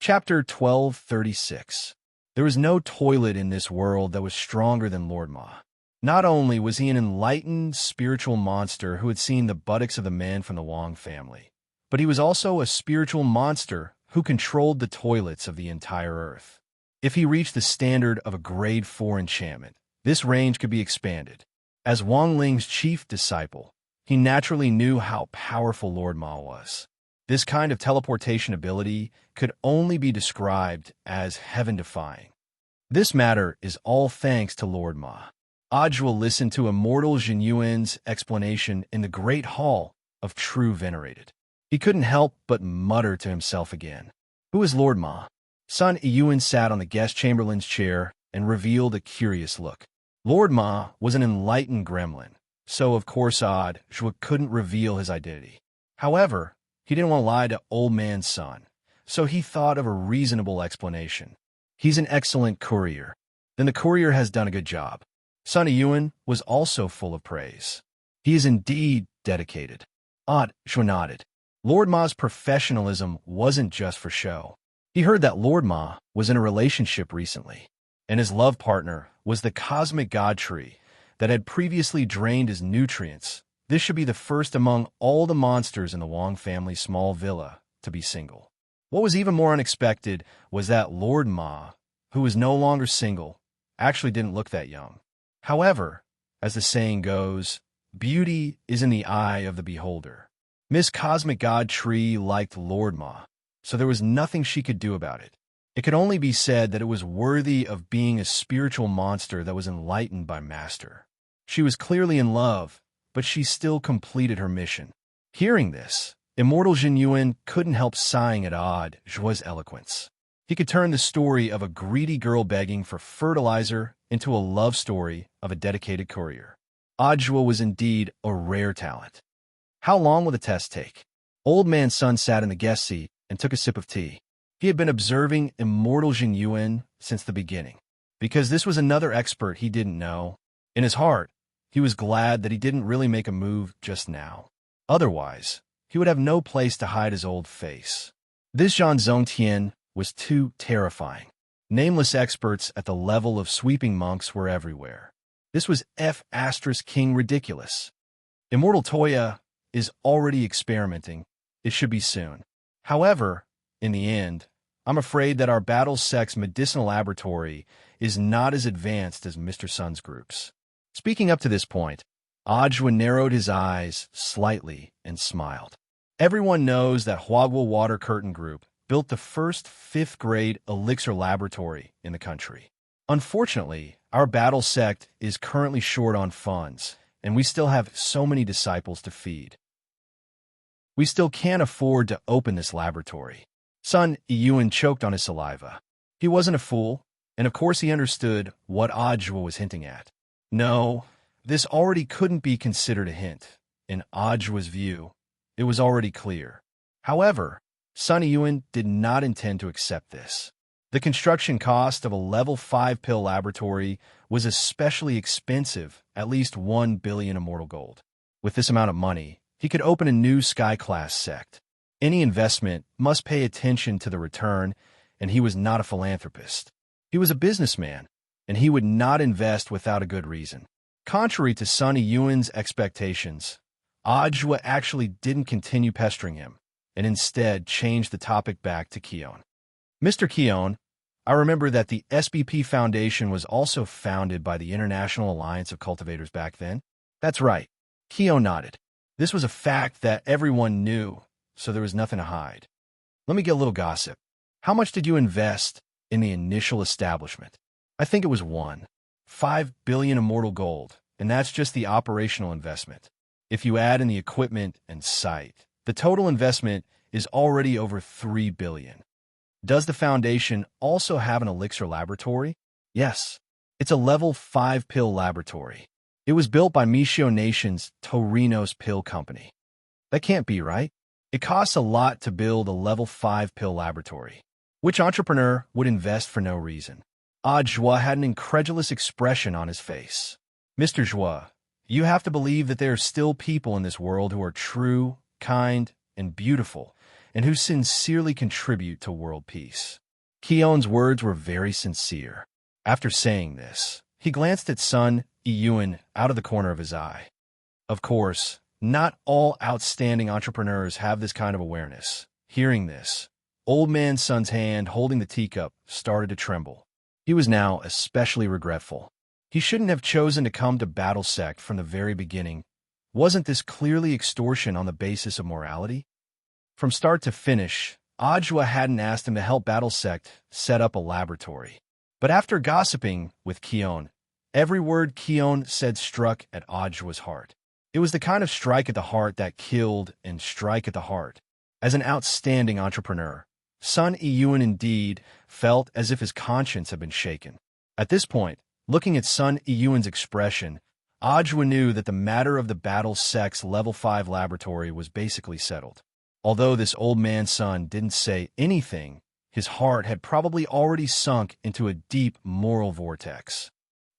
Chapter 1236. There was no toilet in this world that was stronger than Lord Ma. Not only was he an enlightened, spiritual monster who had seen the buttocks of the men from the Wong family, but he was also a spiritual monster who controlled the toilets of the entire earth. If he reached the standard of a grade 4 enchantment, this range could be expanded. As Wang Ling's chief disciple, he naturally knew how powerful Lord Ma was. This kind of teleportation ability could only be described as heaven-defying. This matter is all thanks to Lord Ma. Ajwa listened to Immortal Jinyuan's explanation in the Great Hall of True Venerated. He couldn't help but mutter to himself again. Who is Lord Ma? Sun Yuan sat on the guest chamberlain's chair and revealed a curious look. Lord Ma was an enlightened gremlin, so of course Ajwa couldn't reveal his identity. However, he didn't want to lie to old man Sun, so he thought of a reasonable explanation. He's an excellent courier. Then the courier has done a good job. Sun Yuan was also full of praise. He is indeed dedicated. Ajwa nodded. Lord Ma's professionalism wasn't just for show. He heard that Lord Ma was in a relationship recently, and his love partner was the cosmic god tree that had previously drained his nutrients. This should be the first among all the monsters in the Wong family's small villa to be single. What was even more unexpected was that Lord Ma, who was no longer single, actually didn't look that young. However, as the saying goes, beauty is in the eye of the beholder. Miss Cosmic God Tree liked Lord Ma, so there was nothing she could do about it. It could only be said that it was worthy of being a spiritual monster that was enlightened by Master. She was clearly in love, but she still completed her mission. Hearing this, Immortal Jinyuan couldn't help sighing at Ajwa's eloquence. He could turn the story of a greedy girl begging for fertilizer into a love story of a dedicated courier. Ajwa was indeed a rare talent. How long will the test take? Old Man Sun sat in the guest seat and took a sip of tea. He had been observing Immortal Jinyuan since the beginning. Because this was another expert he didn't know, in his heart, he was glad that he didn't really make a move just now. Otherwise, he would have no place to hide his old face. This Zhan Zongtian was too terrifying. Nameless experts at the level of sweeping monks were everywhere. This was King ridiculous. Immortal Toya is already experimenting. It should be soon. However, in the end, I'm afraid that our Battle Sex medicinal laboratory is not as advanced as Mr. Sun's groups. Speaking up to this point, Ajwa narrowed his eyes slightly and smiled. Everyone knows that Huagwa Water Curtain Group built the first 5th grade elixir laboratory in the country. Unfortunately, our battle sect is currently short on funds, and we still have so many disciples to feed. We still can't afford to open this laboratory. Sun Yuan choked on his saliva. He wasn't a fool, and of course he understood what Ajwa was hinting at. No, this already couldn't be considered a hint. In Ajwa's view, it was already clear. However, Sun Yuan did not intend to accept this. The construction cost of a level 5 pill laboratory was especially expensive, at least 1 billion immortal gold. With this amount of money, he could open a new sky-class sect. Any investment must pay attention to the return, and he was not a philanthropist. He was a businessman, and he would not invest without a good reason. Contrary to Sun Yuan's expectations, Ajwa actually didn't continue pestering him, and instead changed the topic back to Keon. Mr. Keon, I remember that the SBP Foundation was also founded by the International Alliance of Cultivators back then. That's right. Keon nodded. This was a fact that everyone knew, so there was nothing to hide. Let me get a little gossip. How much did you invest in the initial establishment? I think it was 1.5 billion immortal gold, and that's just the operational investment. If you add in the equipment and site, the total investment is already over 3 billion. Does the Foundation also have an elixir laboratory? Yes. It's a level 5 pill laboratory. It was built by Mishio Nation's Torino's Pill Company. That can't be right. It costs a lot to build a level 5 pill laboratory. Which entrepreneur would invest for no reason? Ajwa had an incredulous expression on his face. Mr. Zhua, you have to believe that there are still people in this world who are true, kind, and beautiful, and who sincerely contribute to world peace. Keon's words were very sincere. After saying this, he glanced at Sun Iyuan out of the corner of his eye. Of course, not all outstanding entrepreneurs have this kind of awareness. Hearing this, Old Man Sun's hand holding the teacup started to tremble. He was now especially regretful. He shouldn't have chosen to come to Battle Sect from the very beginning. Wasn't this clearly extortion on the basis of morality? From start to finish, Ajwa hadn't asked him to help Battle Sect set up a laboratory. But after gossiping with Keon, every word Keon said struck at Ajwa's heart. It was the kind of strike at the heart that killed and strike at the heart. As an outstanding entrepreneur, Sun Iyuan indeed felt as if his conscience had been shaken. At this point, looking at Sun Iyuan's expression, Ajwa knew that the matter of the Battle Sect's Level 5 laboratory was basically settled. Although this old man's son didn't say anything, his heart had probably already sunk into a deep moral vortex.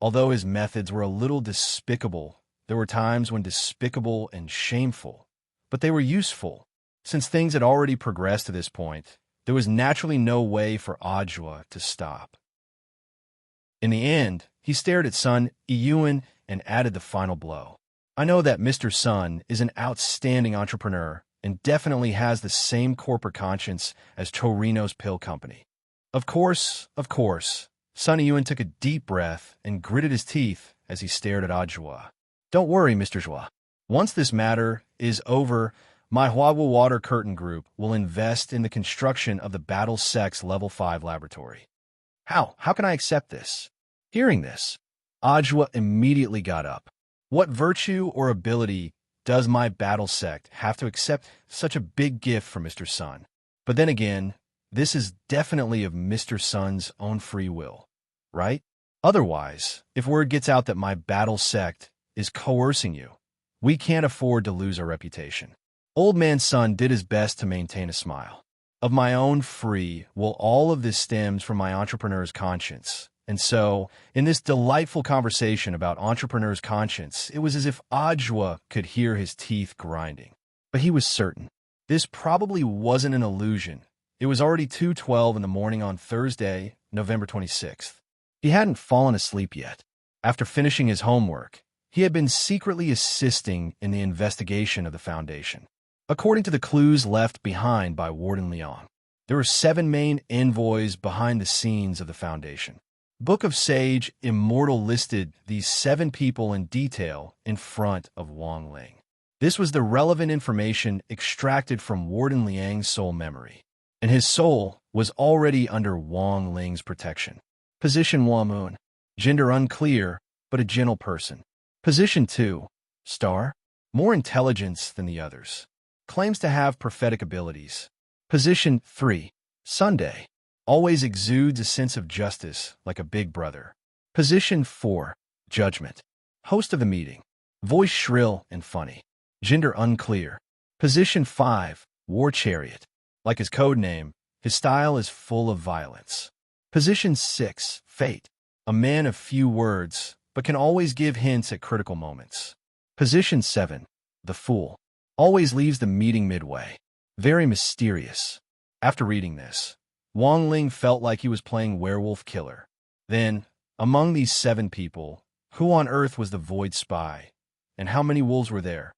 Although his methods were a little despicable, there were times when despicable and shameful, but they were useful. Since things had already progressed to this point, there was naturally no way for Ajwa to stop. In the end, he stared at Sun Iyuan and added the final blow. I know that Mr. Sun is an outstanding entrepreneur and definitely has the same corporate conscience as Torino's Pill Company. Of course, Sun Iyuan took a deep breath and gritted his teeth as he stared at Ajwa. Don't worry, Mr. Zhua. Once this matter is over, my Huawu Water Curtain Group will invest in the construction of the Battle Sect's Level 5 laboratory. How can I accept this? Hearing this, Ajwa immediately got up. What virtue or ability does my Battle Sect have to accept such a big gift from Mr. Sun? But then again, this is definitely of Mr. Sun's own free will, right? Otherwise, if word gets out that my Battle Sect is coercing you, we can't afford to lose our reputation. Old Man Sun did his best to maintain a smile. Of my own free will, all of this stems from my entrepreneur's conscience. And so, in this delightful conversation about entrepreneur's conscience, it was as if Ajwa could hear his teeth grinding. But he was certain. This probably wasn't an illusion. It was already 2:12 in the morning on Thursday, November 26th. He hadn't fallen asleep yet. After finishing his homework, he had been secretly assisting in the investigation of the Foundation. According to the clues left behind by Warden Leong, there were 7 main envoys behind the scenes of the Foundation. Book of Sage Immortal listed these 7 people in detail in front of Wang Ling. This was the relevant information extracted from Warden Liang's soul memory, and his soul was already under Wang Ling's protection. Position 1 Moon, gender unclear, but a gentle person. Position 2 Star, more intelligence than the others. Claims to have prophetic abilities. Position 3 Sunday, always exudes a sense of justice like a big brother. Position 4 Judgment, host of the meeting. Voice shrill and funny. Gender unclear. Position 5 War Chariot, like his code name, his style is full of violence. Position 6 Fate, a man of few words, but can always give hints at critical moments. Position 7 The Fool, always leaves the meeting midway. Very mysterious. After reading this, Wang Ling felt like he was playing werewolf killer. Then, among these 7 people, who on earth was the Void Spy, and how many wolves were there?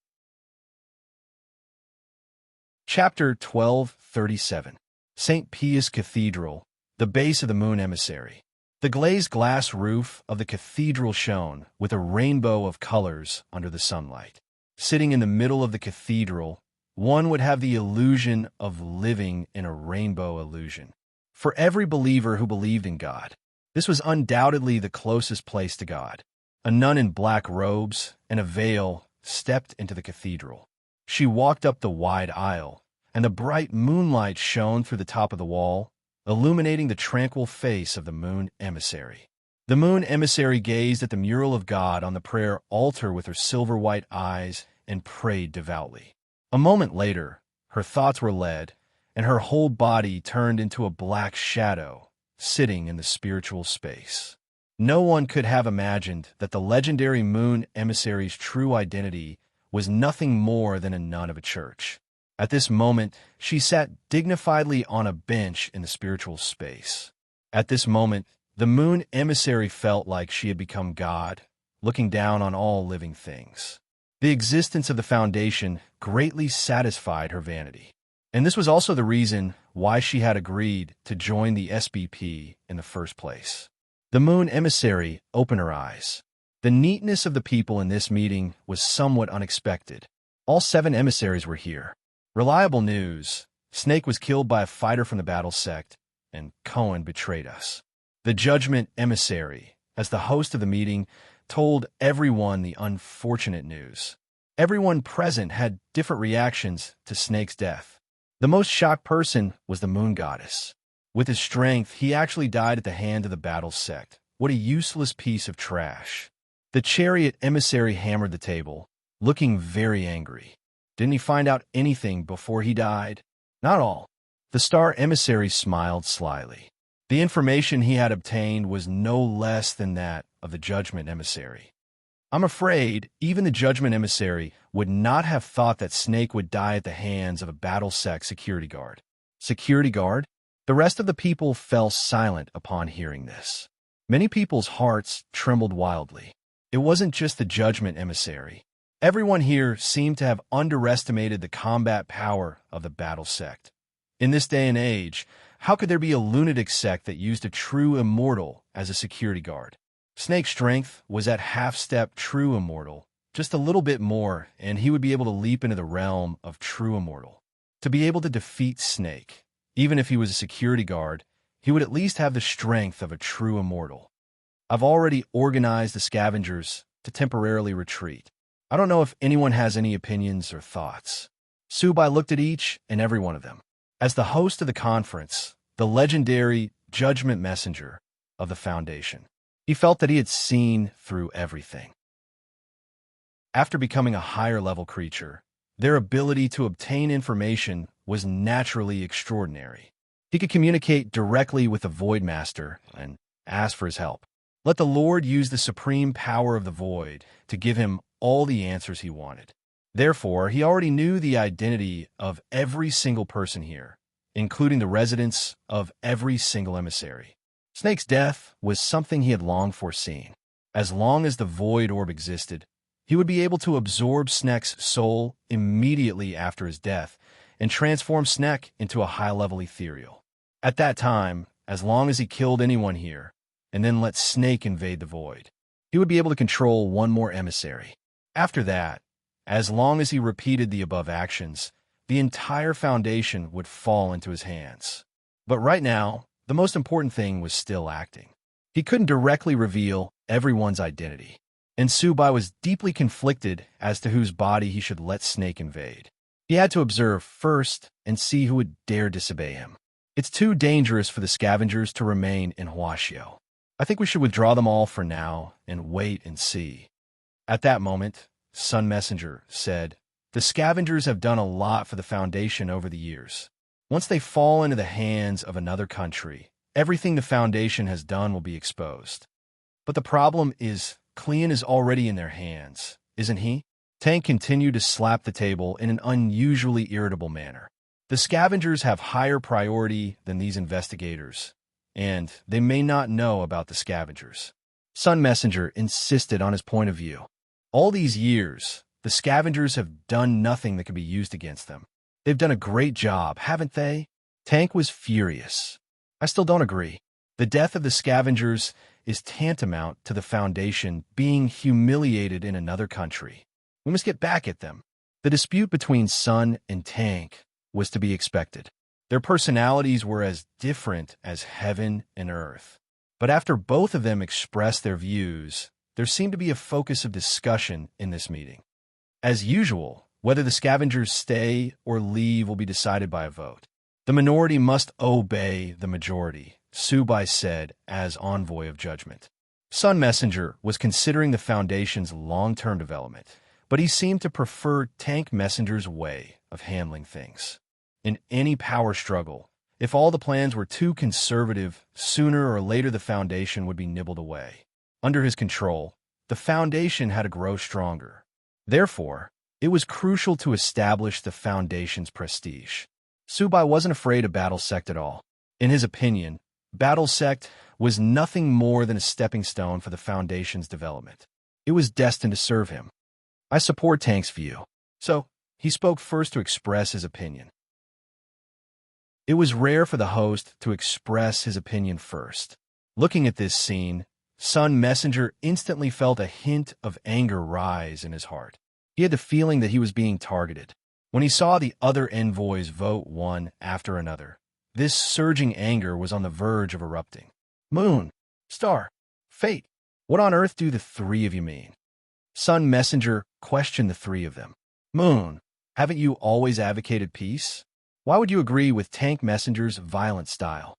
Chapter 1237 St. Pius Cathedral, the base of the Moon Emissary. The glazed glass roof of the cathedral shone with a rainbow of colors under the sunlight. Sitting in the middle of the cathedral, one would have the illusion of living in a rainbow illusion. For every believer who believed in God, this was undoubtedly the closest place to God. A nun in black robes and a veil stepped into the cathedral. She walked up the wide aisle, and the bright moonlight shone through the top of the wall, illuminating the tranquil face of the Moon Emissary. The Moon Emissary gazed at the mural of God on the prayer altar with her silver-white eyes and prayed devoutly. A moment later, her thoughts were led, and her whole body turned into a black shadow, sitting in the spiritual space. No one could have imagined that the legendary Moon Emissary's true identity was nothing more than a nun of a church. At this moment, she sat dignifiedly on a bench in the spiritual space. At this moment, the moon emissary felt like she had become God, looking down on all living things. The existence of the Foundation greatly satisfied her vanity. And this was also the reason why she had agreed to join the SBP in the first place. The moon emissary opened her eyes. The neatness of the people in this meeting was somewhat unexpected. All 7 emissaries were here. Reliable news: Snake was killed by a fighter from the battle sect, and Cohen betrayed us. The Judgment Emissary, as the host of the meeting, told everyone the unfortunate news. Everyone present had different reactions to Snake's death. The most shocked person was the Moon Goddess. With his strength, he actually died at the hand of the battle sect. What a useless piece of trash. The Chariot Emissary hammered the table, looking very angry. Didn't he find out anything before he died? Not all. The Star Emissary smiled slyly. The information he had obtained was no less than that of the Judgment Emissary. I'm afraid even the Judgment Emissary would not have thought that Snake would die at the hands of a battle sect security guard. Security guard? The rest of the people fell silent upon hearing this. Many people's hearts trembled wildly. It wasn't just the Judgment Emissary. Everyone here seemed to have underestimated the combat power of the battle sect. In this day and age, how could there be a lunatic sect that used a true immortal as a security guard? Snake's strength was at half-step true immortal. Just a little bit more, and he would be able to leap into the realm of true immortal. To be able to defeat Snake, even if he was a security guard, he would at least have the strength of a true immortal. I've already organized the scavengers to temporarily retreat. I don't know if anyone has any opinions or thoughts. Subai looked at each and every one of them. As the host of the conference, the legendary Judgment Messenger of the Foundation, he felt that he had seen through everything. After becoming a higher-level creature, their ability to obtain information was naturally extraordinary. He could communicate directly with the Void Master and ask for his help. Let the Lord use the supreme power of the Void to give him all the answers he wanted. Therefore, he already knew the identity of every single person here, including the residents of every single emissary. Snake's death was something he had long foreseen. As long as the Void Orb existed, he would be able to absorb Snake's soul immediately after his death and transform Snake into a high-level ethereal. At that time, as long as he killed anyone here, and then let Snake invade the Void, he would be able to control one more emissary. After that, as long as he repeated the above actions, the entire Foundation would fall into his hands. But right now, the most important thing was still acting. He couldn't directly reveal everyone's identity, and Subai was deeply conflicted as to whose body he should let Snake invade. He had to observe first and see who would dare disobey him. It's too dangerous for the scavengers to remain in Huashio. I think we should withdraw them all for now and wait and see. At that moment, Sun Messenger said, "The scavengers have done a lot for the Foundation over the years. Once they fall into the hands of another country, everything the Foundation has done will be exposed. But the problem is, Cleon is already in their hands, isn't he?" Tank continued to slap the table in an unusually irritable manner. The scavengers have higher priority than these investigators, and they may not know about the scavengers. Sun Messenger insisted on his point of view. All these years, the scavengers have done nothing that can be used against them. They've done a great job, haven't they? Tank was furious. I still don't agree. The death of the scavengers is tantamount to the Foundation being humiliated in another country. We must get back at them. The dispute between Sun and Tank was to be expected. Their personalities were as different as heaven and earth. But after both of them expressed their views, there seemed to be a focus of discussion in this meeting. As usual, whether the scavengers stay or leave will be decided by a vote. The minority must obey the majority, Subai said as envoy of judgment. Sun Messenger was considering the Foundation's long-term development, but he seemed to prefer Tank Messenger's way of handling things. In any power struggle, if all the plans were too conservative, sooner or later the Foundation would be nibbled away. Under his control, the Foundation had to grow stronger. Therefore, It was crucial to establish the Foundation's prestige. Subai wasn't afraid of Battle Sect at all. In his opinion, Battle Sect was nothing more than a stepping stone for the Foundation's development. It was destined to serve him. I support Tank's view. So, he spoke first to express his opinion. It was rare for the host to express his opinion first. Looking at this scene, Sun Messenger instantly felt a hint of anger rise in his heart. He had the feeling that he was being targeted. When he saw the other envoys vote one after another, this surging anger was on the verge of erupting. Moon, Star, Fate, what on earth do the three of you mean? Sun Messenger questioned the three of them. Moon, haven't you always advocated peace? Why would you agree with Tank Messenger's violent style?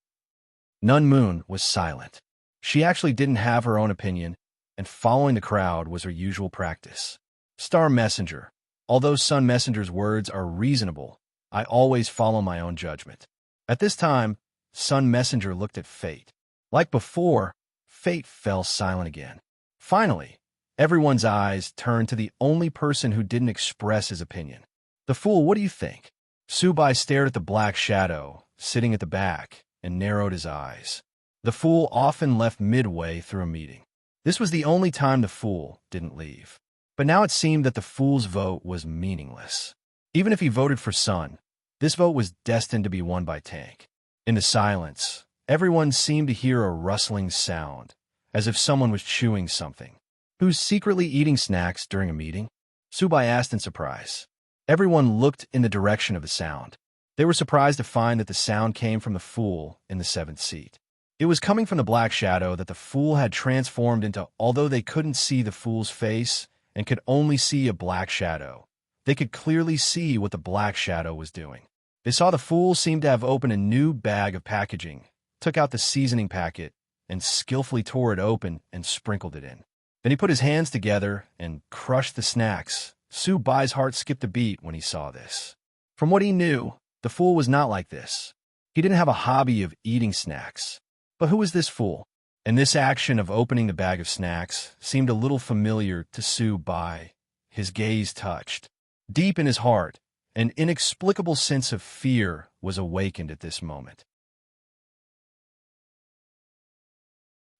Nun Moon was silent. She actually didn't have her own opinion, and following the crowd was her usual practice. Star Messenger, although Sun Messenger's words are reasonable, I always follow my own judgment. At this time, Sun Messenger looked at Fate. Like before, Fate fell silent again. Finally, everyone's eyes turned to the only person who didn't express his opinion. The fool, what do you think? Subai stared at the black shadow, sitting at the back, and narrowed his eyes. The fool often left midway through a meeting. This was the only time the fool didn't leave. But now it seemed that the fool's vote was meaningless. Even if he voted for Sun, this vote was destined to be won by Tank. In the silence, everyone seemed to hear a rustling sound, as if someone was chewing something. Who's secretly eating snacks during a meeting? Subai asked in surprise. Everyone looked in the direction of the sound. They were surprised to find that the sound came from the fool in the seventh seat. It was coming from the black shadow that the fool had transformed into. Although they couldn't see the fool's face and could only see a black shadow, they could clearly see what the black shadow was doing. They saw the fool seem to have opened a new bag of packaging, took out the seasoning packet, and skillfully tore it open and sprinkled it in. Then he put his hands together and crushed the snacks. Subai's heart skipped a beat when he saw this. From what he knew, the fool was not like this. He didn't have a hobby of eating snacks. But who was this fool? And this action of opening the bag of snacks seemed a little familiar to Subai. His gaze touched. Deep in his heart, an inexplicable sense of fear was awakened at this moment.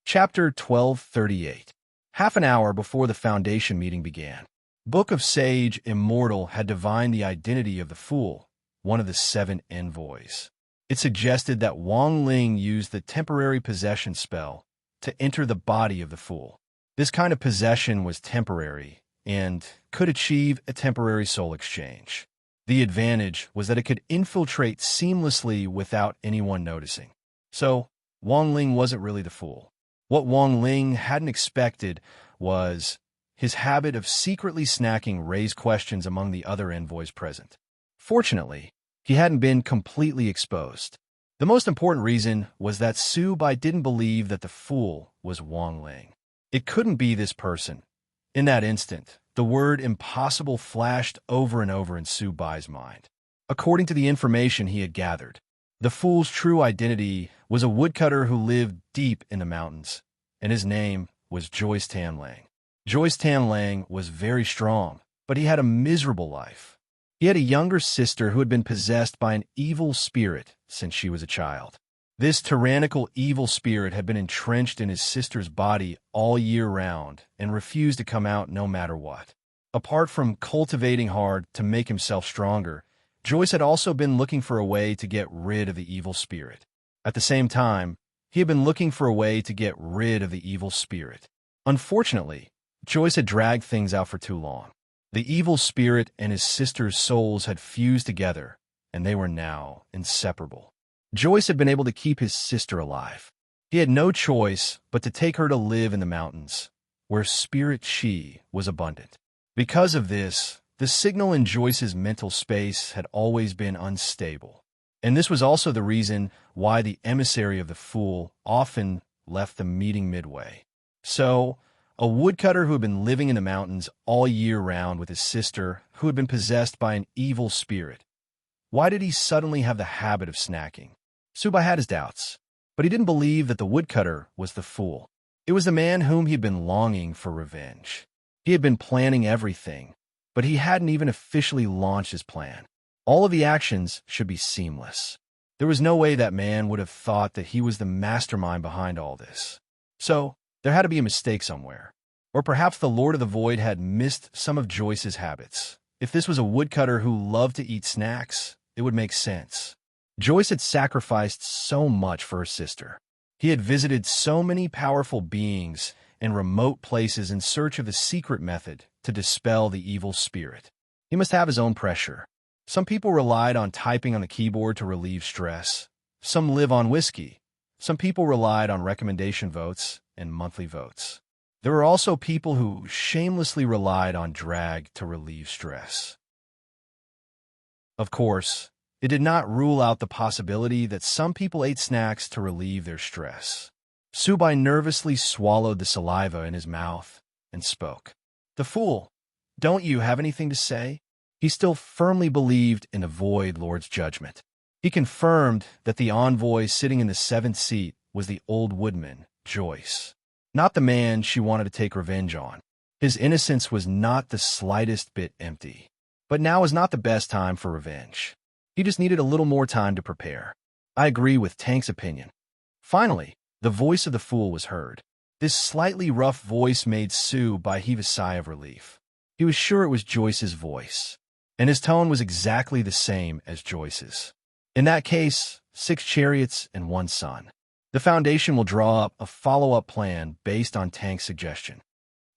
Chapter 1238. Half an hour before the Foundation meeting began, Book of Sage Immortal had divined the identity of the fool, one of the 7 envoys. It suggested that Wang Ling used the temporary possession spell to enter the body of the fool. This kind of possession was temporary and could achieve a temporary soul exchange. The advantage was that it could infiltrate seamlessly without anyone noticing. So, Wang Ling wasn't really the fool. What Wang Ling hadn't expected was his habit of secretly snacking raised questions among the other envoys present. Fortunately, he hadn't been completely exposed. The most important reason was that Subai didn't believe that the fool was Wang Ling. It couldn't be this person. In that instant, the word impossible flashed over and over in Subai's mind. According to the information he had gathered, the fool's true identity was a woodcutter who lived deep in the mountains, and his name was Joyce Tan Lang. Joyce Tan Lang was very strong, but he had a miserable life. He had a younger sister who had been possessed by an evil spirit since she was a child. This tyrannical evil spirit had been entrenched in his sister's body all year round and refused to come out no matter what. Apart from cultivating hard to make himself stronger, Joyce had also been looking for a way to get rid of the evil spirit. At the same time, he had been looking for a way to get rid of the evil spirit. Unfortunately, Joyce had dragged things out for too long. The evil spirit and his sister's souls had fused together, and they were now inseparable. Joyce had been able to keep his sister alive. He had no choice but to take her to live in the mountains, where spirit chi was abundant. Because of this, the signal in Joyce's mental space had always been unstable. And this was also the reason why the emissary of the fool often left the meeting midway. So, a woodcutter who had been living in the mountains all year round with his sister, who had been possessed by an evil spirit. Why did he suddenly have the habit of snacking? Subai had his doubts, but he didn't believe that the woodcutter was the fool. It was the man whom he had been longing for revenge. He had been planning everything, but he hadn't even officially launched his plan. All of the actions should be seamless. There was no way that man would have thought that he was the mastermind behind all this. So, there had to be a mistake somewhere. Or perhaps the Lord of the Void had missed some of Joyce's habits. If this was a woodcutter who loved to eat snacks, it would make sense. Joyce had sacrificed so much for her sister. He had visited so many powerful beings in remote places in search of the secret method to dispel the evil spirit. He must have his own pressure. Some people relied on typing on the keyboard to relieve stress. Some live on whiskey. Some people relied on recommendation votes and monthly votes. There were also people who shamelessly relied on drag to relieve stress. Of course, it did not rule out the possibility that some people ate snacks to relieve their stress. Subai nervously swallowed the saliva in his mouth and spoke. "The fool! Don't you have anything to say?" He still firmly believed in the Void Lord's judgment. He confirmed that the envoy sitting in the seventh seat was the old woodman, Joyce, not the man she wanted to take revenge on. His innocence was not the slightest bit empty. But now was not the best time for revenge. He just needed a little more time to prepare. I agree with Tank's opinion. Finally, the voice of the fool was heard. This slightly rough voice made Subai heave a sigh of relief. He was sure it was Joyce's voice, and his tone was exactly the same as Joyce's. In that case, 6 chariots and 1 sun. The Foundation will draw up a follow-up plan based on Tank's suggestion.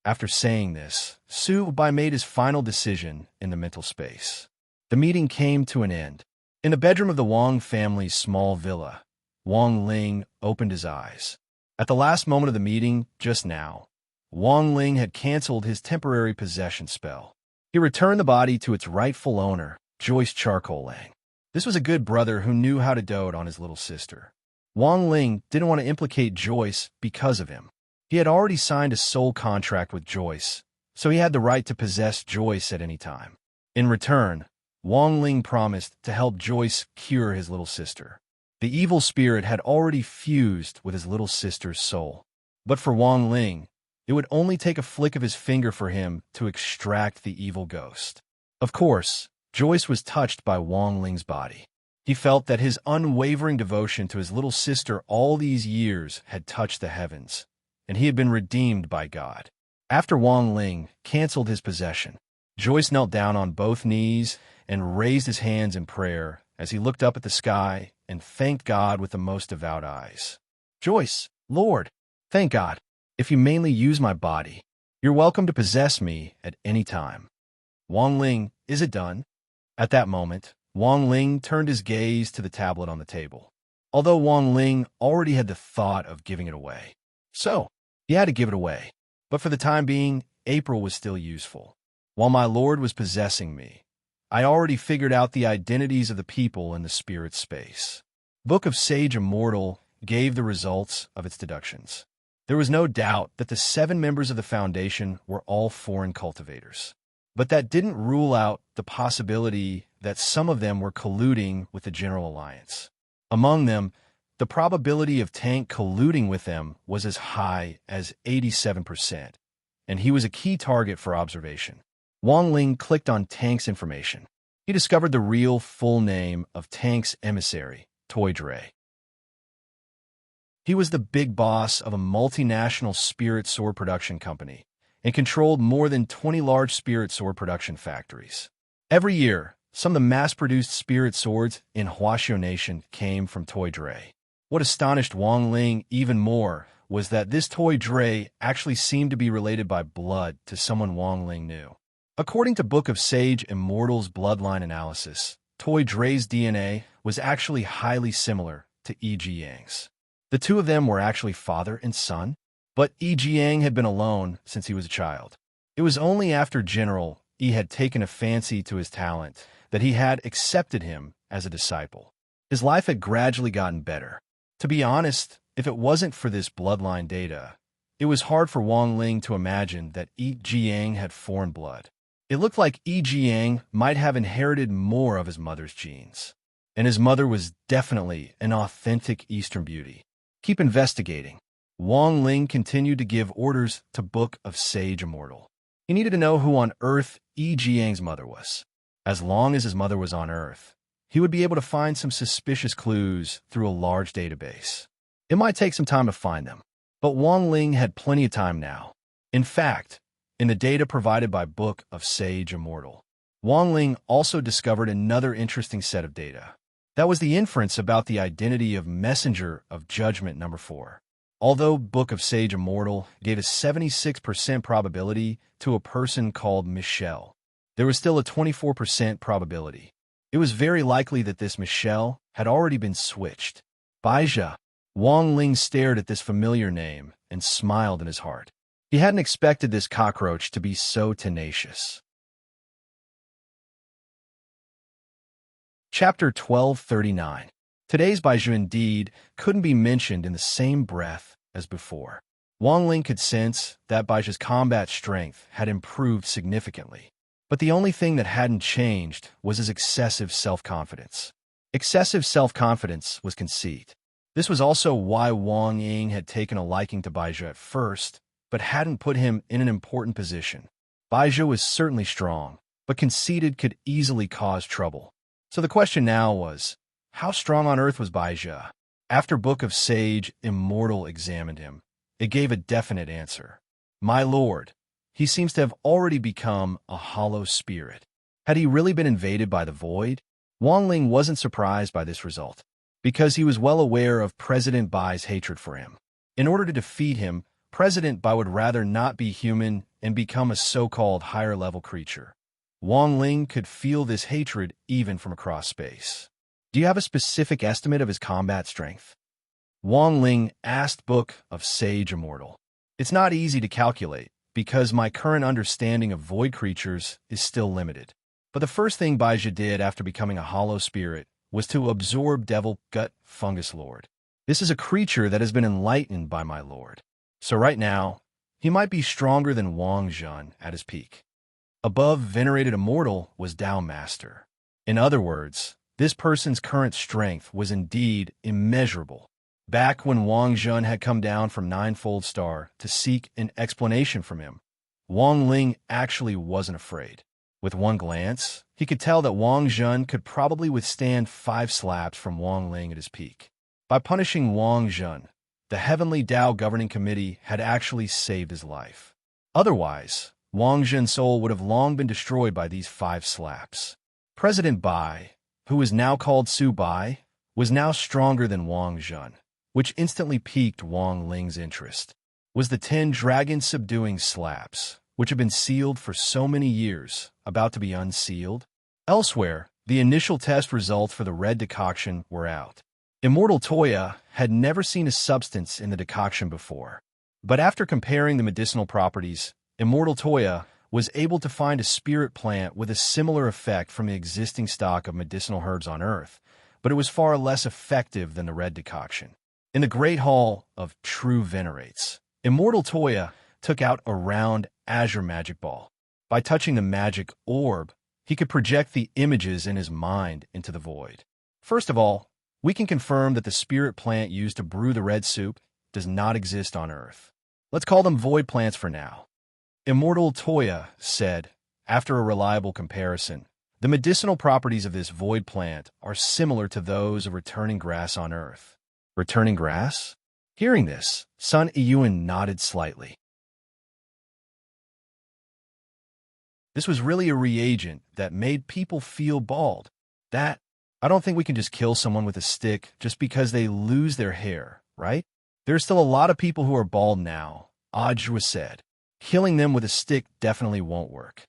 After saying this, Subai made his final decision in the mental space. The meeting came to an end. In the bedroom of the Wang family's small villa, Wang Ling opened his eyes. At the last moment of the meeting, just now, Wang Ling had canceled his temporary possession spell. He returned the body to its rightful owner, Joyce Charcoal Lang. This was a good brother who knew how to dote on his little sister. Wang Ling didn't want to implicate Joyce because of him. He had already signed a soul contract with Joyce, so he had the right to possess Joyce at any time. In return, Wang Ling promised to help Joyce cure his little sister. The evil spirit had already fused with his little sister's soul. But for Wang Ling, it would only take a flick of his finger for him to extract the evil ghost. Of course, Joyce was touched by Wang Ling's body. He felt that his unwavering devotion to his little sister all these years had touched the heavens, and he had been redeemed by God. After Wang Ling canceled his possession, Joyce knelt down on both knees and raised his hands in prayer as he looked up at the sky and thanked God with the most devout eyes. "Joyce, Lord, thank God. If you mainly use my body, you're welcome to possess me at any time." "Wang Ling, is it done?" At that moment, Wang Ling turned his gaze to the tablet on the table, although Wang Ling already had the thought of giving it away. So, he had to give it away. But for the time being, April was still useful. While my Lord was possessing me, I already figured out the identities of the people in the spirit space. Book of Sage Immortal gave the results of its deductions. There was no doubt that the 7 members of the Foundation were all foreign cultivators. But that didn't rule out the possibility that some of them were colluding with the General Alliance. Among them, the probability of Tank colluding with them was as high as 87%, and he was a key target for observation. Wang Ling clicked on Tank's information. He discovered the real full name of Tank's emissary, Toy Dre. He was the big boss of a multinational spirit sword production company and controlled more than 20 large spirit sword production factories. Every year, some of the mass-produced spirit swords in Huaxiao Nation came from Toy Dre. What astonished Wang Ling even more was that this Toy Dre actually seemed to be related by blood to someone Wang Ling knew. According to Book of Sage Immortal's bloodline analysis, Toy Dre's DNA was actually highly similar to E.G. Yang's. The two of them were actually father and son, but E.G. Yang had been alone since he was a child. It was only after General E had taken a fancy to his talent that he had accepted him as a disciple. His life had gradually gotten better. To be honest, if it wasn't for this bloodline data, it was hard for Wang Ling to imagine that E.G. Yang had foreign blood. It looked like E.G. Yang might have inherited more of his mother's genes, and his mother was definitely an authentic Eastern beauty. Keep investigating. Wang Ling continued to give orders to Book of Sage Immortal. He needed to know who on Earth Yi Jiang's mother was. As long as his mother was on Earth, he would be able to find some suspicious clues through a large database. It might take some time to find them, but Wang Ling had plenty of time now. In fact, in the data provided by Book of Sage Immortal, Wang Ling also discovered another interesting set of data. That was the inference about the identity of Messenger of Judgment number 4. Although Book of Sage Immortal gave a 76% probability to a person called Michelle, there was still a 24% probability. It was very likely that this Michelle had already been switched. Baizha. Wang Ling stared at this familiar name and smiled in his heart. He hadn't expected this cockroach to be so tenacious. Chapter 1239. Today's Baizhu indeed couldn't be mentioned in the same breath as before. Wang Ling could sense that Baizhu's combat strength had improved significantly. But the only thing that hadn't changed was his excessive self-confidence. Excessive self-confidence was conceit. This was also why Wang Ying had taken a liking to Baizhu at first, but hadn't put him in an important position. Baizhu was certainly strong, but conceited could easily cause trouble. So the question now was, how strong on Earth was Baizhu? After Book of Sage Immortal examined him, it gave a definite answer. My lord, he seems to have already become a hollow spirit. Had he really been invaded by the void? Wang Ling wasn't surprised by this result, because he was well aware of President Bai's hatred for him. In order to defeat him, President Bai would rather not be human and become a so-called higher-level creature. Wang Ling could feel this hatred even from across space. Do you have a specific estimate of his combat strength? Wang Ling asked Book of Sage Immortal. It's not easy to calculate, because my current understanding of void creatures is still limited. But the first thing Baizhu did after becoming a hollow spirit was to absorb Devil Gut Fungus Lord. This is a creature that has been enlightened by my lord. So right now, he might be stronger than Wang Zhen at his peak. Above Venerated Immortal was Tao Master. In other words, this person's current strength was indeed immeasurable. Back when Wang Zhen had come down from Ninefold Star to seek an explanation from him, Wang Ling actually wasn't afraid. With one glance, he could tell that Wang Zhen could probably withstand 5 slaps from Wang Ling at his peak. By punishing Wang Zhen, the Heavenly Tao Governing Committee had actually saved his life. Otherwise, Wang Zhen's soul would have long been destroyed by these 5 slaps. President Bai, who was now called Su Bai, was now stronger than Wang Zhen, which instantly piqued Wang Ling's interest. Was the 10 dragon subduing slaps, which had been sealed for so many years, about to be unsealed? Elsewhere, the initial test results for the red decoction were out. Immortal Toya had never seen a substance in the decoction before. But after comparing the medicinal properties, Immortal Toya was able to find a spirit plant with a similar effect from the existing stock of medicinal herbs on Earth, but it was far less effective than the red decoction. In the Great Hall of True Venerates, Immortal Toya took out a round azure magic ball. By touching the magic orb, he could project the images in his mind into the void. First of all, we can confirm that the spirit plant used to brew the red soup does not exist on Earth. Let's call them void plants for now. Immortal Toya said, after a reliable comparison, the medicinal properties of this void plant are similar to those of returning grass on Earth. Returning grass? Hearing this, Sun Iyuan nodded slightly. This was really a reagent that made people feel bald. I don't think we can just kill someone with a stick just because they lose their hair, right? There's still a lot of people who are bald now, Ajwa said. Killing them with a stick definitely won't work.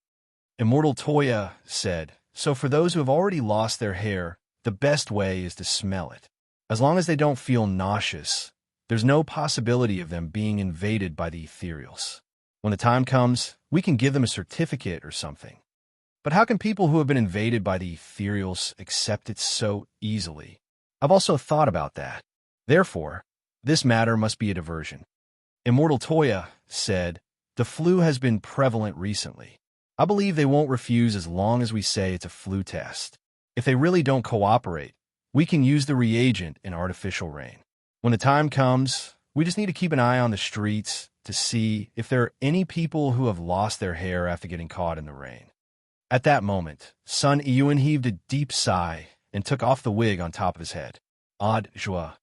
Immortal Toya said, so for those who have already lost their hair, the best way is to smell it. As long as they don't feel nauseous, there's no possibility of them being invaded by the ethereals. When the time comes, we can give them a certificate or something. But how can people who have been invaded by the ethereals accept it so easily? I've also thought about that. Therefore, this matter must be a diversion. Immortal Toya said, the flu has been prevalent recently. I believe they won't refuse as long as we say it's a flu test. If they really don't cooperate, we can use the reagent in artificial rain. When the time comes, we just need to keep an eye on the streets to see if there are any people who have lost their hair after getting caught in the rain. At that moment, Sun Yun heaved a deep sigh and took off the wig on top of his head. Odd joie.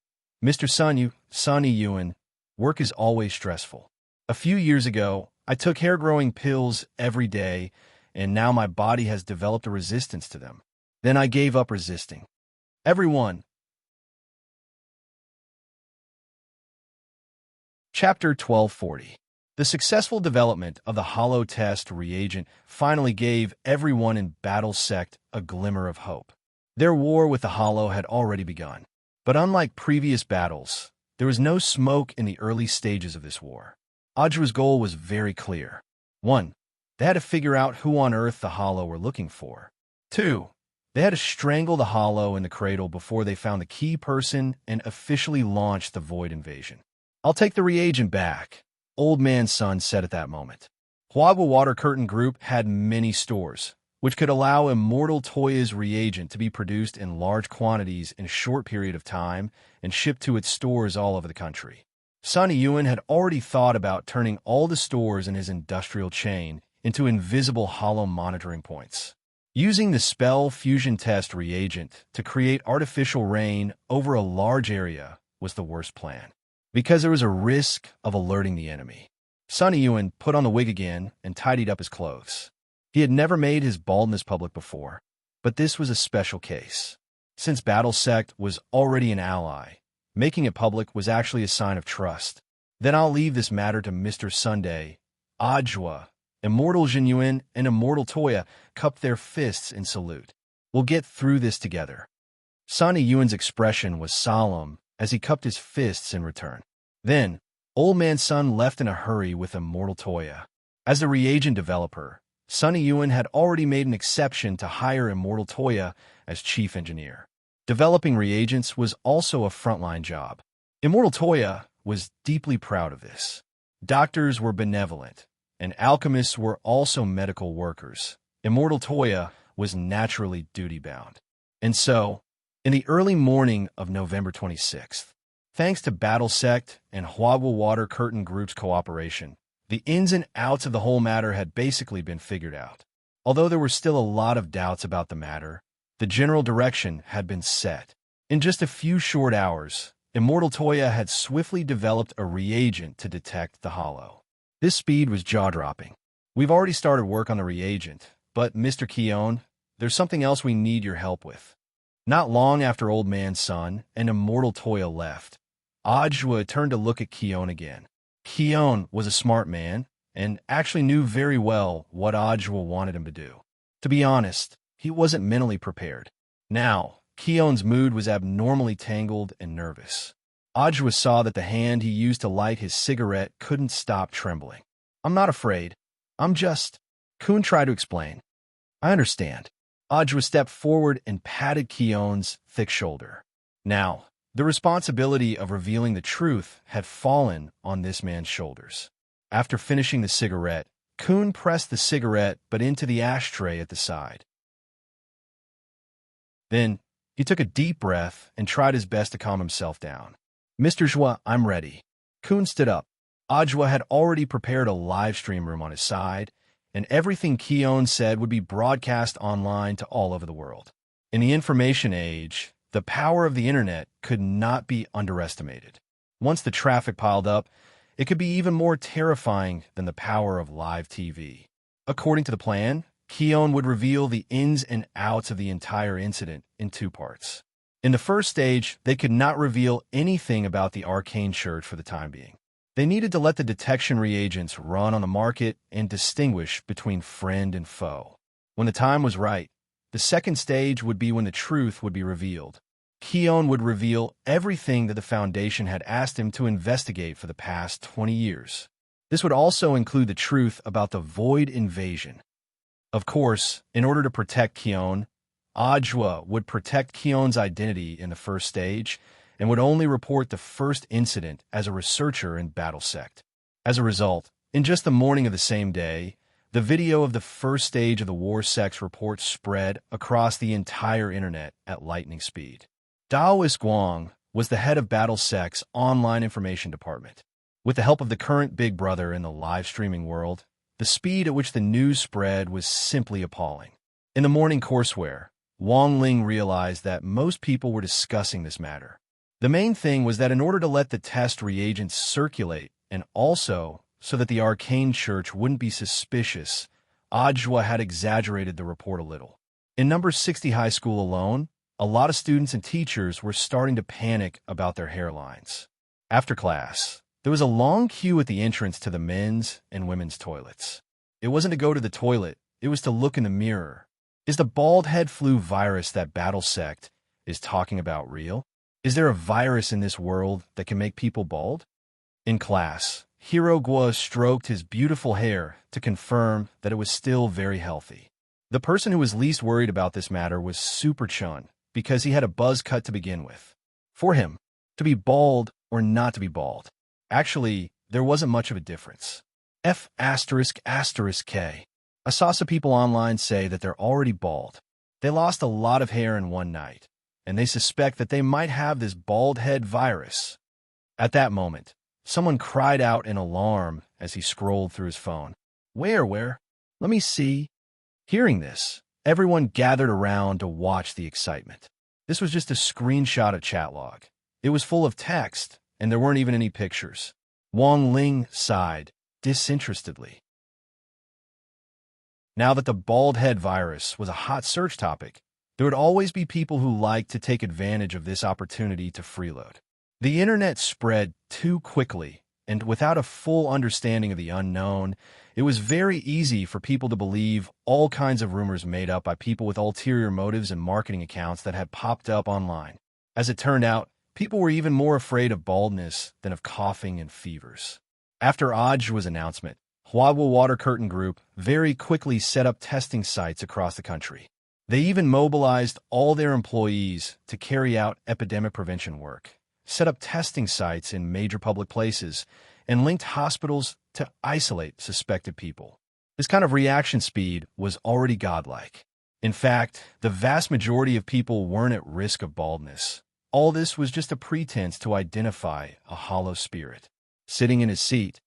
Mr. Sun Yun, work is always stressful. A few years ago, I took hair-growing pills every day, and now my body has developed a resistance to them. Then I gave up resisting. Everyone. Chapter 1240. The successful development of the hollow test reagent finally gave everyone in Battle Sect a glimmer of hope. Their war with the hollow had already begun. But unlike previous battles, there was no smoke in the early stages of this war. Ajua's goal was very clear. 1. They had to figure out who on earth the hollow were looking for. 2. They had to strangle the hollow in the cradle before they found the key person and officially launched the Void invasion. "I'll take the reagent back," Old Man Sun said at that moment. Huagua Water Curtain Group had many stores, which could allow Immortal Toya's reagent to be produced in large quantities in a short period of time and shipped to its stores all over the country. Sun Yun had already thought about turning all the stores in his industrial chain into invisible hollow monitoring points. Using the spell fusion test reagent to create artificial rain over a large area was the worst plan, because there was a risk of alerting the enemy. Sun Yun put on the wig again and tidied up his clothes. He had never made his baldness public before, but this was a special case. Since Battle Sect was already an ally, making it public was actually a sign of trust. Then I'll leave this matter to Mr. Sunday. Ajua, Immortal Jinyuan, and Immortal Toya cupped their fists in salute. "We'll get through this together." Sun Yun's expression was solemn as he cupped his fists in return. Then, Old Man Sun left in a hurry with Immortal Toya. As the reagent developer, Sun Yun had already made an exception to hire Immortal Toya as chief engineer. Developing reagents was also a frontline job. Immortal Toya was deeply proud of this. Doctors were benevolent, and alchemists were also medical workers. Immortal Toya was naturally duty-bound. And so, in the early morning of November 26th, thanks to Battle Sect and Huagua Water Curtain Group's cooperation, the ins and outs of the whole matter had basically been figured out. Although there were still a lot of doubts about the matter, the general direction had been set. In just a few short hours, Immortal Toya had swiftly developed a reagent to detect the hollow. This speed was jaw-dropping. "We've already started work on the reagent, but Mr. Keon, there's something else we need your help with." Not long after Old Man Sun and Immortal Toya left, Ajua turned to look at Keon again. Keon was a smart man and actually knew very well what Ajua wanted him to do. To be honest, he wasn't mentally prepared. Now, Keon's mood was abnormally tangled and nervous. Ajua saw that the hand he used to light his cigarette couldn't stop trembling. "I'm not afraid. I'm just—" Kun tried to explain. "I understand." Ajua stepped forward and patted Keon's thick shoulder. Now, the responsibility of revealing the truth had fallen on this man's shoulders. After finishing the cigarette, Kun pressed the cigarette but into the ashtray at the side. Then, he took a deep breath and tried his best to calm himself down. "Mr. Zhua, I'm ready." Kun stood up. Ajua had already prepared a live stream room on his side, and everything Keon said would be broadcast online to all over the world. In the information age, the power of the internet could not be underestimated. Once the traffic piled up, it could be even more terrifying than the power of live TV. According to the plan, Keon would reveal the ins and outs of the entire incident in 2 parts. In the first stage, they could not reveal anything about the arcane shirt for the time being. They needed to let the detection reagents run on the market and distinguish between friend and foe. When the time was right, the second stage would be when the truth would be revealed. Keon would reveal everything that the Foundation had asked him to investigate for the past 20 years. This would also include the truth about the Void invasion. Of course, in order to protect Keon, Ajua would protect Keon's identity in the first stage and would only report the first incident as a researcher in Battle Sect. As a result, in just the morning of the same day, the video of the first stage of the War Sect's report spread across the entire internet at lightning speed. Daoist Guang was the head of Battle Sect's online information department. With the help of the current Big Brother in the live streaming world, the speed at which the news spread was simply appalling. In the morning courseware, Wang Ling realized that most people were discussing this matter. The main thing was that in order to let the test reagents circulate, and also so that the arcane church wouldn't be suspicious, Ajwa had exaggerated the report a little. In number 60 high school alone, a lot of students and teachers were starting to panic about their hairlines. After class, there was a long queue at the entrance to the men's and women's toilets. It wasn't to go to the toilet, it was to look in the mirror. Is the bald head flu virus that Battle Sect is talking about real? Is there a virus in this world that can make people bald? In class, Hirogwa stroked his beautiful hair to confirm that it was still very healthy. The person who was least worried about this matter was Super Chun, because he had a buzz cut to begin with. For him, to be bald or not to be bald, actually, there wasn't much of a difference. F***K. I saw some people online say that they're already bald. They lost a lot of hair in one night, and they suspect that they might have this bald head virus. At that moment, someone cried out in alarm as he scrolled through his phone. Where? Let me see. Hearing this, everyone gathered around to watch the excitement. This was just a screenshot of chat log. It was full of text, and there weren't even any pictures. Wang Ling sighed disinterestedly. Now that the bald head virus was a hot search topic, there would always be people who liked to take advantage of this opportunity to freeload. The internet spread too quickly, and without a full understanding of the unknown, it was very easy for people to believe all kinds of rumors made up by people with ulterior motives and marketing accounts that had popped up online. As it turned out, people were even more afraid of baldness than of coughing and fevers. After Ajwa's announcement, Huawu Water Curtain Group very quickly set up testing sites across the country. They even mobilized all their employees to carry out epidemic prevention work, set up testing sites in major public places, and linked hospitals to isolate suspected people. This kind of reaction speed was already godlike. In fact, the vast majority of people weren't at risk of baldness. All this was just a pretense to identify a hollow spirit. Sitting in his seat,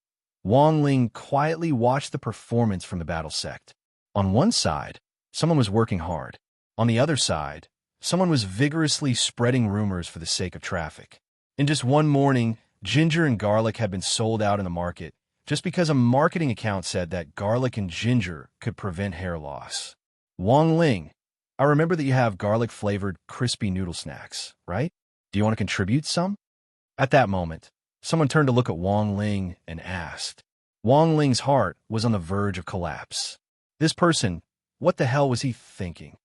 Wang Ling quietly watched the performance from the Battle Sect. On one side, someone was working hard. On the other side, someone was vigorously spreading rumors for the sake of traffic. In just one morning, ginger and garlic had been sold out in the market just because a marketing account said that garlic and ginger could prevent hair loss. Wang Ling, I remember that you have garlic-flavored crispy noodle snacks, right? Do you want to contribute some? At that moment, someone turned to look at Wang Ling and asked. Wang Ling's heart was on the verge of collapse. This person, what the hell was he thinking?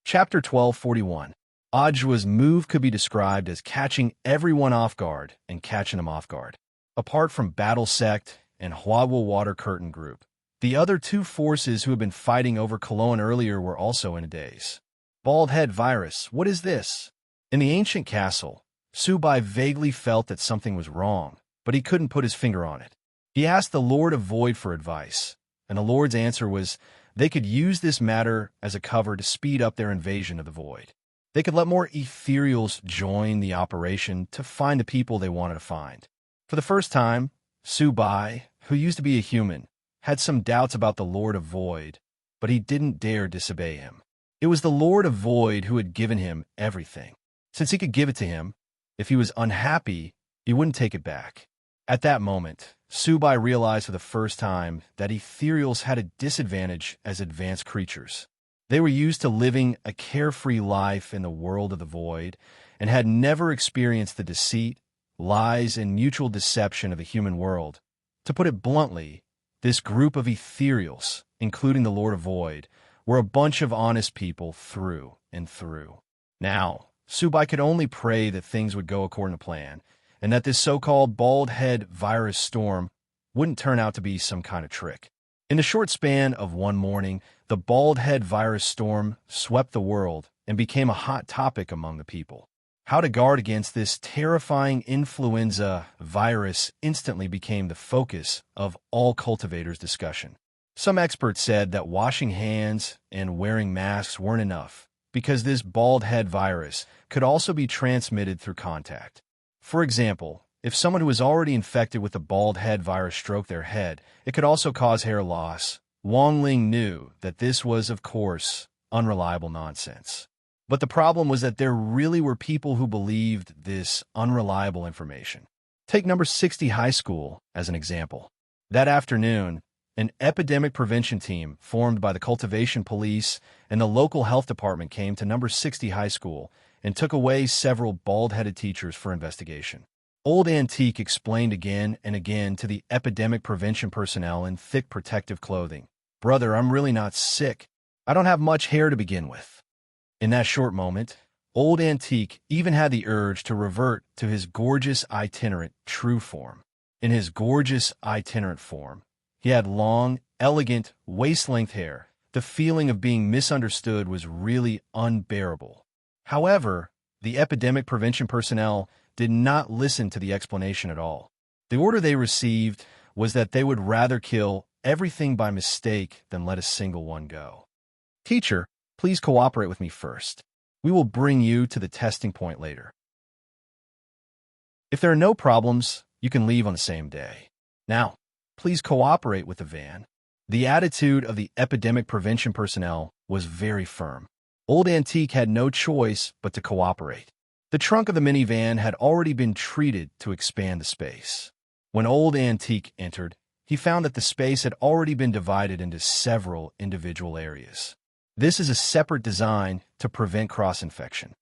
Chapter 1241. Ajwa's move could be described as catching everyone off guard and catching them off guard. Apart from Battle Sect and Huawu Water Curtain Group, the other two forces who had been fighting over Cologne earlier were also in a daze. Bald head virus, what is this? In the ancient castle, Subai vaguely felt that something was wrong, but he couldn't put his finger on it. He asked the Lord of Void for advice, and the Lord's answer was they could use this matter as a cover to speed up their invasion of the Void. They could let more ethereals join the operation to find the people they wanted to find. For the first time, Subai, who used to be a human, had some doubts about the Lord of Void, but he didn't dare disobey him. It was the Lord of Void who had given him everything. Since he could give it to him, if he was unhappy, he wouldn't take it back. At that moment, Subai realized for the first time that ethereals had a disadvantage as advanced creatures. They were used to living a carefree life in the world of the void and had never experienced the deceit, lies, and mutual deception of the human world. To put it bluntly, this group of ethereals, including the Lord of Void, were a bunch of honest people through and through. Now, Subai could only pray that things would go according to plan, and that this so-called bald head virus storm wouldn't turn out to be some kind of trick. In the short span of one morning, the bald head virus storm swept the world and became a hot topic among the people. How to guard against this terrifying influenza virus instantly became the focus of all cultivators' discussion. Some experts said that washing hands and wearing masks weren't enough, because this bald head virus could also be transmitted through contact. For example, if someone who is already infected with the bald head virus stroked their head, it could also cause hair loss. Wang Ling knew that this was, of course, unreliable nonsense. But the problem was that there really were people who believed this unreliable information. Take number 60 high school as an example. That afternoon, an epidemic prevention team formed by the cultivation police and the local health department came to number 60 high school and took away several bald-headed teachers for investigation. Old Antique explained again and again to the epidemic prevention personnel in thick protective clothing, "Brother, I'm really not sick. I don't have much hair to begin with." In that short moment, Old Antique even had the urge to revert to his gorgeous itinerant true form. In his gorgeous itinerant form, he had long, elegant, waist-length hair. The feeling of being misunderstood was really unbearable. However, the epidemic prevention personnel did not listen to the explanation at all. The order they received was that they would rather kill everything by mistake than let a single one go. "Teacher, please cooperate with me first. We will bring you to the testing point later. If there are no problems, you can leave on the same day. Now, please cooperate with the van." The attitude of the epidemic prevention personnel was very firm. Old Antique had no choice but to cooperate. The trunk of the minivan had already been treated to expand the space. When Old Antique entered, he found that the space had already been divided into several individual areas. This is a separate design to prevent cross-infection.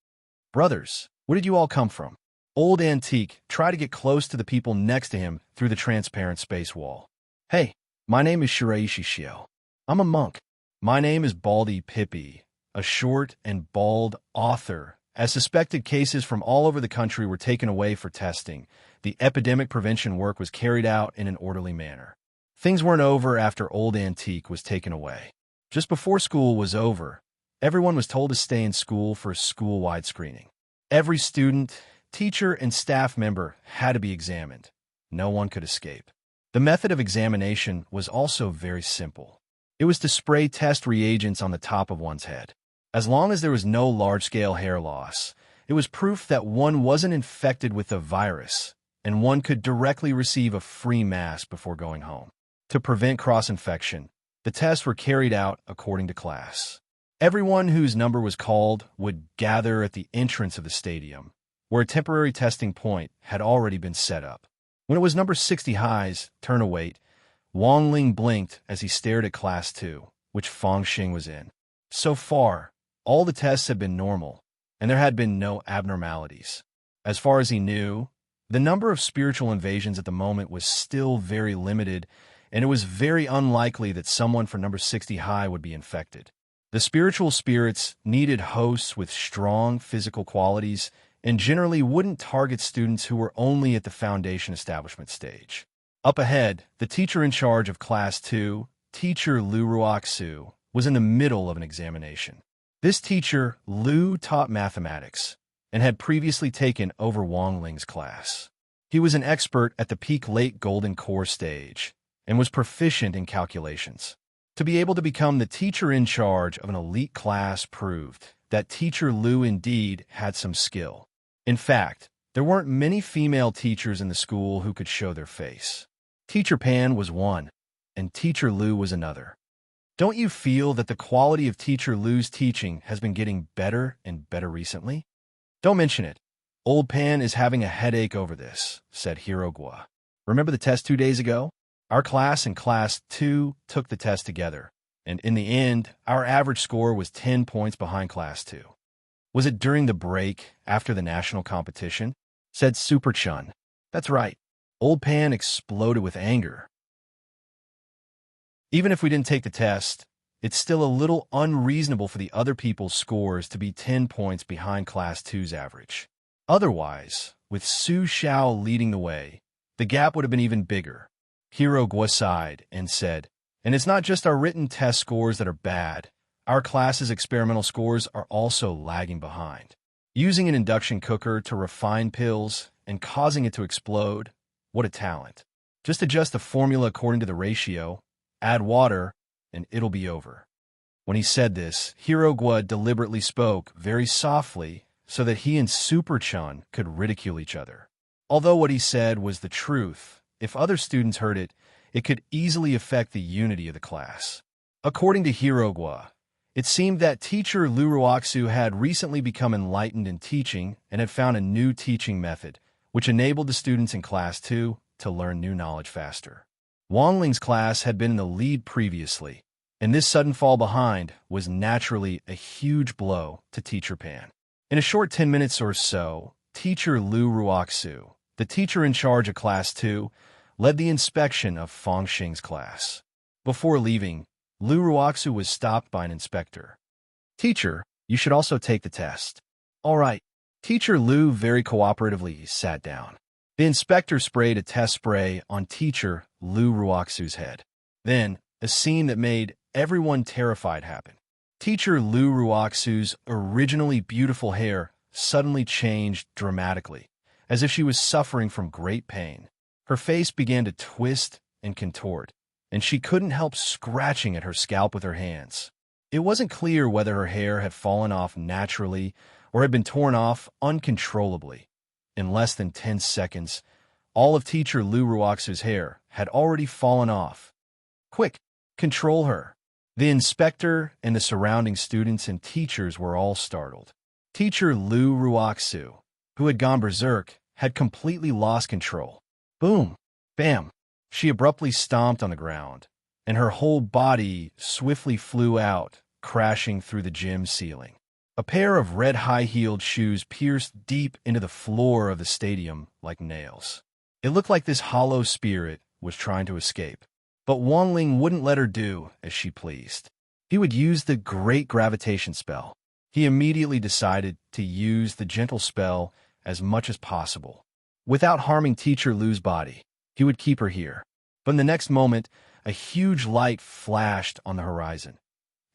"Brothers, where did you all come from?" Old Antique tried to get close to the people next to him through the transparent space wall. "Hey, my name is Shiraishi Shio. I'm a monk." "My name is Baldy Pippi, a short and bald author." As suspected cases from all over the country were taken away for testing, the epidemic prevention work was carried out in an orderly manner. Things weren't over after Old Antique was taken away. Just before school was over, everyone was told to stay in school for a school-wide screening. Every student, teacher, and staff member had to be examined. No one could escape. The method of examination was also very simple. It was to spray test reagents on the top of one's head. As long as there was no large-scale hair loss, it was proof that one wasn't infected with the virus, and one could directly receive a free mask before going home. To prevent cross-infection, the tests were carried out according to class. Everyone whose number was called would gather at the entrance of the stadium, where a temporary testing point had already been set up. When it was number 60 High's turn to wait, Wang Ling blinked as he stared at Class 2, which Feng Xing was in. So far, all the tests had been normal, and there had been no abnormalities. As far as he knew, the number of spiritual invasions at the moment was still very limited, and it was very unlikely that someone from number 60 High would be infected. The spiritual spirits needed hosts with strong physical qualities and generally wouldn't target students who were only at the foundation establishment stage. Up ahead, the teacher in charge of Class 2, Teacher Lu Ruoxu, was in the middle of an examination. This teacher, Lu, taught mathematics and had previously taken over Wang Ling's class. He was an expert at the peak late golden core stage and was proficient in calculations. To be able to become the teacher in charge of an elite class proved that Teacher Lu indeed had some skill. In fact, there weren't many female teachers in the school who could show their face. Teacher Pan was one, and Teacher Lu was another. Don't you feel that the quality of Teacher Lu's teaching has been getting better and better recently? Don't mention it. Old Pan is having a headache over this, said Hirogwa. Remember the test 2 days ago? Our class and Class 2 took the test together, and in the end, our average score was 10 points behind Class 2. Was it during the break after the national competition? Said Super Chun. That's right. Old Pan exploded with anger. Even if we didn't take the test, it's still a little unreasonable for the other people's scores to be 10 points behind Class 2's average. Otherwise, with Su Xiao leading the way, the gap would have been even bigger. Hirogwa sighed and said, "And it's not just our written test scores that are bad. Our class's experimental scores are also lagging behind. Using an induction cooker to refine pills and causing it to explode, what a talent. Just adjust the formula according to the ratio, add water, and it'll be over." When he said this, Hirogwa deliberately spoke very softly so that he and Super Chun could ridicule each other. Although what he said was the truth, if other students heard it, it could easily affect the unity of the class. According to Hirogwa, it seemed that teacher Lu Ruoxu had recently become enlightened in teaching and had found a new teaching method, which enabled the students in Class 2 to learn new knowledge faster. Wang Ling's class had been in the lead previously, and this sudden fall behind was naturally a huge blow to Teacher Pan. In a short 10 minutes or so, teacher Lu Ruoxu, the teacher in charge of Class 2, led the inspection of Feng Xing's class. Before leaving, Lu Ruoxu was stopped by an inspector. "Teacher, you should also take the test." "All right." Teacher Lu very cooperatively sat down. The inspector sprayed a test spray on teacher Lu Ruoxu's head. Then, a scene that made everyone terrified happened. Teacher Lu Ruoxu's originally beautiful hair suddenly changed dramatically, as if she was suffering from great pain. Her face began to twist and contort, and she couldn't help scratching at her scalp with her hands. It wasn't clear whether her hair had fallen off naturally or had been torn off uncontrollably. In less than 10 seconds, all of teacher Lu Ruoxu's hair had already fallen off. "Quick, control her." The inspector and the surrounding students and teachers were all startled. Teacher Lu Ruoxu, who had gone berserk, had completely lost control. Boom! Bam! She abruptly stomped on the ground, and her whole body swiftly flew out, crashing through the gym ceiling. A pair of red high-heeled shoes pierced deep into the floor of the stadium like nails. It looked like this hollow spirit was trying to escape, but Wang Ling wouldn't let her do as she pleased. He would use the great gravitation spell. He immediately decided to use the gentle spell as much as possible. Without harming teacher Lu's body, he would keep her here. But in the next moment, a huge light flashed on the horizon.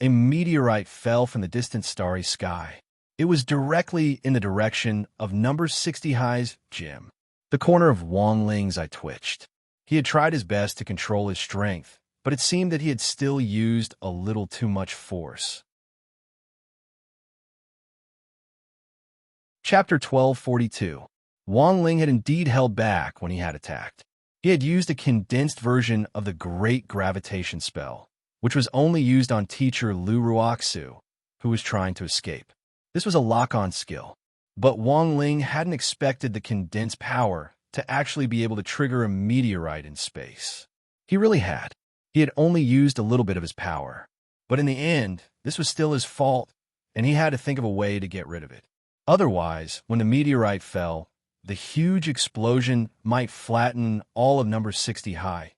A meteorite fell from the distant starry sky. It was directly in the direction of number 60 High's gym. The corner of Wang Ling's eye twitched. He had tried his best to control his strength, but it seemed that he had still used a little too much force. Chapter 1242. Wang Ling had indeed held back when he had attacked. He had used a condensed version of the great gravitation spell, which was only used on teacher Lu Ruoxu, who was trying to escape. This was a lock-on skill, but Wang Ling hadn't expected the condensed power to actually be able to trigger a meteorite in space. He really had. He had only used a little bit of his power. But in the end, this was still his fault, and he had to think of a way to get rid of it. Otherwise, when the meteorite fell, the huge explosion might flatten all of number 60 High.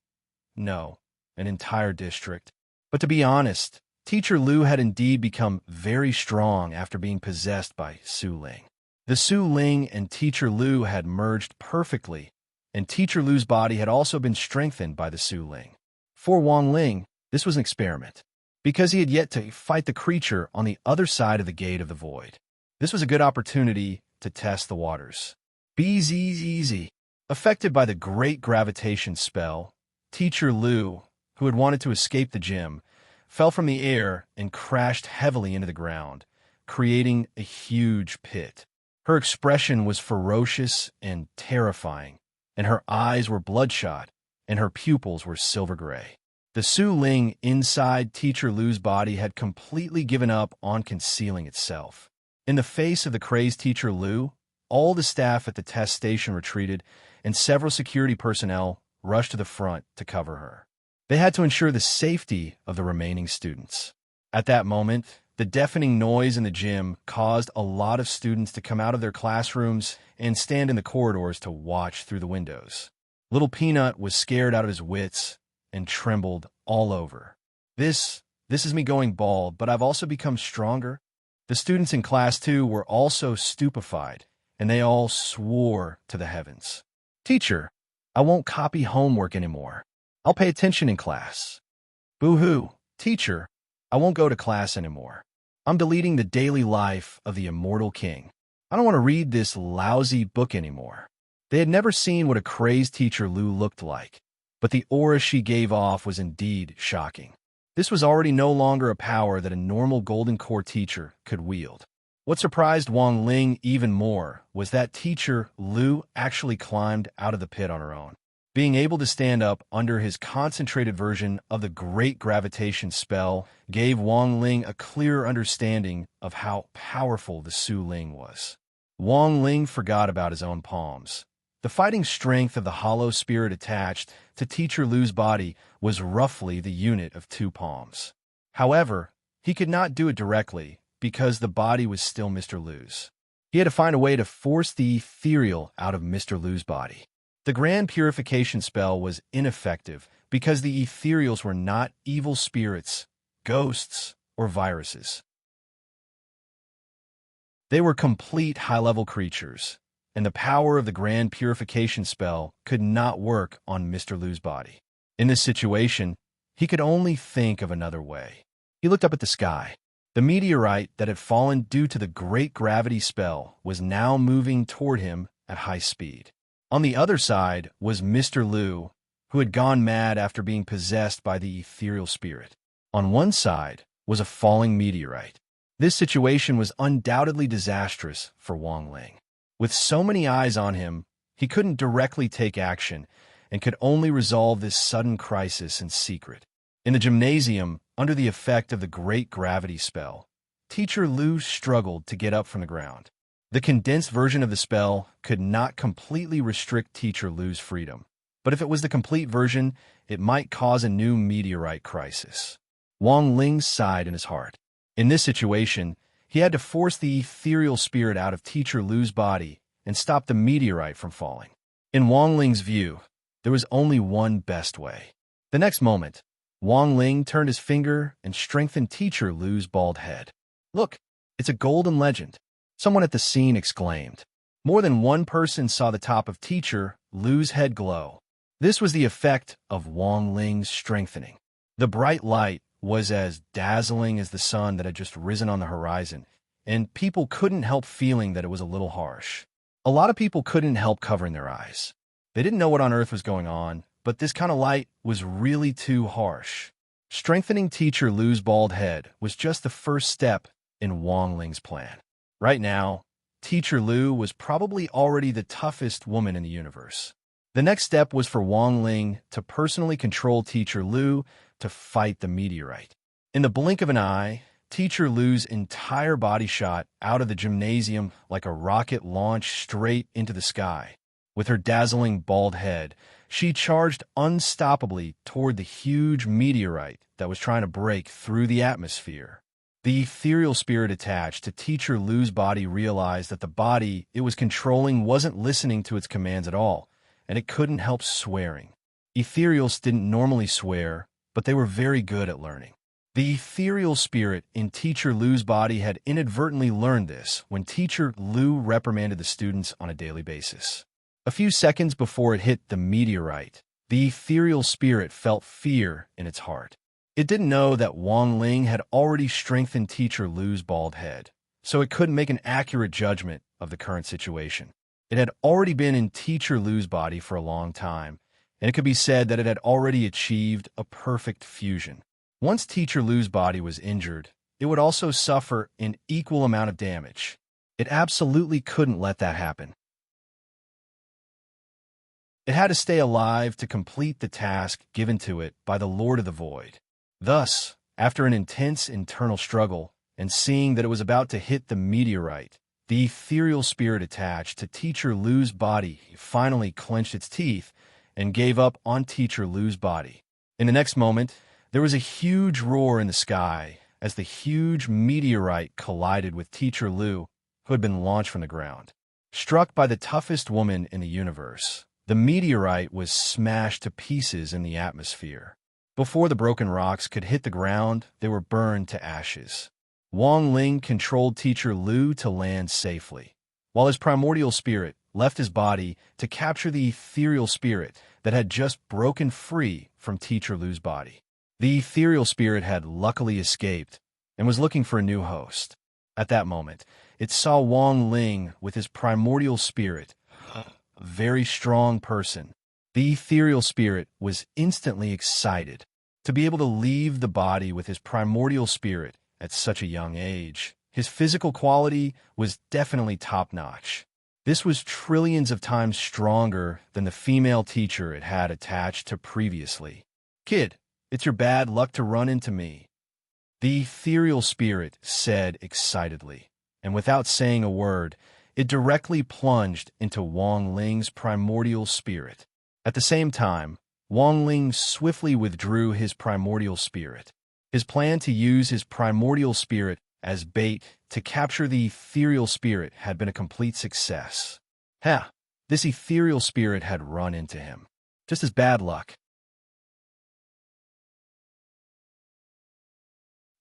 No, an entire district. But to be honest, teacher Lu had indeed become very strong after being possessed by Su Ling. The Su Ling and teacher Lu had merged perfectly, and teacher Lu's body had also been strengthened by the Su Ling. For Wang Ling, this was an experiment, because he had yet to fight the creature on the other side of the gate of the void. This was a good opportunity to test the waters. Easy. Affected by the great gravitation spell, teacher Lu, who had wanted to escape the gym, fell from the air and crashed heavily into the ground, creating a huge pit. Her expression was ferocious and terrifying, and her eyes were bloodshot, and her pupils were silver gray. The Su Ling inside teacher Lu's body had completely given up on concealing itself. In the face of the crazed teacher Lu, all the staff at the test station retreated, and several security personnel rushed to the front to cover her. They had to ensure the safety of the remaining students. At that moment, the deafening noise in the gym caused a lot of students to come out of their classrooms and stand in the corridors to watch through the windows. Little Peanut was scared out of his wits and trembled all over. This is me going bald, but I've also become stronger. The students in Class 2 were also stupefied, and they all swore to the heavens. "Teacher, I won't copy homework anymore. I'll pay attention in class." "Boo-hoo. Teacher, I won't go to class anymore. I'm deleting the daily life of the immortal king. I don't want to read this lousy book anymore." They had never seen what a crazed teacher Lu looked like, but the aura she gave off was indeed shocking. This was already no longer a power that a normal Golden Core teacher could wield. What surprised Wang Ling even more was that teacher Lu actually climbed out of the pit on her own. Being able to stand up under his concentrated version of the Great Gravitation spell gave Wang Ling a clearer understanding of how powerful the Su Ling was. Wang Ling forgot about his own palms. The fighting strength of the hollow spirit attached to Teacher Lu's body was roughly the unit of 2 palms. However, he could not do it directly because the body was still Mr. Lu's. He had to find a way to force the ethereal out of Mr. Lu's body. The Grand Purification spell was ineffective because the ethereals were not evil spirits, ghosts, or viruses. They were complete high-level creatures, and the power of the Grand Purification spell could not work on Mr. Lu's body. In this situation, he could only think of another way. He looked up at the sky. The meteorite that had fallen due to the Great Gravity spell was now moving toward him at high speed. On the other side was Mr. Lu, who had gone mad after being possessed by the ethereal spirit. On one side was a falling meteorite. This situation was undoubtedly disastrous for Wang Ling. With so many eyes on him, he couldn't directly take action and could only resolve this sudden crisis in secret. In the gymnasium, under the effect of the Great Gravity spell, Teacher Lu struggled to get up from the ground. The condensed version of the spell could not completely restrict Teacher Lu's freedom, but if it was the complete version, it might cause a new meteorite crisis. Wang Ling sighed in his heart. In this situation, he had to force the ethereal spirit out of Teacher Lu's body and stop the meteorite from falling. In Wang Ling's view, there was only one best way. The next moment, Wang Ling turned his finger and strengthened Teacher Lu's bald head. "Look, it's a golden legend," someone at the scene exclaimed. More than one person saw the top of Teacher Lu's head glow. This was the effect of Wang Ling's strengthening. The bright light was as dazzling as the sun that had just risen on the horizon, and people couldn't help feeling that it was a little harsh. A lot of people couldn't help covering their eyes. They didn't know what on earth was going on, but this kind of light was really too harsh. Strengthening Teacher Lu's bald head was just the first step in Wang Ling's plan. Right now, Teacher Lu was probably already the toughest woman in the universe. The next step was for Wang Ling to personally control Teacher Lu to fight the meteorite. In the blink of an eye, Teacher Lu's entire body shot out of the gymnasium like a rocket launched straight into the sky. With her dazzling bald head, she charged unstoppably toward the huge meteorite that was trying to break through the atmosphere. The ethereal spirit attached to Teacher Lu's body realized that the body it was controlling wasn't listening to its commands at all, and it couldn't help swearing. Ethereals didn't normally swear, but they were very good at learning. The ethereal spirit in Teacher Lu's body had inadvertently learned this when Teacher Lu reprimanded the students on a daily basis. A few seconds before it hit the meteorite, the ethereal spirit felt fear in its heart. It didn't know that Wang Ling had already strengthened Teacher Lu's bald head, so it couldn't make an accurate judgment of the current situation. It had already been in Teacher Lu's body for a long time, and it could be said that it had already achieved a perfect fusion. Once Teacher Lu's body was injured, it would also suffer an equal amount of damage. It absolutely couldn't let that happen. It had to stay alive to complete the task given to it by the Lord of the Void. Thus, after an intense internal struggle, and seeing that it was about to hit the meteorite, the ethereal spirit attached to Teacher Lu's body finally clenched its teeth and gave up on Teacher Lu's body. In the next moment, there was a huge roar in the sky as the huge meteorite collided with Teacher Lu, who had been launched from the ground. Struck by the toughest woman in the universe, the meteorite was smashed to pieces in the atmosphere. Before the broken rocks could hit the ground, they were burned to ashes. Wang Ling controlled Teacher Lu to land safely, while his primordial spirit left his body to capture the ethereal spirit that had just broken free from Teacher Lu's body. The ethereal spirit had luckily escaped and was looking for a new host. At that moment, it saw Wang Ling with his primordial spirit, a very strong person. The ethereal spirit was instantly excited. To be able to leave the body with his primordial spirit at such a young age, His physical quality was definitely top-notch. This was trillions of times stronger than the female teacher it had attached to previously. "Kid, it's your bad luck to run into me," the ethereal spirit said excitedly, and without saying a word, it directly plunged into Wang Ling's primordial spirit. At the same time, Wang Ling swiftly withdrew his primordial spirit. His plan to use his primordial spirit as bait to capture the ethereal spirit had been a complete success. This ethereal spirit had run into him. Just as bad luck.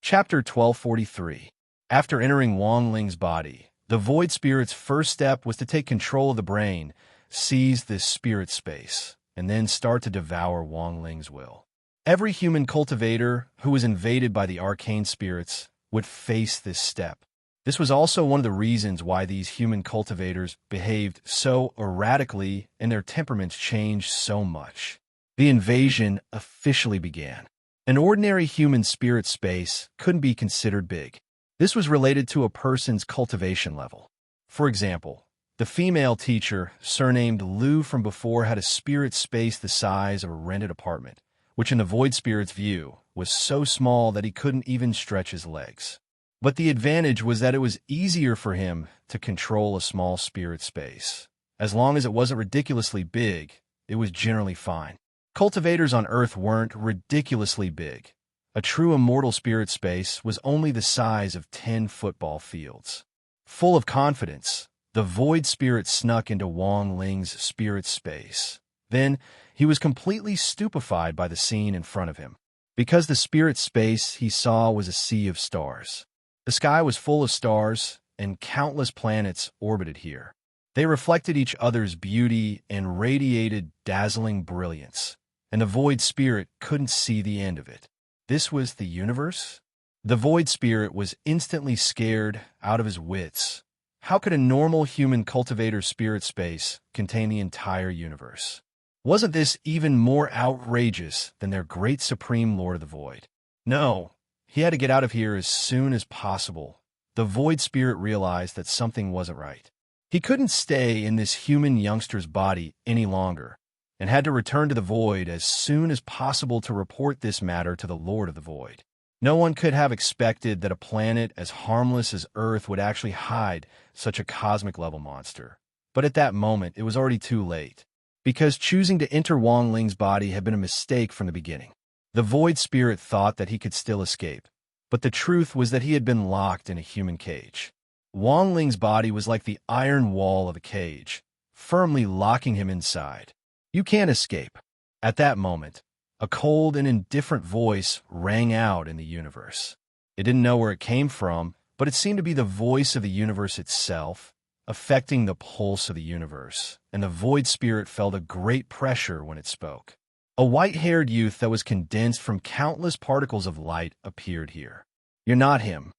Chapter 1243. After entering Wang Ling's body, the void spirit's first step was to take control of the brain, seize this spirit space, and then start to devour Wang Ling's will. Every human cultivator who was invaded by the arcane spirits would face this step. This was also one of the reasons why these human cultivators behaved so erratically and their temperaments changed so much. The invasion officially began. An ordinary human spirit space couldn't be considered big. This was related to a person's cultivation level. For example, the female teacher, surnamed Lu from before, had a spirit space the size of a rented apartment, which in the void spirit's view was so small that he couldn't even stretch his legs. But the advantage was that it was easier for him to control a small spirit space. As long as it wasn't ridiculously big, it was generally fine. Cultivators on Earth weren't ridiculously big. A true immortal spirit space was only the size of 10 football fields. Full of confidence, the void spirit snuck into Wang Ling's spirit space. Then, he was completely stupefied by the scene in front of him. Because the spirit space he saw was a sea of stars. The sky was full of stars, and countless planets orbited here. They reflected each other's beauty and radiated dazzling brilliance, and the void spirit couldn't see the end of it. This was the universe? The void spirit was instantly scared out of his wits. How could a normal human cultivator's spirit space contain the entire universe? Wasn't this even more outrageous than their great supreme Lord of the Void? No, he had to get out of here as soon as possible. The void spirit realized that something wasn't right. He couldn't stay in this human youngster's body any longer, and had to return to the void as soon as possible to report this matter to the Lord of the Void. No one could have expected that a planet as harmless as Earth would actually hide such a cosmic-level monster. But at that moment, it was already too late, because choosing to enter Wang Ling's body had been a mistake from the beginning. The void spirit thought that he could still escape, but the truth was that he had been locked in a human cage. Wang Ling's body was like the iron wall of a cage, firmly locking him inside. "You can't escape." At that moment, a cold and indifferent voice rang out in the universe. It didn't know where it came from, but it seemed to be the voice of the universe itself, affecting the pulse of the universe, and the void spirit felt a great pressure when it spoke. A white-haired youth that was condensed from countless particles of light appeared here. "You're not him.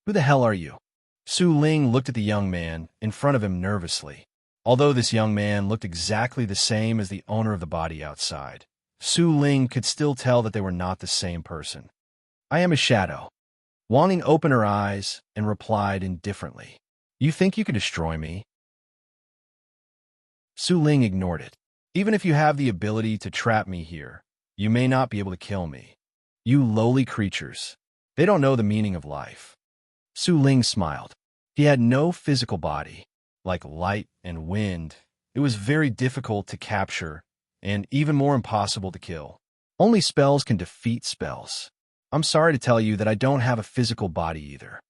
Who the hell are you?" Su Ling looked at the young man in front of him nervously. Although this young man looked exactly the same as the owner of the body outside, Su Ling could still tell that they were not the same person. "I am a shadow." Wang Ling opened her eyes and replied indifferently, "You think you can destroy me?" Su Ling ignored it. "Even if you have the ability to trap me here, you may not be able to kill me. You lowly creatures. They don't know the meaning of life." Su Ling smiled. He had no physical body. Like light and wind, it was very difficult to capture and even more impossible to kill. Only spells can defeat spells. "I'm sorry to tell you that I don't have a physical body either."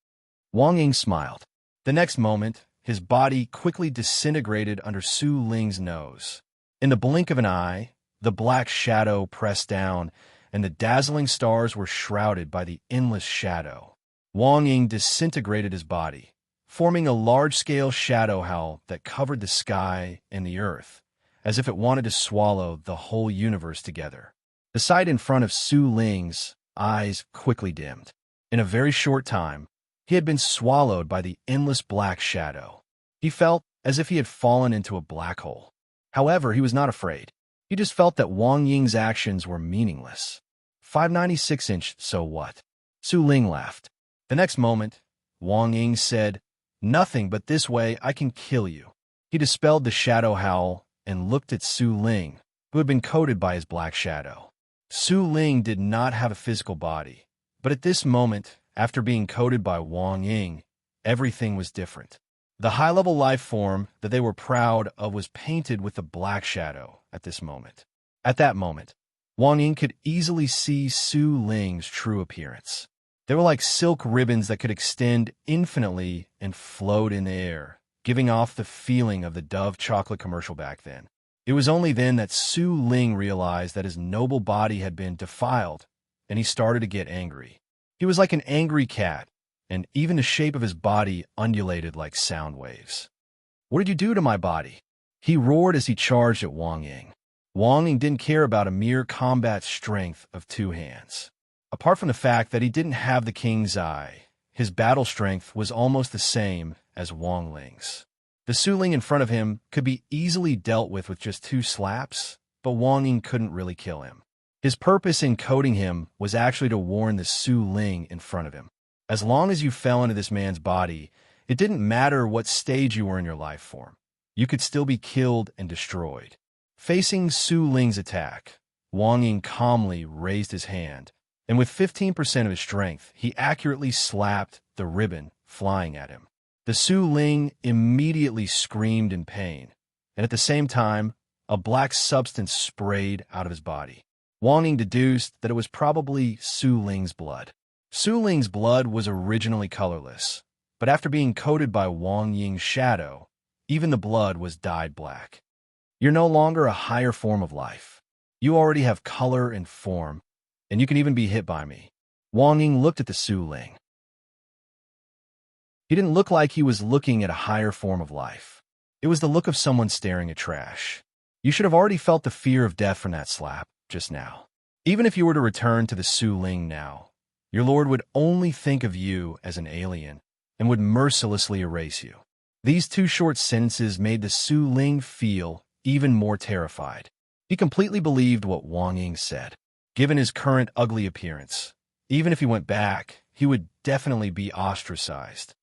Wang Ying smiled. The next moment, his body quickly disintegrated under Su Ling's nose. In the blink of an eye, the black shadow pressed down, and the dazzling stars were shrouded by the endless shadow. Wang Ying disintegrated his body, forming a large-scale shadow howl that covered the sky and the earth, as if it wanted to swallow the whole universe together. The sight in front of Su Ling's eyes quickly dimmed. In a very short time, he had been swallowed by the endless black shadow. He felt as if he had fallen into a black hole. However, he was not afraid. He just felt that Wang Ying's actions were meaningless. 596-inch, so what? Su Ling laughed. The next moment, Wang Ying said, "Nothing, but this way I can kill you." He dispelled the shadow howl and looked at Su Ling, who had been coated by his black shadow. Su Ling did not have a physical body, but at this moment, after being coated by Wang Ying, everything was different. The high-level life form that they were proud of was painted with a black shadow at this moment. At that moment, Wang Ying could easily see Su Ling's true appearance. They were like silk ribbons that could extend infinitely and float in the air, giving off the feeling of the Dove chocolate commercial back then. It was only then that Su Ling realized that his noble body had been defiled, and he started to get angry. He was like an angry cat, and even the shape of his body undulated like sound waves. "What did you do to my body?" he roared as he charged at Wang Ying. Wang Ying didn't care about a mere combat strength of 2 hands. Apart from the fact that he didn't have the king's eye, his battle strength was almost the same as Wang Ling's. The Su Ling in front of him could be easily dealt with just 2 slaps, but Wang Ying couldn't really kill him. His purpose in coating him was actually to warn the Su Ling in front of him. As long as you fell into this man's body, it didn't matter what stage you were in your life form. You could still be killed and destroyed. Facing Su Ling's attack, Wang Ying calmly raised his hand, and with 15% of his strength, he accurately slapped the ribbon flying at him. The Su Ling immediately screamed in pain, and at the same time, a black substance sprayed out of his body. Wang Ying deduced that it was probably Su Ling's blood. Su Ling's blood was originally colorless, but after being coated by Wang Ying's shadow, even the blood was dyed black. You're no longer a higher form of life. You already have color and form, and you can even be hit by me. Wang Ying looked at the Su Ling. He didn't look like he was looking at a higher form of life. It was the look of someone staring at trash. You should have already felt the fear of death from that slap just now. Even if you were to return to the Su Ling now, your lord would only think of you as an alien and would mercilessly erase you. These 2 short sentences made the Su Ling feel even more terrified. He completely believed what Wang Ying said. Given his current ugly appearance, even if he went back, he would definitely be ostracized.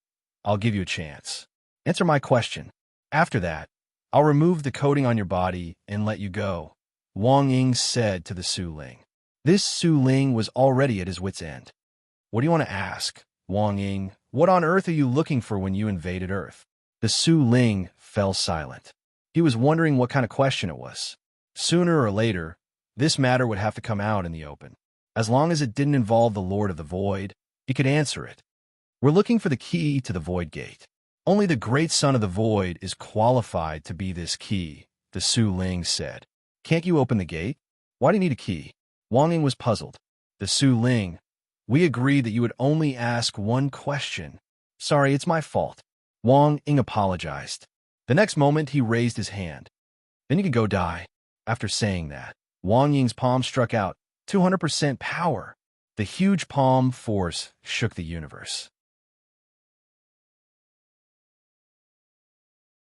"I'll give you a chance. Answer my question. After that, I'll remove the coating on your body and let you go," Wang Ying said to the Su Ling. This Su Ling was already at his wit's end. "What do you want to ask, Wang Ying? What on earth are you looking for when you invaded Earth?" The Su Ling fell silent. He was wondering what kind of question it was. Sooner or later, this matter would have to come out in the open. As long as it didn't involve the Lord of the Void, he could answer it. "We're looking for the key to the Void Gate. Only the great son of the Void is qualified to be this key," the Su Ling said. "Can't you open the gate? Why do you need a key?" Wang Ying was puzzled. The Su Ling, "We agreed that you would only ask 1 question. Sorry, it's my fault." Wang Ying apologized. The next moment, he raised his hand. "Then you can go die." After saying that, Wang Ying's palm struck out, 200% power. The huge palm force shook the universe.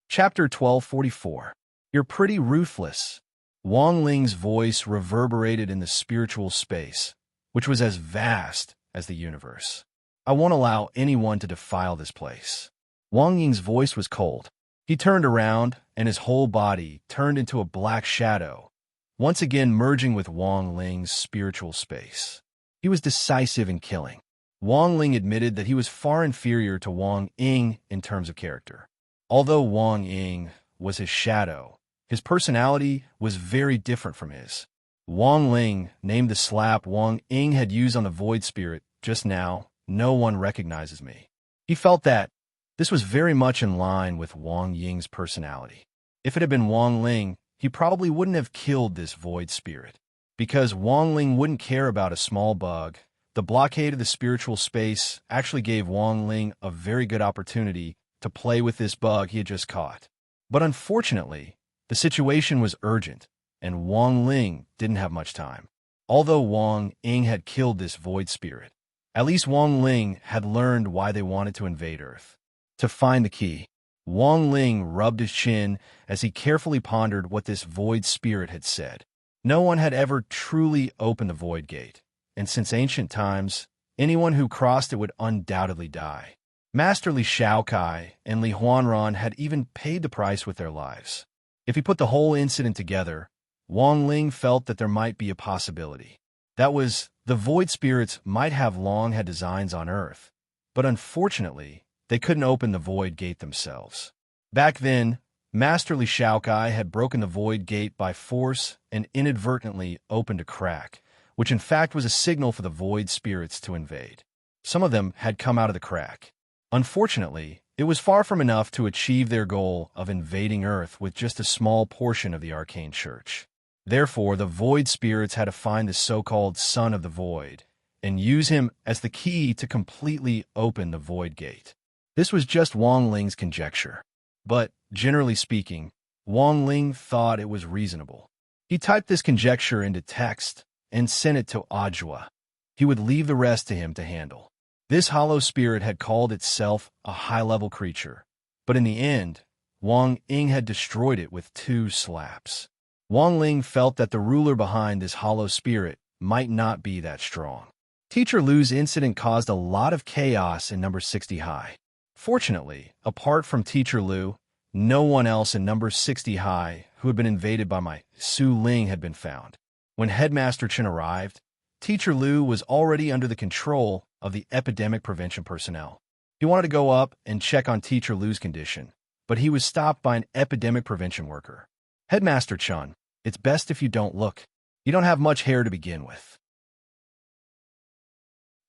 Chapter 1244. You're pretty ruthless. Wang Ling's voice reverberated in the spiritual space, which was as vast as the universe. "I won't allow anyone to defile this place." Wang Ying's voice was cold. He turned around, and his whole body turned into a black shadow, once again merging with Wang Ling's spiritual space. He was decisive in killing. Wang Ling admitted that he was far inferior to Wang Ying in terms of character. Although Wang Ying was his shadow, his personality was very different from his. Wang Ling named the slap Wang Ying had used on the Void Spirit just now, "No one recognizes me." He felt that this was very much in line with Wang Ying's personality. If it had been Wang Ling, he probably wouldn't have killed this Void Spirit. Because Wang Ling wouldn't care about a small bug, the blockade of the spiritual space actually gave Wang Ling a very good opportunity to play with this bug he had just caught. But unfortunately, the situation was urgent, and Wang Ling didn't have much time. Although Wang Ying had killed this Void Spirit, at least Wang Ling had learned why they wanted to invade Earth. To find the key, Wang Ling rubbed his chin as he carefully pondered what this Void Spirit had said. No one had ever truly opened the Void Gate, and since ancient times, anyone who crossed it would undoubtedly die. Master Li Shaokai and Li Huanran had even paid the price with their lives. If he put the whole incident together, Wang Ling felt that there might be a possibility. That was, the void spirits might have long had designs on Earth, but unfortunately, they couldn't open the void gate themselves. Back then, Master Li Shaokai had broken the void gate by force and inadvertently opened a crack, which in fact was a signal for the void spirits to invade. Some of them had come out of the crack. Unfortunately, it was far from enough to achieve their goal of invading Earth with just a small portion of the arcane church. Therefore, the void spirits had to find the so-called Son of the Void and use him as the key to completely open the void gate. This was just Wang Ling's conjecture. But, generally speaking, Wang Ling thought it was reasonable. He typed this conjecture into text and sent it to Ajwa. He would leave the rest to him to handle. This hollow spirit had called itself a high-level creature, but in the end, Wang Ying had destroyed it with 2 slaps. Wang Ling felt that the ruler behind this hollow spirit might not be that strong. Teacher Lu's incident caused a lot of chaos in number 60 high. Fortunately, apart from Teacher Lu, no one else in number 60 high who had been invaded by my Su Ling had been found. When Headmaster Chen arrived, Teacher Lu was already under the control of the epidemic prevention personnel. He wanted to go up and check on Teacher Lu's condition, but he was stopped by an epidemic prevention worker. Headmaster Chen, it's best if you don't look. You don't have much hair to begin with.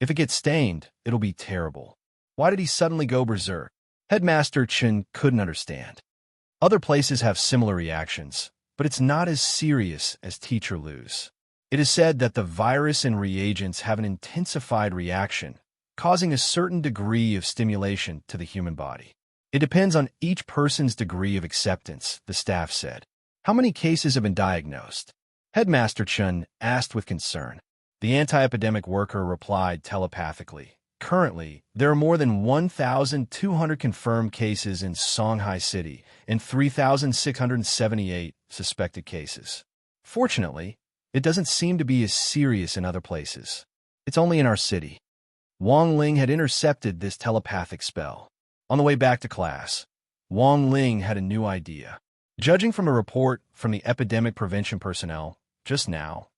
If it gets stained, it'll be terrible. Why did he suddenly go berserk? Headmaster Chen couldn't understand. Other places have similar reactions, but it's not as serious as Teacher Lu's. It is said that the virus and reagents have an intensified reaction, causing a certain degree of stimulation to the human body. It depends on each person's degree of acceptance, the staff said. How many cases have been diagnosed? Headmaster Chen asked with concern. The anti-epidemic worker replied telepathically. Currently, there are more than 1,200 confirmed cases in Songhai City and 3,678 suspected cases. Fortunately, it doesn't seem to be as serious in other places. It's only in our city. Wang Ling had intercepted this telepathic spell. On the way back to class, Wang Ling had a new idea. Judging from a report from the epidemic prevention personnel, just now,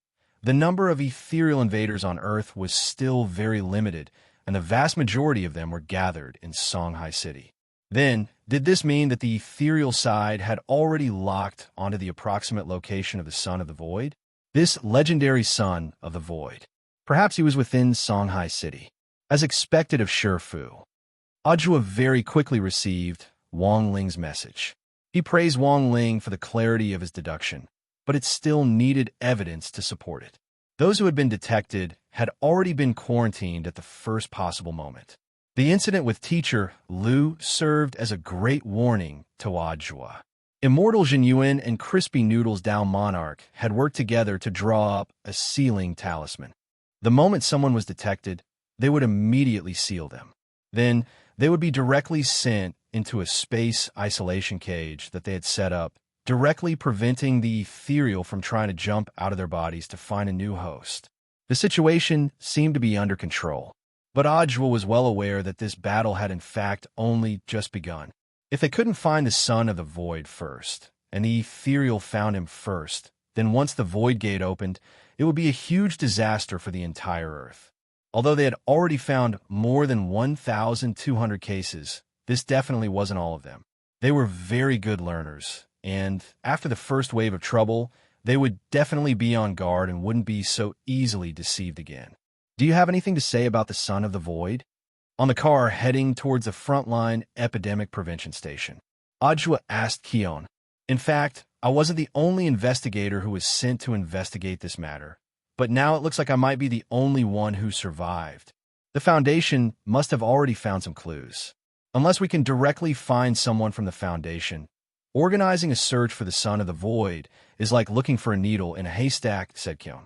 the number of ethereal invaders on Earth was still very limited, and the vast majority of them were gathered in Songhai City. Then, did this mean that the ethereal side had already locked onto the approximate location of the Son of the Void? This legendary Son of the Void. Perhaps he was within Songhai City. As expected of Shifu, Ajwa very quickly received Wang Ling's message. He praised Wang Ling for the clarity of his deduction, but it still needed evidence to support it. Those who had been detected had already been quarantined at the first possible moment. The incident with Teacher Lu served as a great warning to Ajwa. Immortal Jinyuan and Crispy Noodles Dao Monarch had worked together to draw up a sealing talisman. The moment someone was detected, they would immediately seal them. Then, they would be directly sent into a space isolation cage that they had set up, directly preventing the ethereal from trying to jump out of their bodies to find a new host. The situation seemed to be under control, but Ajwa was well aware that this battle had in fact only just begun. If they couldn't find the Son of the Void first, and the ethereal found him first, then once the Void Gate opened, it would be a huge disaster for the entire Earth. Although they had already found more than 1,200 cases, this definitely wasn't all of them. They were very good learners, and after the first wave of trouble, they would definitely be on guard and wouldn't be so easily deceived again. Do you have anything to say about the Son of the Void? On the car heading towards the frontline epidemic prevention station, Ajwa asked Kion. In fact, I wasn't the only investigator who was sent to investigate this matter, but now it looks like I might be the only one who survived. The Foundation must have already found some clues. Unless we can directly find someone from the Foundation, organizing a search for the Son of the Void is like looking for a needle in a haystack, said Kion.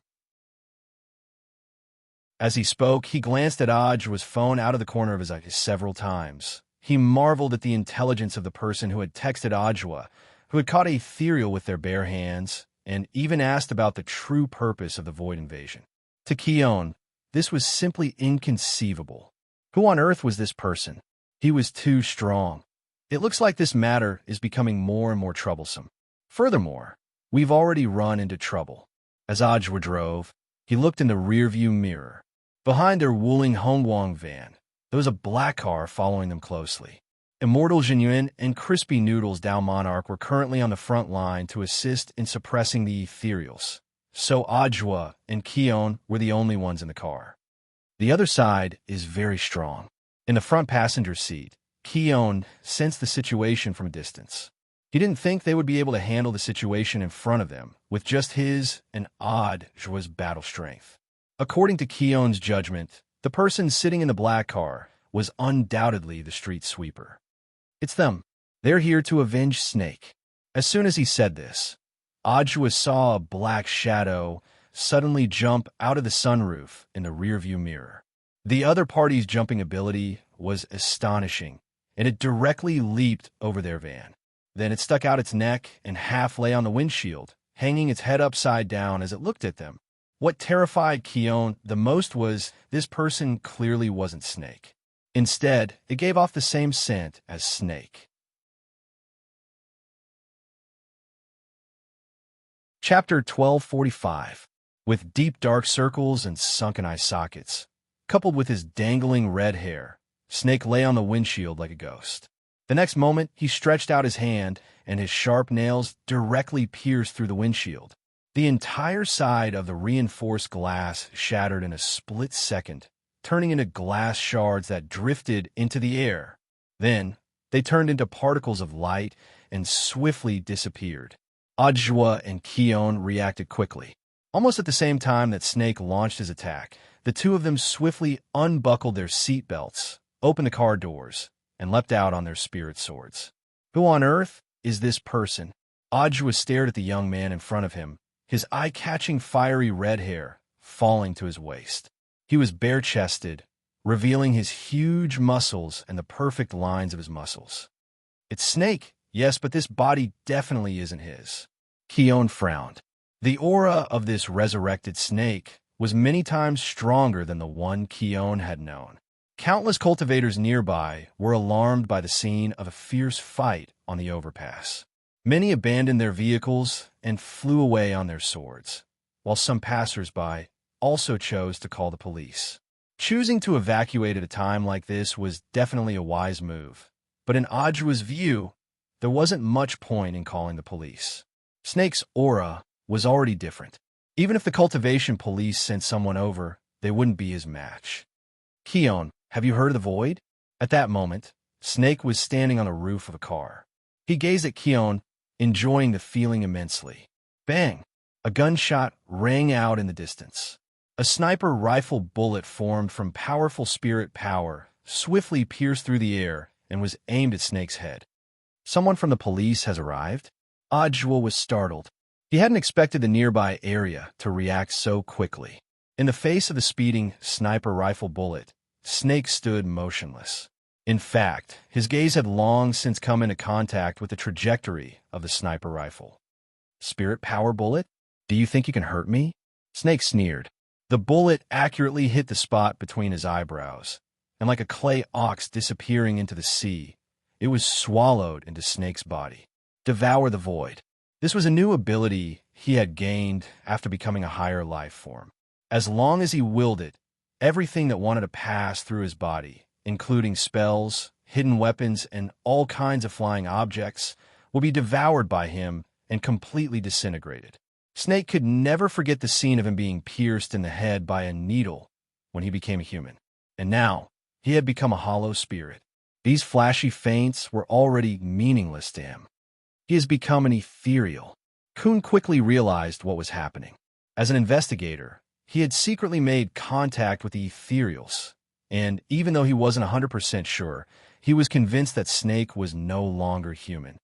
As he spoke, he glanced at Ajwa's phone out of the corner of his eye several times. He marveled at the intelligence of the person who had texted Ajwa, who had caught a ethereal with their bare hands, and even asked about the true purpose of the Void invasion. To Kion, this was simply inconceivable. Who on earth was this person? He was too strong. It looks like this matter is becoming more and more troublesome. Furthermore, we've already run into trouble. As Ajwa drove, he looked in the rearview mirror. Behind their Wuling Hongguang van, there was a black car following them closely. Immortal Jinyuan and Crispy Noodles Dao Monarch were currently on the front line to assist in suppressing the ethereals, so Ajwa and Keon were the only ones in the car. The other side is very strong. In the front passenger seat, Keon sensed the situation from a distance. He didn't think they would be able to handle the situation in front of them with just his and Ajwa's battle strength. According to Keon's judgment, the person sitting in the black car was undoubtedly the street sweeper. It's them. They're here to avenge Snake. As soon as he said this, Ajwa saw a black shadow suddenly jump out of the sunroof in the rearview mirror. The other party's jumping ability was astonishing, and it directly leaped over their van. Then it stuck out its neck and half lay on the windshield, hanging its head upside down as it looked at them. What terrified Keon the most was this person clearly wasn't Snake. Instead, it gave off the same scent as Snake. Chapter 1245. With deep dark circles and sunken eye sockets, coupled with his dangling red hair, Snake lay on the windshield like a ghost. The next moment, he stretched out his hand, and his sharp nails directly pierced through the windshield. The entire side of the reinforced glass shattered in a split second, turning into glass shards that drifted into the air. Then, they turned into particles of light and swiftly disappeared. Ajwa and Keon reacted quickly. Almost at the same time that Snake launched his attack, the two of them swiftly unbuckled their seat belts, opened the car doors, and leapt out on their spirit swords. Who on earth is this person? Ajwa stared at the young man in front of him, his eye-catching fiery red hair falling to his waist. He was bare-chested, revealing his huge muscles and the perfect lines of his muscles. It's Snake, yes, but this body definitely isn't his. Keon frowned. The aura of this resurrected Snake was many times stronger than the one Keon had known. Countless cultivators nearby were alarmed by the scene of a fierce fight on the overpass. Many abandoned their vehicles and flew away on their swords, while some passers-by also chose to call the police. Choosing to evacuate at a time like this was definitely a wise move, but in Ajwa's view, there wasn't much point in calling the police. Snake's aura was already different. Even if the cultivation police sent someone over, they wouldn't be his match. Keon, have you heard of the Void? At that moment, Snake was standing on the roof of a car. He gazed at Keon, enjoying the feeling immensely. Bang! A gunshot rang out in the distance. A sniper rifle bullet formed from powerful spirit power, swiftly pierced through the air, and was aimed at Snake's head. Someone from the police has arrived? Ajwa was startled. He hadn't expected the nearby area to react so quickly. In the face of the speeding sniper rifle bullet, Snake stood motionless. In fact, his gaze had long since come into contact with the trajectory of the sniper rifle. Spirit power bullet? Do you think you can hurt me? Snake sneered. The bullet accurately hit the spot between his eyebrows, and like a clay ox disappearing into the sea, it was swallowed into Snake's body. Devour the Void. This was a new ability he had gained after becoming a higher life form. As long as he willed it, everything that wanted to pass through his body, including spells, hidden weapons, and all kinds of flying objects, will be devoured by him and completely disintegrated. Snake could never forget the scene of him being pierced in the head by a needle when he became a human. And now, he had become a hollow spirit. These flashy feints were already meaningless to him. He has become an ethereal. Kun quickly realized what was happening. As an investigator, he had secretly made contact with the ethereals, and even though he wasn't 100% sure, he was convinced that Snake was no longer human.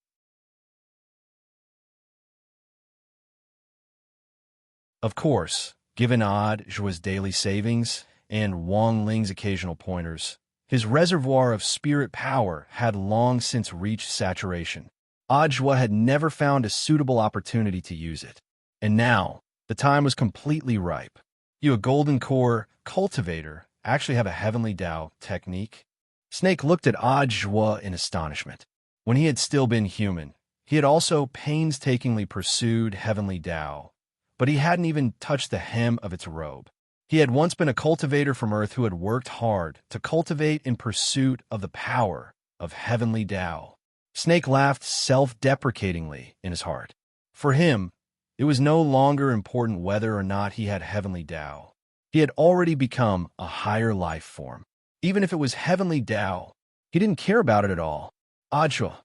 Of course, given Ajwa's daily savings and Wang Ling's occasional pointers, his reservoir of spirit power had long since reached saturation. Ajwa had never found a suitable opportunity to use it, and now the time was completely ripe. You, a golden core cultivator, actually have a heavenly Dao technique? Snake looked at Ajwa in astonishment. When he had still been human, he had also painstakingly pursued heavenly Tao, but he hadn't even touched the hem of its robe. He had once been a cultivator from Earth who had worked hard to cultivate in pursuit of the power of heavenly Tao. Snake laughed self-deprecatingly in his heart. For him, it was no longer important whether or not he had heavenly Tao. He had already become a higher life form. Even if it was heavenly Tao, he didn't care about it at all. Ajwa,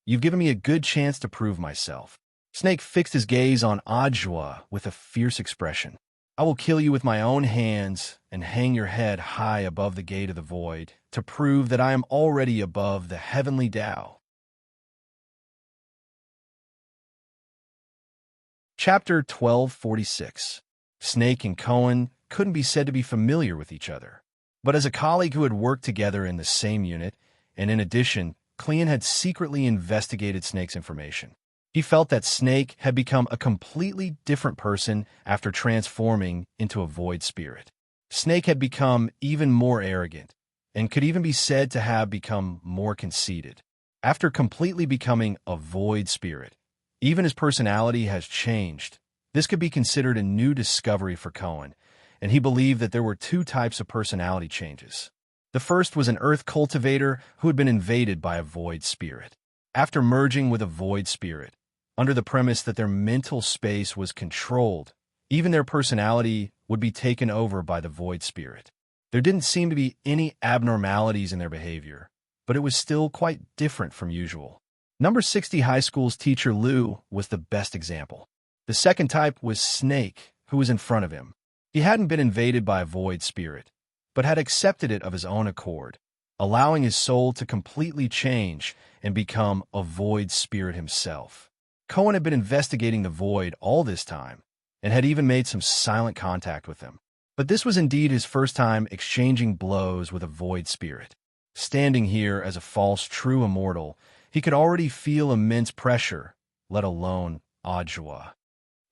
you've given me a good chance to prove myself. Snake fixed his gaze on Ajwa with a fierce expression. I will kill you with my own hands and hang your head high above the gate of the void to prove that I am already above the heavenly Tao. Chapter 1246. Snake and Cohen couldn't be said to be familiar with each other. But as a colleague who had worked together in the same unit, and in addition, Clean had secretly investigated Snake's information. He felt that Snake had become a completely different person after transforming into a void spirit. Snake had become even more arrogant, and could even be said to have become more conceited. After completely becoming a void spirit, even his personality has changed. This could be considered a new discovery for Cohen, and he believed that there were two types of personality changes. The first was an earth cultivator who had been invaded by a void spirit. After merging with a void spirit, under the premise that their mental space was controlled, even their personality would be taken over by the void spirit. There didn't seem to be any abnormalities in their behavior, but it was still quite different from usual. Number 60 high school's teacher Lou was the best example. The second type was Snake, who was in front of him. He hadn't been invaded by a void spirit, but had accepted it of his own accord, allowing his soul to completely change and become a void spirit himself. Cohen had been investigating the void all this time, and had even made some silent contact with them. But this was indeed his first time exchanging blows with a void spirit. Standing here as a false true immortal, he could already feel immense pressure, let alone Ajwa.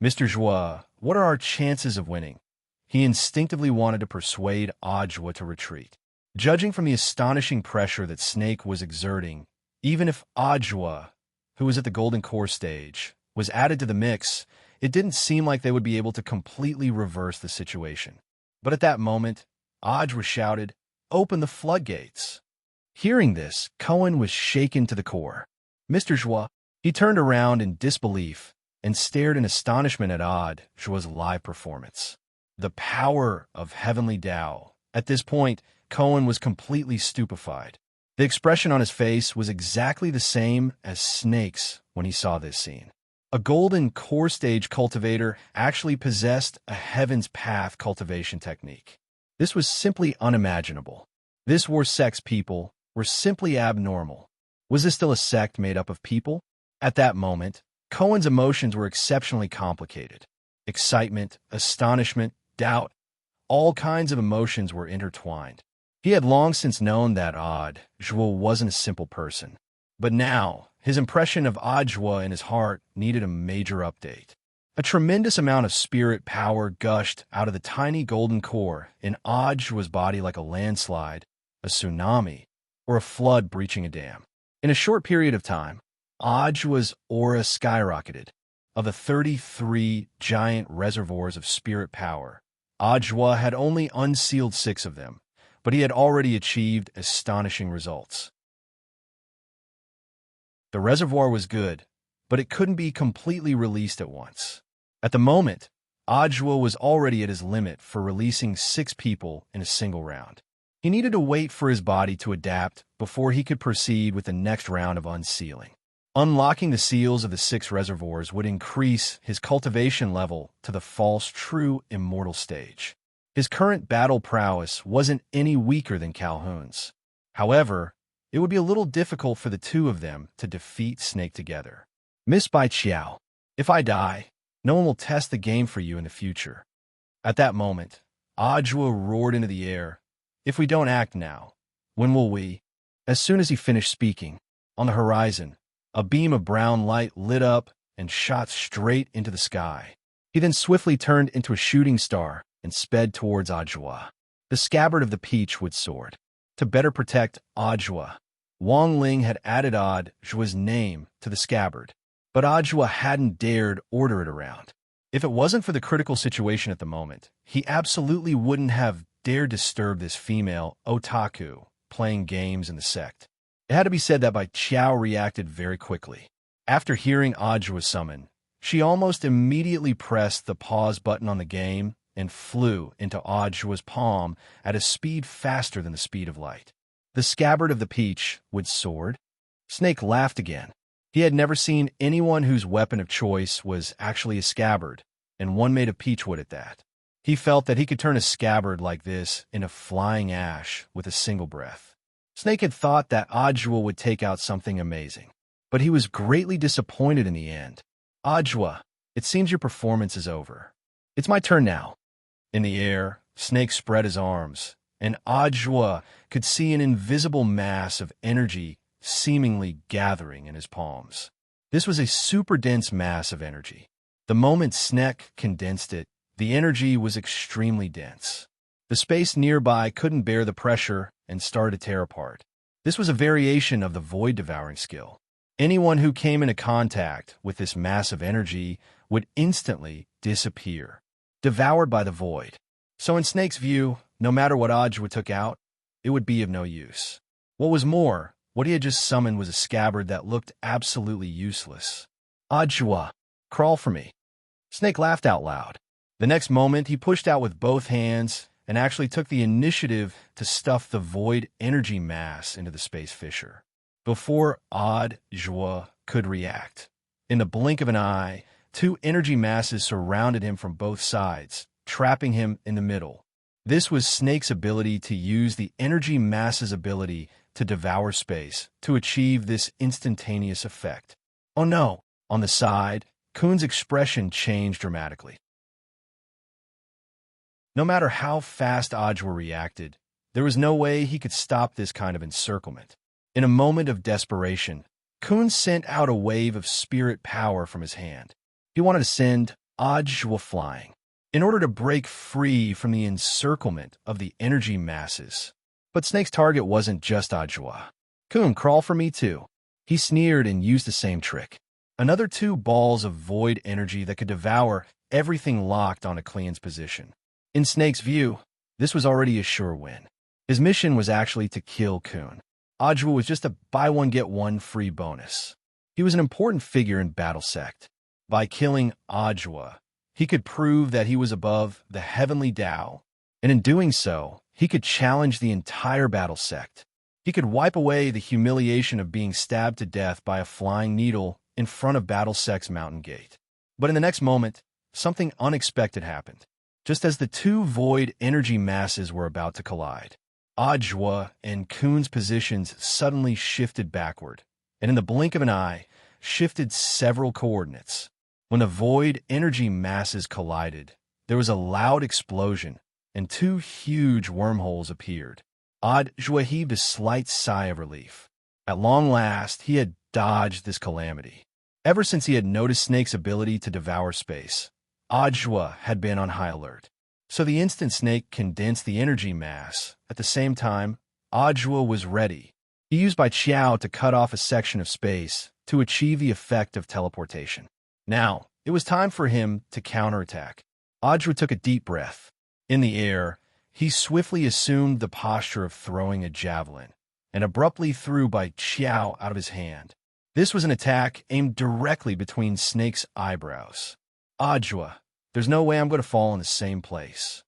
Mr. Joie, what are our chances of winning? He instinctively wanted to persuade Ajwa to retreat. Judging from the astonishing pressure that Snake was exerting, even if Ajwa, who was at the Golden Core stage, was added to the mix, it didn't seem like they would be able to completely reverse the situation. But at that moment, Ajwa shouted, "Open the floodgates." Hearing this, Cohen was shaken to the core. Mr. Joie, he turned around in disbelief and stared in astonishment at Ajwa's live performance. The power of heavenly Tao. At this point, Cohen was completely stupefied. The expression on his face was exactly the same as Snake's when he saw this scene. A golden core stage cultivator actually possessed a Heaven's Path cultivation technique. This was simply unimaginable. This war sex people were simply abnormal. Was this still a sect made up of people? At that moment, Cohen's emotions were exceptionally complicated. Excitement, astonishment, doubt, all kinds of emotions were intertwined. He had long since known that Ajwa wasn't a simple person. But now, his impression of Ajwa in his heart needed a major update. A tremendous amount of spirit power gushed out of the tiny golden core in Ajwa's body like a landslide, a tsunami, or a flood breaching a dam. In a short period of time, Ajwa's aura skyrocketed. Of the 33 giant reservoirs of spirit power, Ajwa had only unsealed 6 of them, but he had already achieved astonishing results. The reservoir was good, but it couldn't be completely released at once. At the moment, Ajwa was already at his limit for releasing 6 people in a single round. He needed to wait for his body to adapt before he could proceed with the next round of unsealing. Unlocking the seals of the 6 reservoirs would increase his cultivation level to the false true immortal stage. His current battle prowess wasn't any weaker than Calhoun's. However, it would be a little difficult for the two of them to defeat Snake together. Miss Bai Chiao, if I die, no one will test the game for you in the future. At that moment, Ajwa roared into the air. If we don't act now, when will we? As soon as he finished speaking, on the horizon, a beam of brown light lit up and shot straight into the sky. He then swiftly turned into a shooting star and sped towards Ajwa. The scabbard of the peachwood sword. To better protect Ajwa, Wang Ling had added Ajwa's name to the scabbard, but Ajwa hadn't dared order it around. If it wasn't for the critical situation at the moment, he absolutely wouldn't have dared disturb this female otaku playing games in the sect. It had to be said that Bai Qiao reacted very quickly. After hearing Ajwa's summon, she almost immediately pressed the pause button on the game and flew into Ajwa's palm at a speed faster than the speed of light. The scabbard of the peach with sword? Snake laughed again. He had never seen anyone whose weapon of choice was actually a scabbard, and one made of peach wood at that. He felt that he could turn a scabbard like this into flying ash with a single breath. Snake had thought that Ajwa would take out something amazing, but he was greatly disappointed in the end. Ajwa, it seems your performance is over. It's my turn now. In the air, Snake spread his arms, and Ajwa could see an invisible mass of energy seemingly gathering in his palms. This was a super dense mass of energy. The moment Snake condensed it, the energy was extremely dense. The space nearby couldn't bear the pressure and started to tear apart. This was a variation of the void devouring skill. Anyone who came into contact with this massive energy would instantly disappear, devoured by the void. So in Snake's view, no matter what Ajwa took out, it would be of no use. What was more, what he had just summoned was a scabbard that looked absolutely useless. Ajwa, crawl for me. Snake laughed out loud. The next moment, he pushed out with both hands and actually took the initiative to stuff the void energy mass into the space fissure. Before Ajwa could react, in the blink of an eye, two energy masses surrounded him from both sides, trapping him in the middle. This was Snake's ability to use the energy mass's ability to devour space to achieve this instantaneous effect. Oh no! On the side, Kun's expression changed dramatically. No matter how fast Ajwa reacted, there was no way he could stop this kind of encirclement. In a moment of desperation, Kun sent out a wave of spirit power from his hand. He wanted to send Ajwa flying, in order to break free from the encirclement of the energy masses. But Snake's target wasn't just Ajwa. Kun, crawl for me too. He sneered and used the same trick. Another two balls of void energy that could devour everything locked on a Klian's position. In Snake's view, this was already a sure win. His mission was actually to kill Kun. Ajwa was just a buy-one-get-one free bonus. He was an important figure in Battle Sect. By killing Ajwa, he could prove that he was above the heavenly Tao, and in doing so, he could challenge the entire Battle Sect. He could wipe away the humiliation of being stabbed to death by a flying needle in front of Battle Sect's mountain gate. But in the next moment, something unexpected happened. Just as the two void energy masses were about to collide, Ajwa and Kun's positions suddenly shifted backward, and in the blink of an eye, shifted several coordinates. When the void energy masses collided, there was a loud explosion, and two huge wormholes appeared. Ajwa heaved a slight sigh of relief. At long last, he had dodged this calamity. Ever since he had noticed Snake's ability to devour space, Ajwa had been on high alert. So the instant Snake condensed the energy mass, at the same time, Ajwa was ready. He used Bai Qiao to cut off a section of space to achieve the effect of teleportation. Now, it was time for him to counterattack. Ajwa took a deep breath. In the air, he swiftly assumed the posture of throwing a javelin, and abruptly threw Bai Qiao out of his hand. This was an attack aimed directly between Snake's eyebrows. Ajwa, there's no way I'm going to fall in the same place.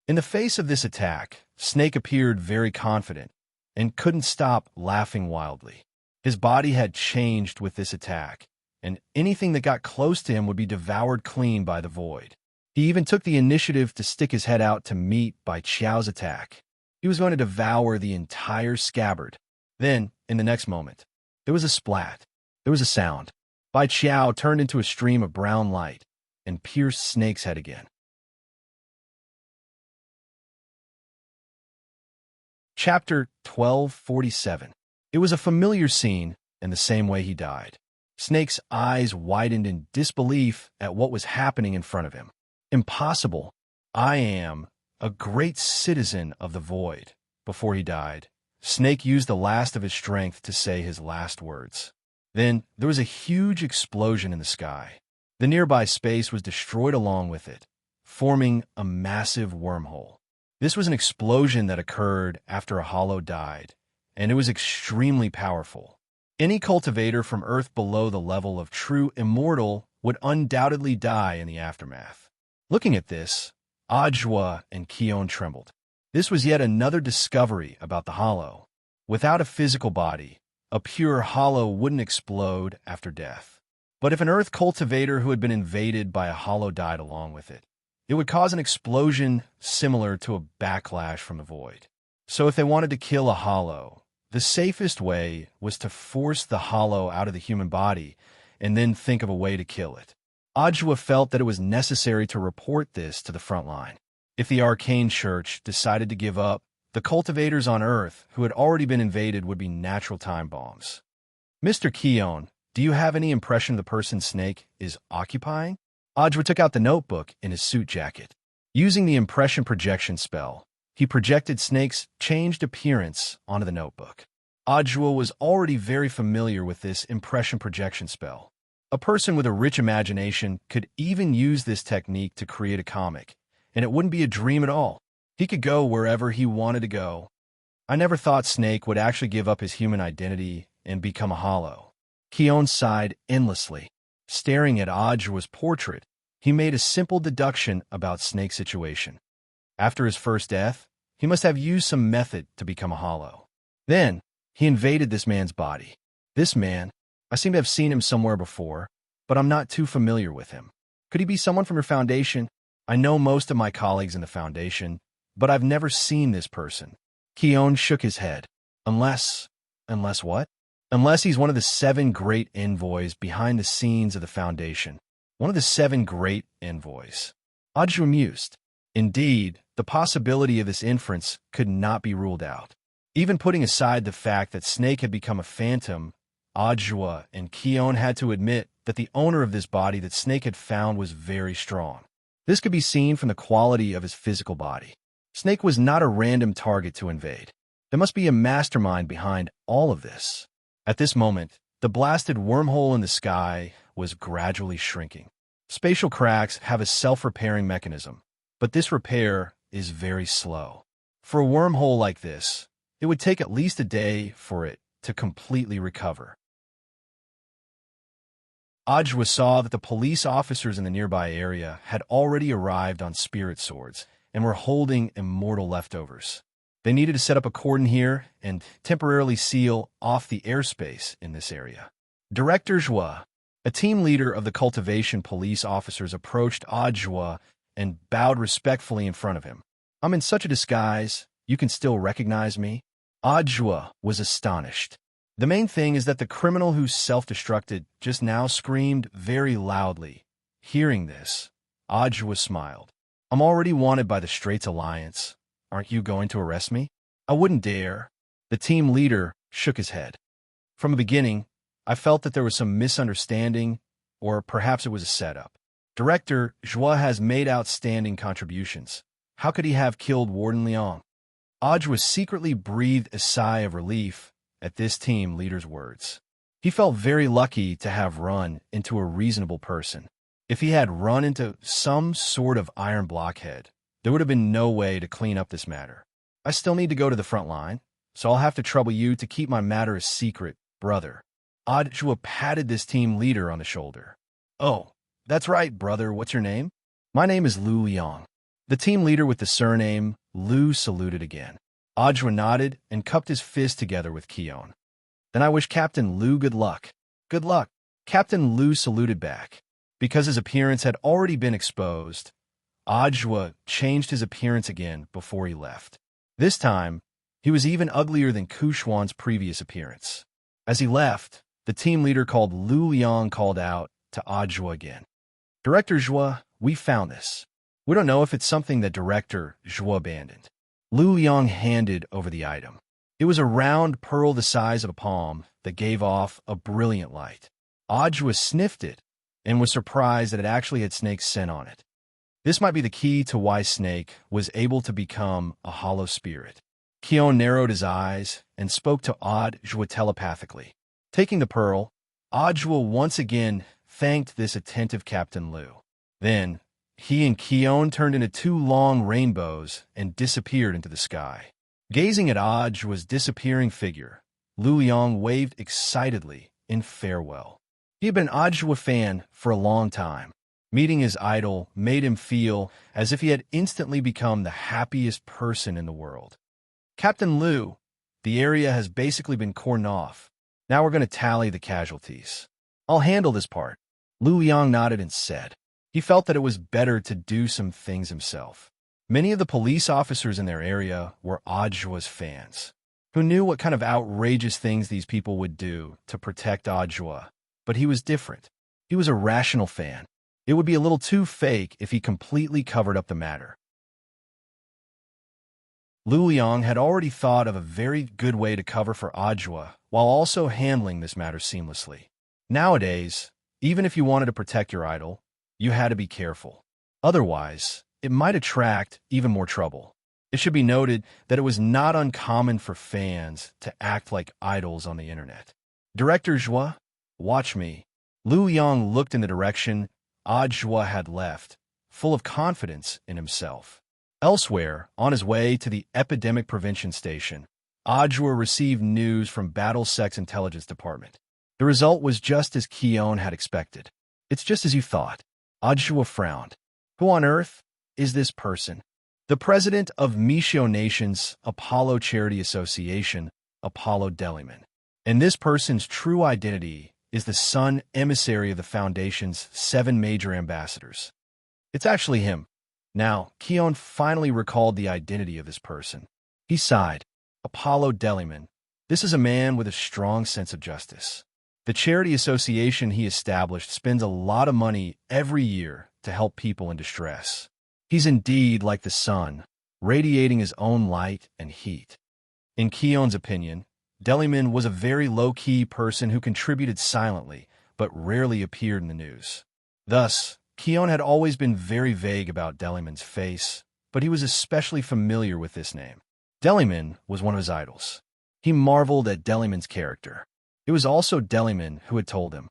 In the face of this attack, Snake appeared very confident and couldn't stop laughing wildly. His body had changed with this attack, and anything that got close to him would be devoured clean by the void. He even took the initiative to stick his head out to meet Bai Qiao's attack. He was going to devour the entire scabbard. Then, in the next moment, there was a splat. There was a sound. Bai Qiao turned into a stream of brown light and pierced Snake's head again. Chapter 1247. It was a familiar scene in the same way he died. Snake's eyes widened in disbelief at what was happening in front of him. Impossible. I am a great citizen of the void. Before he died, Snake used the last of his strength to say his last words. Then there was a huge explosion in the sky. The nearby space was destroyed along with it, forming a massive wormhole. This was an explosion that occurred after a hollow died, and it was extremely powerful. Any cultivator from Earth below the level of true immortal would undoubtedly die in the aftermath. Looking at this, Ajwa and Keon trembled. This was yet another discovery about the hollow. Without a physical body, a pure hollow wouldn't explode after death. But if an Earth cultivator who had been invaded by a hollow died along with it, it would cause an explosion similar to a backlash from the void. So if they wanted to kill a hollow, the safest way was to force the hollow out of the human body and then think of a way to kill it. Ajwa felt that it was necessary to report this to the front line. If the Arcane Church decided to give up, the cultivators on Earth who had already been invaded would be natural time bombs. Mr. Keon, do you have any impression of the person Snake is occupying? Ajwa took out the notebook in his suit jacket. Using the impression projection spell, he projected Snake's changed appearance onto the notebook. Ajwa was already very familiar with this impression projection spell. A person with a rich imagination could even use this technique to create a comic, and it wouldn't be a dream at all. He could go wherever he wanted to go. I never thought Snake would actually give up his human identity and become a hollow. Keon sighed endlessly. Staring at Ajwa's portrait, he made a simple deduction about Snake's situation. After his first death, he must have used some method to become a hollow. Then, he invaded this man's body. This man, I seem to have seen him somewhere before, but I'm not too familiar with him. Could he be someone from your foundation? I know most of my colleagues in the foundation, but I've never seen this person. Keon shook his head. Unless what? Unless he's one of the 7 great envoys behind the scenes of the Foundation. One of the 7 great envoys. Ajwa mused. Indeed, the possibility of this inference could not be ruled out. Even putting aside the fact that Snake had become a phantom, Ajwa and Keon had to admit that the owner of this body that Snake had found was very strong. This could be seen from the quality of his physical body. Snake was not a random target to invade. There must be a mastermind behind all of this. At this moment, the blasted wormhole in the sky was gradually shrinking. Spatial cracks have a self-repairing mechanism, but this repair is very slow. For a wormhole like this, it would take at least a day for it to completely recover. Ajwa saw that the police officers in the nearby area had already arrived on spirit swords and were holding immortal leftovers. They needed to set up a cordon here and temporarily seal off the airspace in this area. Director Joie, a team leader of the cultivation police officers, approached Ajwa and bowed respectfully in front of him. I'm in such a disguise, you can still recognize me? Ajwa was astonished. The main thing is that the criminal who self-destructed just now screamed very loudly. Hearing this, Ajwa smiled. I'm already wanted by the Straits Alliance. Aren't you going to arrest me? I wouldn't dare. The team leader shook his head. From the beginning, I felt that there was some misunderstanding, or perhaps it was a setup. Director Joie has made outstanding contributions. How could he have killed Warden Liang? Ajwa secretly breathed a sigh of relief at this team leader's words. He felt very lucky to have run into a reasonable person. If he had run into some sort of iron blockhead, there would have been no way to clean up this matter. I still need to go to the front line, so I'll have to trouble you to keep my matter a secret, brother. Ajwa patted this team leader on the shoulder. Oh, that's right, brother. What's your name? My name is Lu Liang. The team leader with the surname Lu saluted again. Ajwa nodded and cupped his fist together with Keon. Then I wish Captain Lu good luck. Good luck. Captain Lu saluted back. Because his appearance had already been exposed, Ajwa changed his appearance again before he left. This time, he was even uglier than Kushwan's previous appearance. As he left, the team leader called Lu Liang called out to Ajwa again. Director Joie, we found this. We don't know if it's something that Director Joie abandoned. Lu Liang handed over the item. It was a round pearl the size of a palm that gave off a brilliant light. Ajwa sniffed it and was surprised that it actually had Snake's scent on it. This might be the key to why Snake was able to become a hollow spirit. Keon narrowed his eyes and spoke to Adjua telepathically. Taking the pearl, Adjua once again thanked this attentive Captain Liu. Then, he and Keon turned into two long rainbows and disappeared into the sky. Gazing at Adjua's disappearing figure, Liu Yang waved excitedly in farewell. He had been an Adjua fan for a long time. Meeting his idol made him feel as if he had instantly become the happiest person in the world. Captain Liu, the area has basically been cordoned off. Now we're going to tally the casualties. I'll handle this part. Liu Yang nodded and said. He felt that it was better to do some things himself. Many of the police officers in their area were Adjua's fans, who knew what kind of outrageous things these people would do to protect Adjua. But he was different. He was a rational fan. It would be a little too fake if he completely covered up the matter. Liu Yang had already thought of a very good way to cover for Adjua while also handling this matter seamlessly. Nowadays, even if you wanted to protect your idol, you had to be careful. Otherwise, it might attract even more trouble. It should be noted that it was not uncommon for fans to act like idols on the internet. Director Zhua, watch me. Liu Yang looked in the direction Adjua had left, full of confidence in himself. Elsewhere, on his way to the Epidemic Prevention Station, Adjua received news from Battle Sex Intelligence Department. The result was just as Keon had expected. It's just as you thought. Adjua frowned. Who on earth is this person? The president of Mishio Nation's Apollo Charity Association, Apollo Deliman. And this person's true identity is the Sun emissary of the Foundation's 7 major ambassadors. It's actually him. Now, Keon finally recalled the identity of this person. He sighed. Apollo Deliman. This is a man with a strong sense of justice. The charity association he established spends a lot of money every year to help people in distress. He's indeed like the sun, radiating his own light and heat. In Keon's opinion, Deliman was a very low-key person who contributed silently, but rarely appeared in the news. Thus, Keon had always been very vague about Deliman's face, but he was especially familiar with this name. Deliman was one of his idols. He marveled at Deliman's character. It was also Deliman who had told him.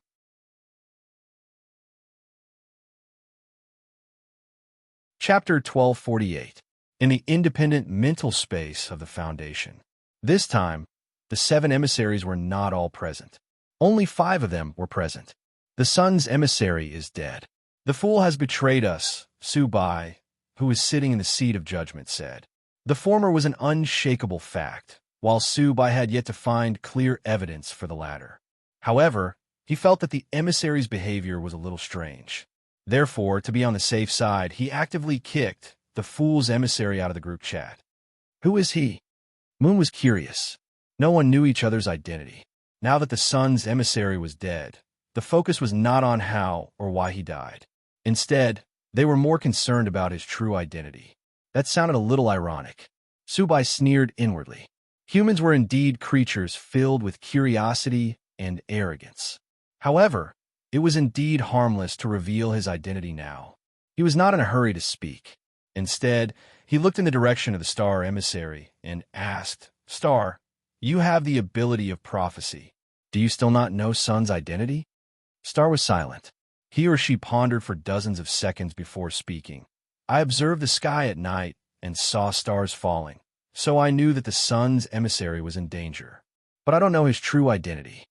Chapter 1248. In the independent mental space of the Foundation. This time, the 7 emissaries were not all present. Only 5 of them were present. The sun's emissary is dead. The fool has betrayed us, Su Bai, who is sitting in the seat of judgment, said. The former was an unshakable fact, while Su Bai had yet to find clear evidence for the latter. However, he felt that the emissary's behavior was a little strange. Therefore, to be on the safe side, he actively kicked the fool's emissary out of the group chat. Who is he? Moon was curious. No one knew each other's identity. Now that the sun's emissary was dead, the focus was not on how or why he died. Instead, they were more concerned about his true identity. That sounded a little ironic. Su Bai sneered inwardly. Humans were indeed creatures filled with curiosity and arrogance. However, it was indeed harmless to reveal his identity now. He was not in a hurry to speak. Instead, he looked in the direction of the star emissary and asked, Star, you have the ability of prophecy. Do you still not know Sun's identity? Star was silent. He or she pondered for dozens of seconds before speaking. I observed the sky at night and saw stars falling, so I knew that the sun's emissary was in danger. But I don't know his true identity.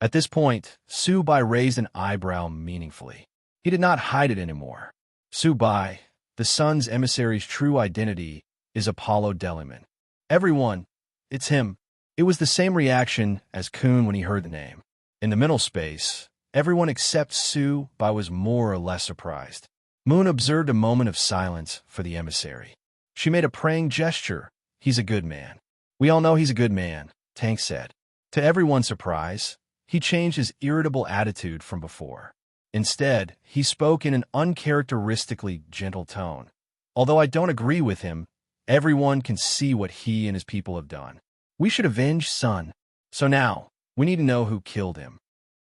At this point, Su Bai raised an eyebrow meaningfully. He did not hide it anymore. Su Bai, the sun's emissary's true identity, is Apollo Deliman. Everyone, it's him. It was the same reaction as Kun when he heard the name. In the mental space, everyone except Su Bai was more or less surprised. Moon observed a moment of silence for the emissary. She made a praying gesture. He's a good man. We all know he's a good man, Tank said. To everyone's surprise, he changed his irritable attitude from before. Instead, he spoke in an uncharacteristically gentle tone. Although I don't agree with him, everyone can see what he and his people have done. We should avenge Sun. So now, we need to know who killed him.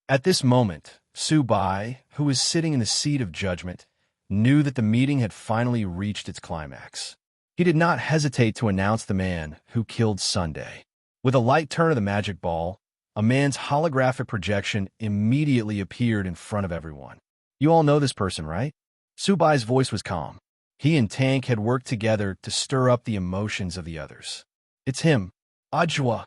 At this moment, Su Bai, who was sitting in the seat of judgment, knew that the meeting had finally reached its climax. He did not hesitate to announce the man who killed Sunday. With a light turn of the magic ball, a man's holographic projection immediately appeared in front of everyone. You all know this person, right? Subai's voice was calm. He and Tank had worked together to stir up the emotions of the others. It's him, Ajwa.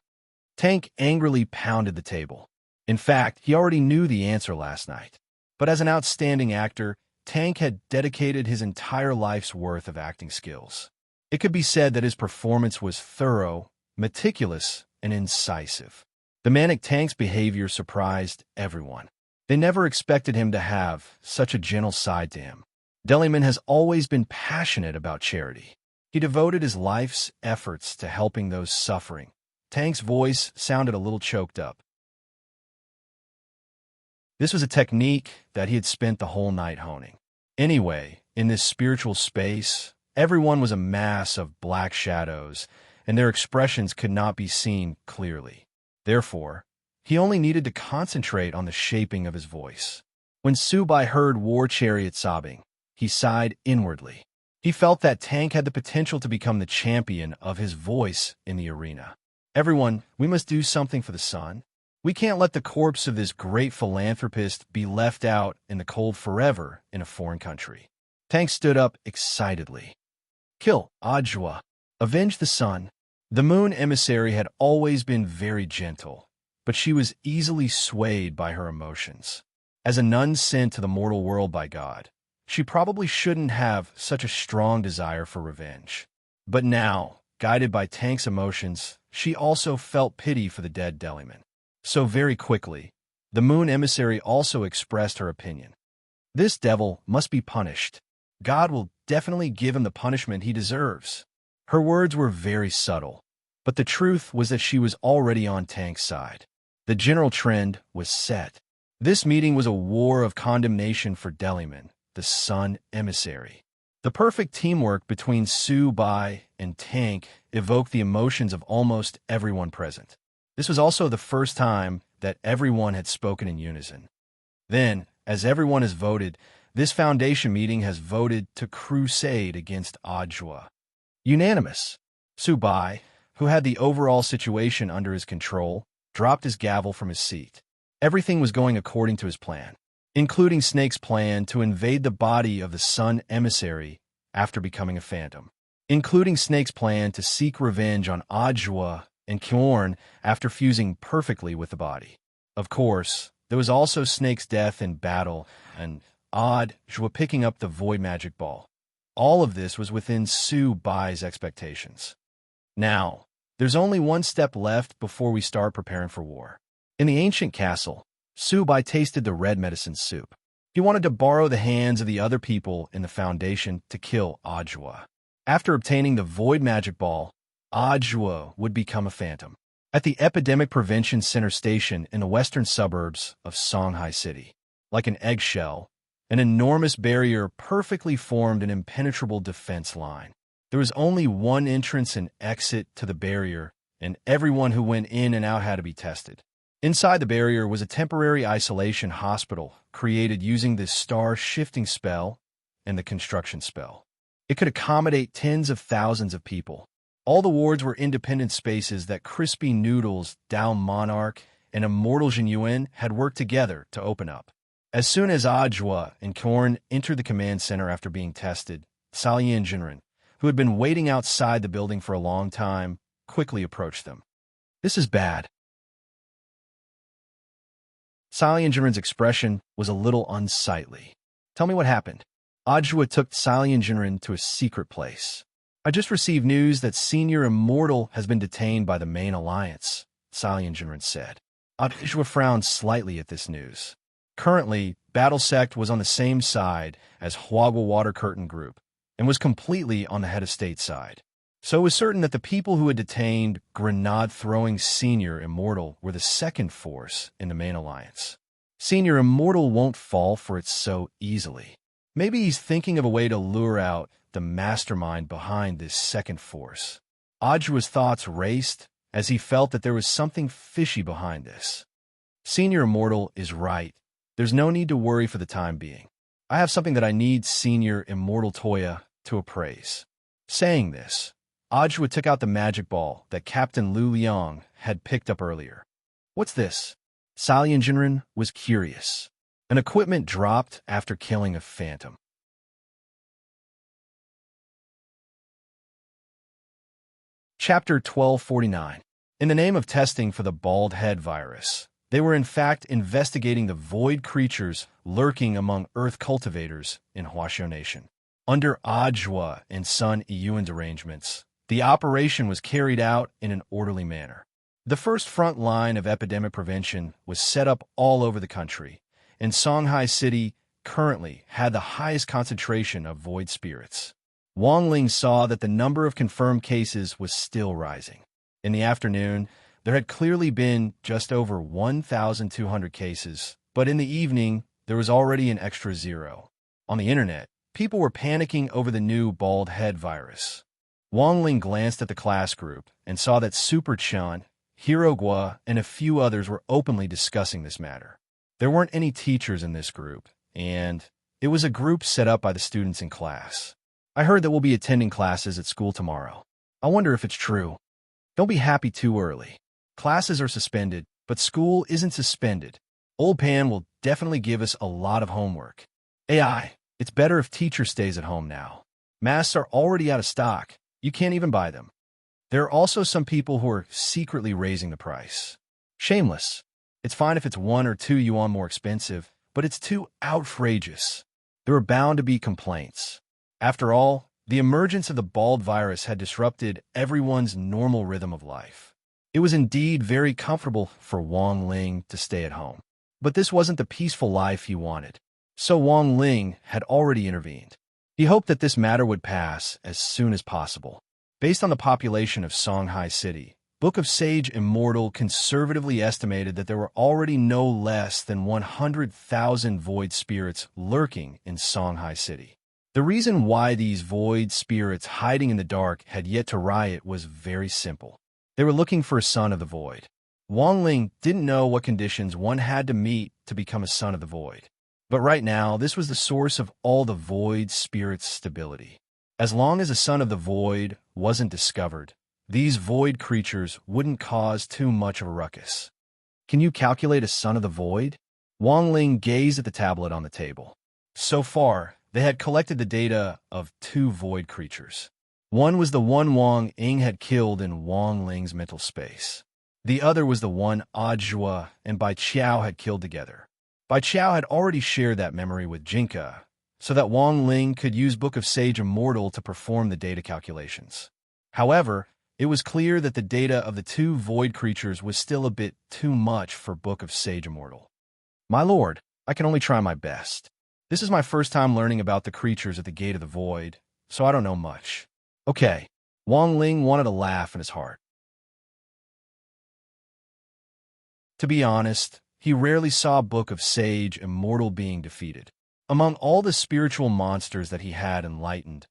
Tank angrily pounded the table. In fact, he already knew the answer last night. But as an outstanding actor, Tank had dedicated his entire life's worth of acting skills. It could be said that his performance was thorough, meticulous, and incisive. The manic Tank's behavior surprised everyone. They never expected him to have such a gentle side to him. Deliman has always been passionate about charity. He devoted his life's efforts to helping those suffering. Tank's voice sounded a little choked up. This was a technique that he had spent the whole night honing. Anyway, in this spiritual space, everyone was a mass of black shadows, and their expressions could not be seen clearly. Therefore, he only needed to concentrate on the shaping of his voice. When Subai heard War Chariot sobbing, he sighed inwardly. He felt that Tank had the potential to become the champion of his voice in the arena. Everyone, we must do something for the sun. We can't let the corpse of this great philanthropist be left out in the cold forever in a foreign country. Tank stood up excitedly. Kill Ajwa. Avenge the sun. The moon emissary had always been very gentle, but she was easily swayed by her emotions. As a nun sent to the mortal world by God, she probably shouldn't have such a strong desire for revenge. But now, guided by Tank's emotions, she also felt pity for the dead Deliman. So very quickly, the moon emissary also expressed her opinion. This devil must be punished. God will definitely give him the punishment he deserves. Her words were very subtle, but the truth was that she was already on Tank's side. The general trend was set. This meeting was a war of condemnation for Deliman, the sun emissary. The perfect teamwork between Subai and Tank evoked the emotions of almost everyone present. This was also the first time that everyone had spoken in unison. Then, as everyone has voted, this foundation meeting has voted to crusade against Ajwa. Unanimous. Subai, who had the overall situation under his control, dropped his gavel from his seat. Everything was going according to his plan, including Snake's plan to invade the body of the sun emissary after becoming a phantom, including Snake's plan to seek revenge on Ajwa and Kjorn after fusing perfectly with the body. Of course, there was also Snake's death in battle and Ajwa picking up the void magic ball. All of this was within Subai's expectations. Now, there's only one step left before we start preparing for war. In the ancient castle, Subai tasted the red medicine soup. He wanted to borrow the hands of the other people in the foundation to kill Ajwa. After obtaining the void magic ball, Ajwa would become a phantom. At the Epidemic Prevention Center station in the western suburbs of Songhai City, like an eggshell, an enormous barrier perfectly formed an impenetrable defense line. There was only one entrance and exit to the barrier, and everyone who went in and out had to be tested. Inside the barrier was a temporary isolation hospital created using the star-shifting spell and the construction spell. It could accommodate tens of thousands of people. All the wards were independent spaces that Crispy Noodles, Dao Monarch, and Immortal Jinyuan had worked together to open up. As soon as Ajwa and Kjorn entered the command center after being tested, Salian Jinren, who had been waiting outside the building for a long time, quickly approached them. This is bad. Salian Jinren's expression was a little unsightly. Tell me what happened. Ajwa took Salian Jinren to a secret place. I just received news that Senior Immortal has been detained by the main alliance, Salian Jinren said. Ajwa frowned slightly at this news. Currently, Battle Sect was on the same side as Huagwa Water Curtain Group, and was completely on the head of state side. So it was certain that the people who had detained Grenade-throwing Senior Immortal were the second force in the main alliance. Senior Immortal won't fall for it so easily. Maybe he's thinking of a way to lure out the mastermind behind this second force. Ajwa's thoughts raced as he felt that there was something fishy behind this. Senior Immortal is right. There's no need to worry for the time being. I have something that I need Senior Immortal Toya to appraise. Saying this, Ajwa took out the magic ball that Captain Lu Liang had picked up earlier. What's this? Salyinjinren was curious. An equipment dropped after killing a phantom. Chapter 1249. In the name of testing for the bald head virus, they were in fact investigating the void creatures lurking among earth cultivators in Huaxiao Nation. Under Ajwa and Sun Iyuan's arrangements, the operation was carried out in an orderly manner. The first front line of epidemic prevention was set up all over the country, and Songhai City currently had the highest concentration of void spirits. Wang Ling saw that the number of confirmed cases was still rising. In the afternoon, there had clearly been just over 1,200 cases, but in the evening, there was already an extra 0. On the internet, people were panicking over the new bald head virus. Wang Ling glanced at the class group and saw that Super Chan, Hero Gua, and a few others were openly discussing this matter. There weren't any teachers in this group, and it was a group set up by the students in class. I heard that we'll be attending classes at school tomorrow. I wonder if it's true. Don't be happy too early. Classes are suspended, but school isn't suspended. Old Pan will definitely give us a lot of homework. AI, it's better if teacher stays at home now. Masks are already out of stock. You can't even buy them. There are also some people who are secretly raising the price. Shameless. It's fine if it's 1 or 2 yuan more expensive, but it's too outrageous. There are bound to be complaints. After all, the emergence of the bald virus had disrupted everyone's normal rhythm of life. It was indeed very comfortable for Wang Ling to stay at home. But this wasn't the peaceful life he wanted. So Wang Ling had already intervened. He hoped that this matter would pass as soon as possible. Based on the population of Songhai City, Book of Sage Immortal conservatively estimated that there were already no less than 100,000 void spirits lurking in Songhai City. The reason why these void spirits hiding in the dark had yet to riot was very simple. They were looking for a son of the void. Wang Ling didn't know what conditions one had to meet to become a son of the void. But right now, this was the source of all the void spirits' stability. As long as a son of the void wasn't discovered, these void creatures wouldn't cause too much of a ruckus. Can you calculate a son of the void? Wang Ling gazed at the tablet on the table. So far, they had collected the data of 2 void creatures. One was the one Wang Ying had killed in Wang Ling's mental space. The other was the one Ajwa and Bai Qiao had killed together. Bai Qiao had already shared that memory with Jinka, so that Wang Ling could use Book of Sage Immortal to perform the data calculations. However, it was clear that the data of the 2 void creatures was still a bit too much for Book of Sage Immortal. My lord, I can only try my best. This is my first time learning about the creatures at the Gate of the Void, so I don't know much. Okay, Wang Ling wanted a laugh in his heart. To be honest, he rarely saw Book of Sage Immortal being defeated. Among all the spiritual monsters that he had enlightened,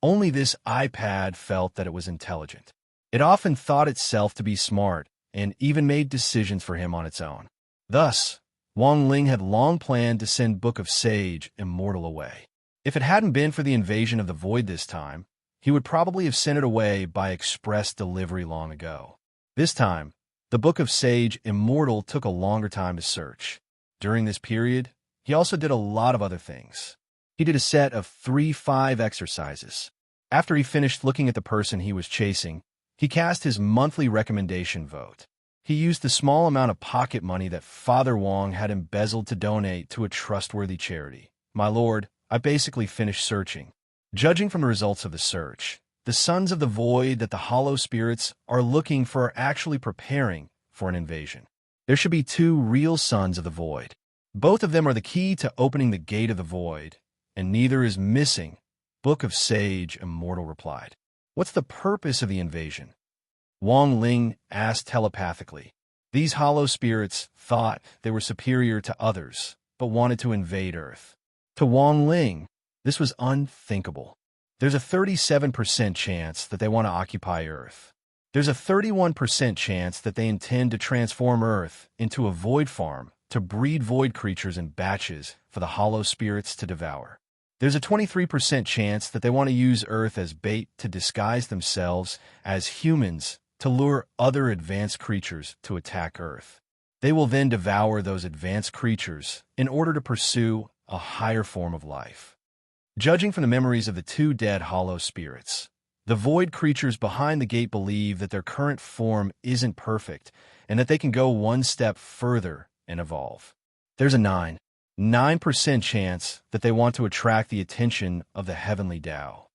only this iPad felt that it was intelligent. It often thought itself to be smart and even made decisions for him on its own. Thus, Wang Ling had long planned to send Book of Sage Immortal away. If it hadn't been for the invasion of the Void this time, he would probably have sent it away by express delivery long ago. This time, the Book of Sage Immortal took a longer time to search. During this period, he also did a lot of other things. He did a set of 3-5 exercises. After he finished looking at the person he was chasing, he cast his monthly recommendation vote. He used the small amount of pocket money that Father Wang had embezzled to donate to a trustworthy charity. My lord, I basically finished searching. Judging from the results of the search, the sons of the void that the hollow spirits are looking for are actually preparing for an invasion. There should be 2 real sons of the void. Both of them are the key to opening the gate of the void, and neither is missing, Book of Sage Immortal replied. What's the purpose of the invasion? Wang Ling asked telepathically. These hollow spirits thought they were superior to others, but wanted to invade Earth. To Wang Ling, this was unthinkable. There's a 37% chance that they want to occupy Earth. There's a 31% chance that they intend to transform Earth into a void farm to breed void creatures in batches for the hollow spirits to devour. There's a 23% chance that they want to use Earth as bait to disguise themselves as humans to lure other advanced creatures to attack Earth. They will then devour those advanced creatures in order to pursue a higher form of life. Judging from the memories of the two dead hollow spirits, the void creatures behind the gate believe that their current form isn't perfect and that they can go one step further and evolve. There's a 9% chance that they want to attract the attention of the heavenly Tao.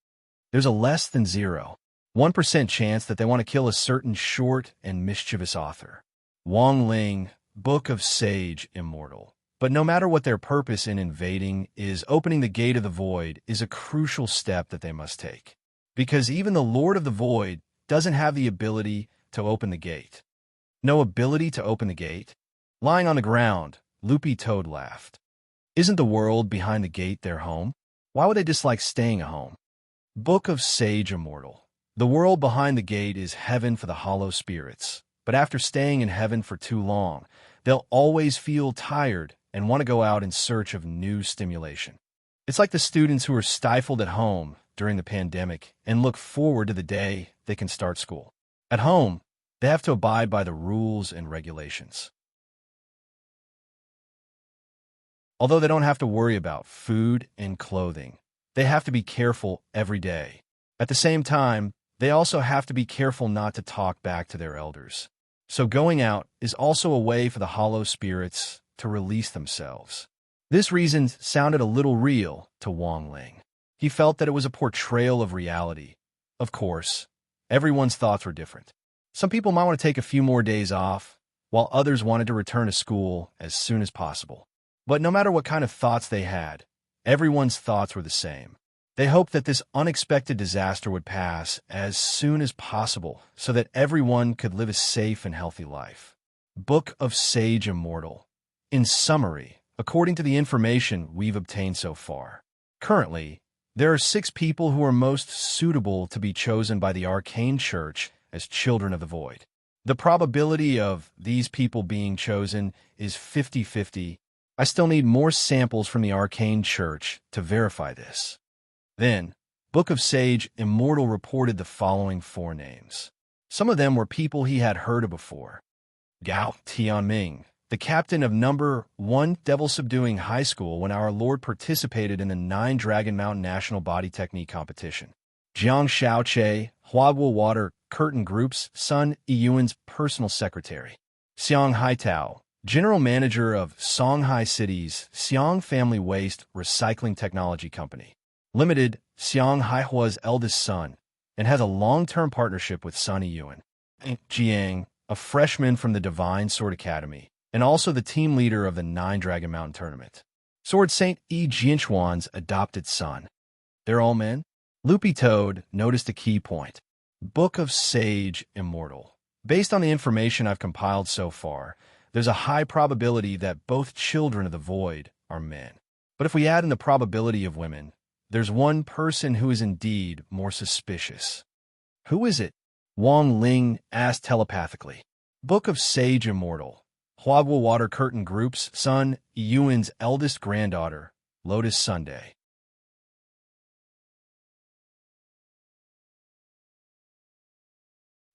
There's a less than 1% chance that they want to kill a certain short and mischievous author. Wang Ling, Book of Sage, Immortal. But no matter what their purpose in invading is, opening the gate of the void is a crucial step that they must take. Because even the Lord of the Void doesn't have the ability to open the gate. No ability to open the gate? Lying on the ground, Loopy Toad laughed. Isn't the world behind the gate their home? Why would they dislike staying at home? Book of Sage, Immortal. The world behind the gate is heaven for the hollow spirits, but after staying in heaven for too long, they'll always feel tired and want to go out in search of new stimulation. It's like the students who are stifled at home during the pandemic and look forward to the day they can start school. At home, they have to abide by the rules and regulations. Although they don't have to worry about food and clothing, they have to be careful every day. At the same time, they also have to be careful not to talk back to their elders. So going out is also a way for the hollow spirits to release themselves. This reason sounded a little real to Wang Ling. He felt that it was a portrayal of reality. Of course, everyone's thoughts were different. Some people might want to take a few more days off, while others wanted to return to school as soon as possible. But no matter what kind of thoughts they had, everyone's thoughts were the same. They hoped that this unexpected disaster would pass as soon as possible so that everyone could live a safe and healthy life. Book of Sage, Immortal. In summary, according to the information we've obtained so far, currently, there are 6 people who are most suitable to be chosen by the Arcane Church as children of the Void. The probability of these people being chosen is 50-50. I still need more samples from the Arcane Church to verify this. Then, Book of Sage, Immortal reported the following 4 names. Some of them were people he had heard of before. Gao Tianming, the captain of number 1 Devil-Subduing High School when our Lord participated in the 9 Dragon Mountain National Body Technique Competition. Jiang Shaoche, Huaguo Water Curtain Group's Sun Yiyuan's personal secretary. Xiang Haitao, General Manager of Songhai City's Xiang Family Waste Recycling Technology Company Limited, Xiang Haihua's eldest son, and has a long-term partnership with Sun Yiyuan. Jiang, a freshman from the Divine Sword Academy, and also the team leader of the 9 Dragon Mountain Tournament. Sword Saint Yi Jianchuan's adopted son. They're all men? Loopy Toad noticed a key point. Book of Sage, Immortal. Based on the information I've compiled so far, there's a high probability that both children of the Void are men. But if we add in the probability of women, there's one person who is indeed more suspicious. Who is it? Wang Ling asked telepathically. Book of Sage, Immortal. Huaguo Water Curtain Group's Sun Yiyuan's eldest granddaughter, Lotus Sunday.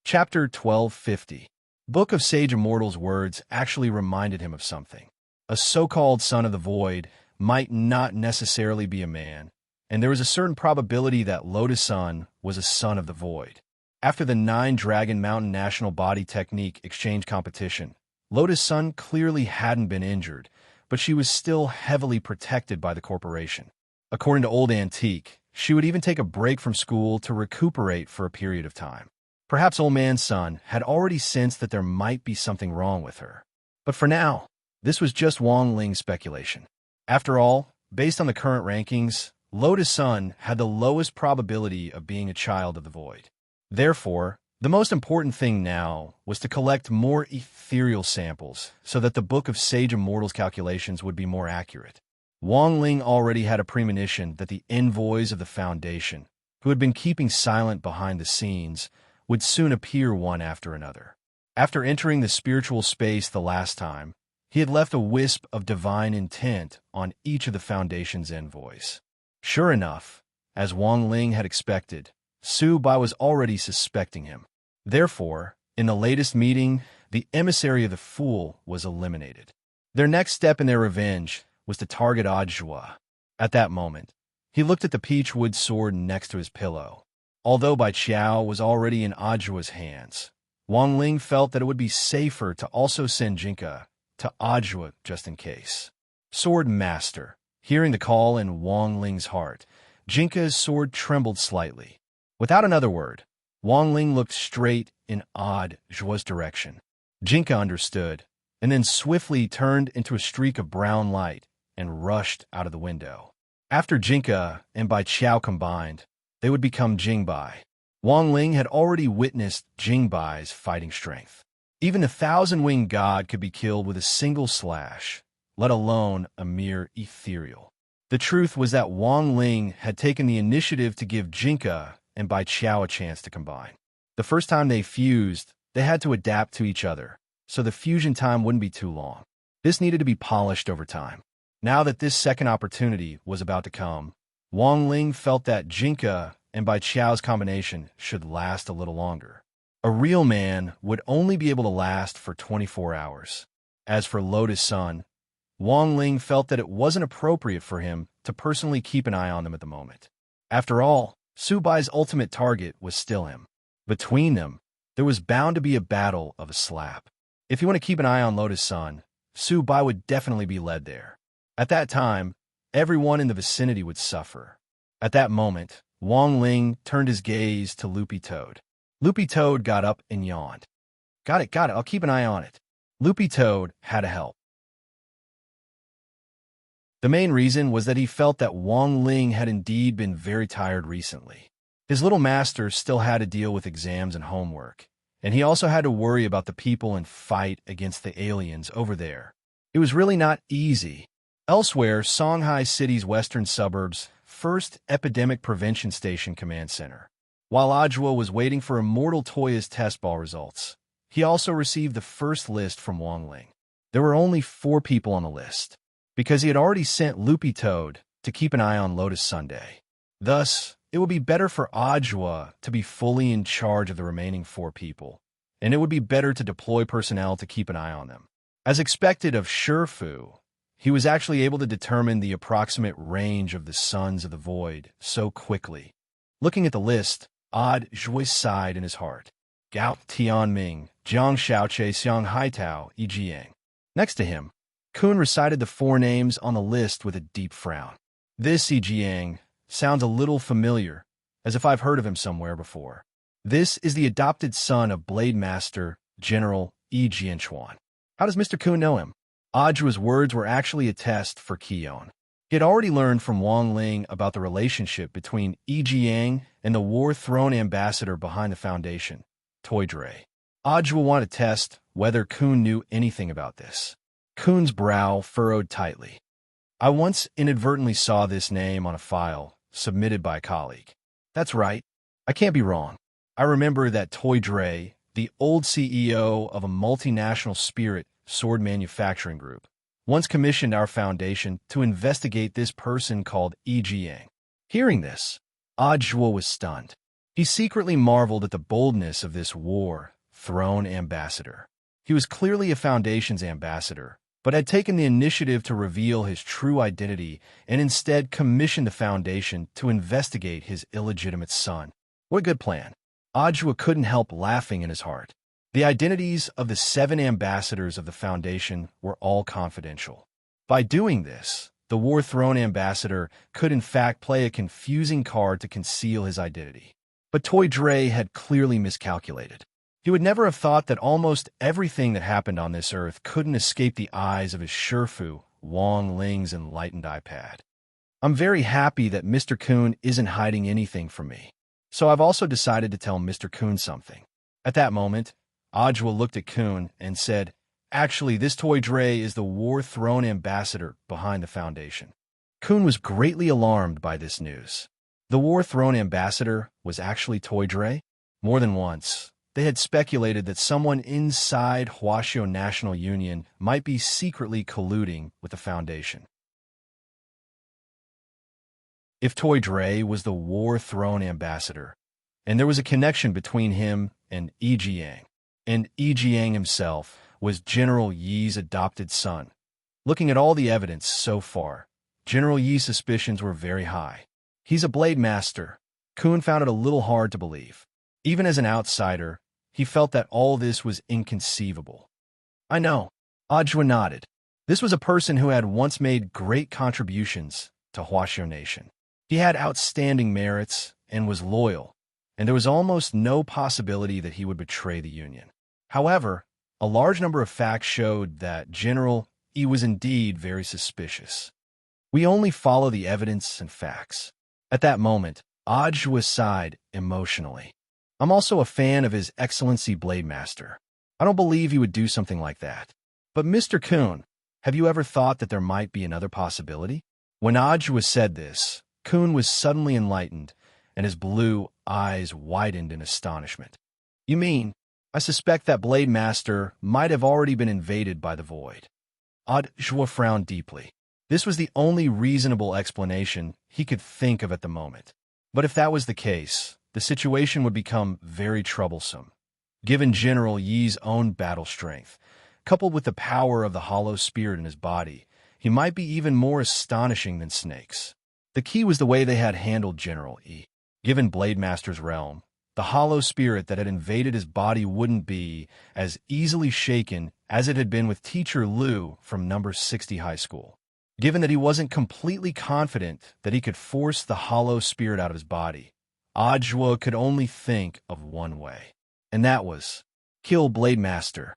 Chapter 1250. Book of Sage Immortal's words actually reminded him of something. A so-called son of the Void might not necessarily be a man, and there was a certain probability that Lotus Sun was a son of the Void. After the 9 Dragon Mountain National Body Technique Exchange Competition, Lotus Sun clearly hadn't been injured, but she was still heavily protected by the corporation. According to Old Antique, she would even take a break from school to recuperate for a period of time. Perhaps Old Man Sun had already sensed that there might be something wrong with her. But for now, this was just Wang Ling's speculation. After all, based on the current rankings, Lotus Sun had the lowest probability of being a child of the Void. Therefore, the most important thing now was to collect more ethereal samples so that the Book of Sage Immortal's calculations would be more accurate. Wang Ling already had a premonition that the envoys of the Foundation, who had been keeping silent behind the scenes, would soon appear one after another. After entering the spiritual space the last time, he had left a wisp of divine intent on each of the Foundation's envoys. Sure enough, as Wang Ling had expected, Su Bai was already suspecting him. Therefore, in the latest meeting, the emissary of the fool was eliminated. Their next step in their revenge was to target Ajwa. At that moment, he looked at the peachwood sword next to his pillow. Although Bai Qiao was already in Ajwa's hands, Wang Ling felt that it would be safer to also send Jinka to Ajwa just in case. Sword Master. Hearing the call in Wang Ling's heart, Jinka's sword trembled slightly. Without another word, Wang Ling looked straight in Ajwa's direction. Jinka understood, and then swiftly turned into a streak of brown light and rushed out of the window. After Jinka and Bai Qiao combined, they would become Jingbai. Wang Ling had already witnessed Jingbai's fighting strength. Even the 1,000-winged god could be killed with a single slash, let alone a mere ethereal. The truth was that Wang Ling had taken the initiative to give Jinka and Bai Qiao a chance to combine. The first time they fused, they had to adapt to each other, so the fusion time wouldn't be too long. This needed to be polished over time. Now that this second opportunity was about to come, Wang Ling felt that Jinka and Bai Qiao's combination should last a little longer. A real man would only be able to last for 24 hours. As for Lotus Sun, Wang Ling felt that it wasn't appropriate for him to personally keep an eye on them at the moment. After all, Su Bai's ultimate target was still him. Between them, there was bound to be a battle of a slap. If you want to keep an eye on Lotus Sun, Su Bai would definitely be led there. At that time, everyone in the vicinity would suffer. At that moment, Wang Ling turned his gaze to Loopy Toad. Loopy Toad got up and yawned. Got it, I'll keep an eye on it. Loopy Toad had to help. The main reason was that he felt that Wang Ling had indeed been very tired recently. His little master still had to deal with exams and homework, and he also had to worry about the people and fight against the aliens over there. It was really not easy. Elsewhere, Songhai City's western suburbs, 1st Epidemic Prevention Station Command Center. While Ajwa was waiting for Immortal Toya's test ball results, he also received the first list from Wang Ling. There were only 4 people on the list, because he had already sent Loopy Toad to keep an eye on Lotus Sunday. Thus, it would be better for Ajwa to be fully in charge of the remaining 4 people, and it would be better to deploy personnel to keep an eye on them. As expected of Shifu, he was actually able to determine the approximate range of the Sons of the Void so quickly. Looking at the list, Ajwa sighed in his heart. Gao Tianming, Jiang Shaoche, Xiang Haitao, Yi Jiang. Next to him, Kun recited the 4 names on the list with a deep frown. This Yi Jiang sounds a little familiar, as if I've heard of him somewhere before. This is the adopted son of Blade Master General Yi Jianchuan. How does Mr. Kun know him? Ajwa's words were actually a test for Kion. He had already learned from Wang Ling about the relationship between Yi Jiang and the War Throne ambassador behind the Foundation, Toydre. Ajwa wanted to test whether Kun knew anything about this. Kun's brow furrowed tightly. I once inadvertently saw this name on a file submitted by a colleague. That's right. I can't be wrong. I remember that Toydre, the old CEO of a multinational spirit sword manufacturing group, once commissioned our foundation to investigate this person called Yi Jiang. Hearing this, Ajwa was stunned. He secretly marveled at the boldness of this War Throne ambassador. He was clearly a Foundation's ambassador, but had taken the initiative to reveal his true identity and instead commissioned the Foundation to investigate his illegitimate son. What a good plan. Ajwa couldn't help laughing in his heart. The identities of the 7 ambassadors of the Foundation were all confidential. By doing this, the War Throne ambassador could in fact play a confusing card to conceal his identity. But Toydre had clearly miscalculated. He would never have thought that almost everything that happened on this earth couldn't escape the eyes of his Shifu, Wang Ling's enlightened iPad. I'm very happy that Mr. Kun isn't hiding anything from me, so I've also decided to tell Mr. Kun something. At that moment, Ajwa looked at Kun and said, Actually, this Toydre is the War Throne ambassador behind the Foundation. Kun was greatly alarmed by this news. The War Throne ambassador was actually Toydre? More than once, they had speculated that someone inside Huaxiao National Union might be secretly colluding with the Foundation. if Toy Dre was the war-throne ambassador, and there was a connection between him and Yi Jiang. And Yi Jiang himself was General Yi's adopted son. Looking at all the evidence so far, General Yi's suspicions were very high. He's a blade master. Kun found it a little hard to believe. Even as an outsider, he felt that all this was inconceivable. I know. Ajwa nodded. This was a person who had once made great contributions to Huaxiao Nation. He had outstanding merits and was loyal, and there was almost no possibility that he would betray the Union. However, a large number of facts showed that General Yi was indeed very suspicious. We only follow the evidence and facts. At that moment, Ajwa sighed emotionally. I'm also a fan of His Excellency Blade Master. I don't believe he would do something like that. But Mr. Kun, have you ever thought that there might be another possibility? When Ajwa said this, Kun was suddenly enlightened, and his blue eyes widened in astonishment. You mean, I suspect that Blade Master might have already been invaded by the Void. Ajwa frowned deeply. This was the only reasonable explanation he could think of at the moment. But if that was the case, the situation would become very troublesome. Given General Yi's own battle strength, coupled with the power of the hollow spirit in his body, he might be even more astonishing than snakes. The key was the way they had handled General Yi. Given Blade Master's realm, the hollow spirit that had invaded his body wouldn't be as easily shaken as it had been with Teacher Liu from number 60 high school. Given that he wasn't completely confident that he could force the hollow spirit out of his body, Ajwa could only think of one way, and that was kill Blade Master.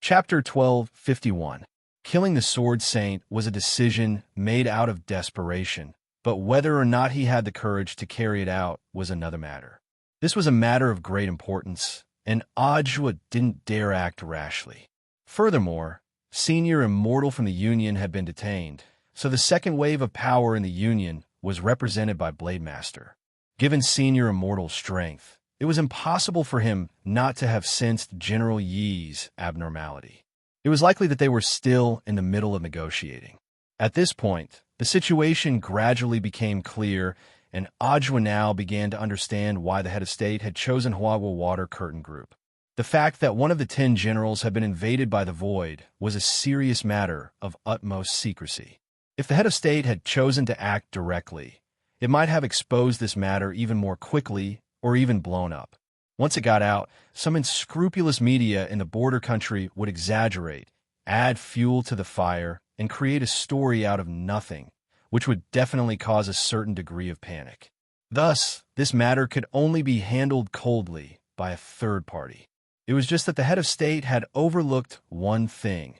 Chapter 1251. Killing the Sword Saint was a decision made out of desperation, but whether or not he had the courage to carry it out was another matter. This was a matter of great importance, and Ajwa didn't dare act rashly. Furthermore, Senior Immortal from the Union had been detained, so the second wave of power in the Union was represented by Blade Master. Given Senior Immortal's strength, it was impossible for him not to have sensed General Yi's abnormality. It was likely that they were still in the middle of negotiating. At this point, the situation gradually became clear, and Ajwa now began to understand why the head of state had chosen Huagua Water Curtain Group. The fact that one of the 10 generals had been invaded by the Void was a serious matter of utmost secrecy. If the head of state had chosen to act directly, it might have exposed this matter even more quickly or even blown up. Once it got out, some unscrupulous media in the border country would exaggerate, add fuel to the fire, and create a story out of nothing, which would definitely cause a certain degree of panic. Thus, this matter could only be handled coldly by a third party. It was just that the head of state had overlooked one thing,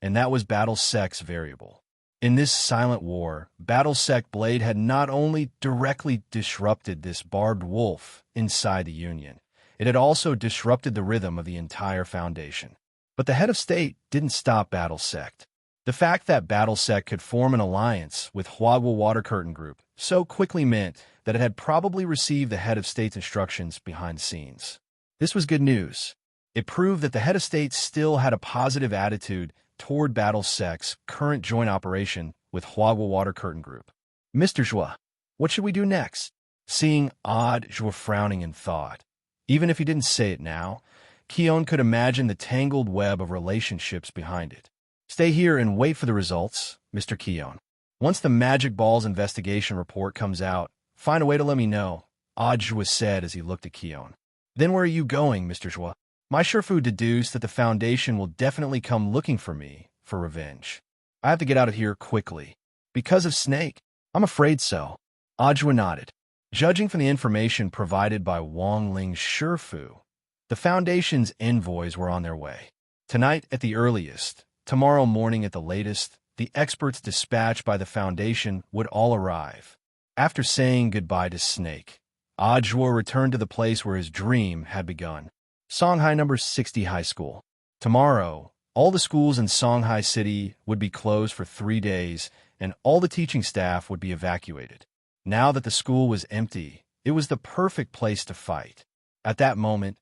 and that was Battlesec's variable. In this silent war, Battlesec Blade had not only directly disrupted this barbed wolf inside the Union, it had also disrupted the rhythm of the entire Foundation. But the head of state didn't stop Battlesec. The fact that Battlesec could form an alliance with Huagua Water Curtain Group so quickly meant that it had probably received the head of state's instructions behind the scenes. This was good news. It proved that the head of state still had a positive attitude toward Battlesec's current joint operation with Huagua Water Curtain Group. Mr. Zhua, what should we do next? Seeing Zhua frowning in thought, even if he didn't say it now, Keon could imagine the tangled web of relationships behind it. Stay here and wait for the results, Mr. Keon. Once the Magic Ball's investigation report comes out, find a way to let me know, Zhua said as he looked at Keon. Then where are you going, Mr. Zhua? My Shifu deduced that the Foundation will definitely come looking for me for revenge. I have to get out of here quickly. Because of Snake? I'm afraid so. Zhua nodded. Judging from the information provided by Wang Ling's Shifu, the Foundation's envoys were on their way. Tonight at the earliest, tomorrow morning at the latest, the experts dispatched by the Foundation would all arrive. After saying goodbye to Snake, Zhua returned to the place where his dream had begun. Songhai number 60 High School. Tomorrow, all the schools in Songhai City would be closed for 3 days, and all the teaching staff would be evacuated. Now that the school was empty, it was the perfect place to fight. At that moment,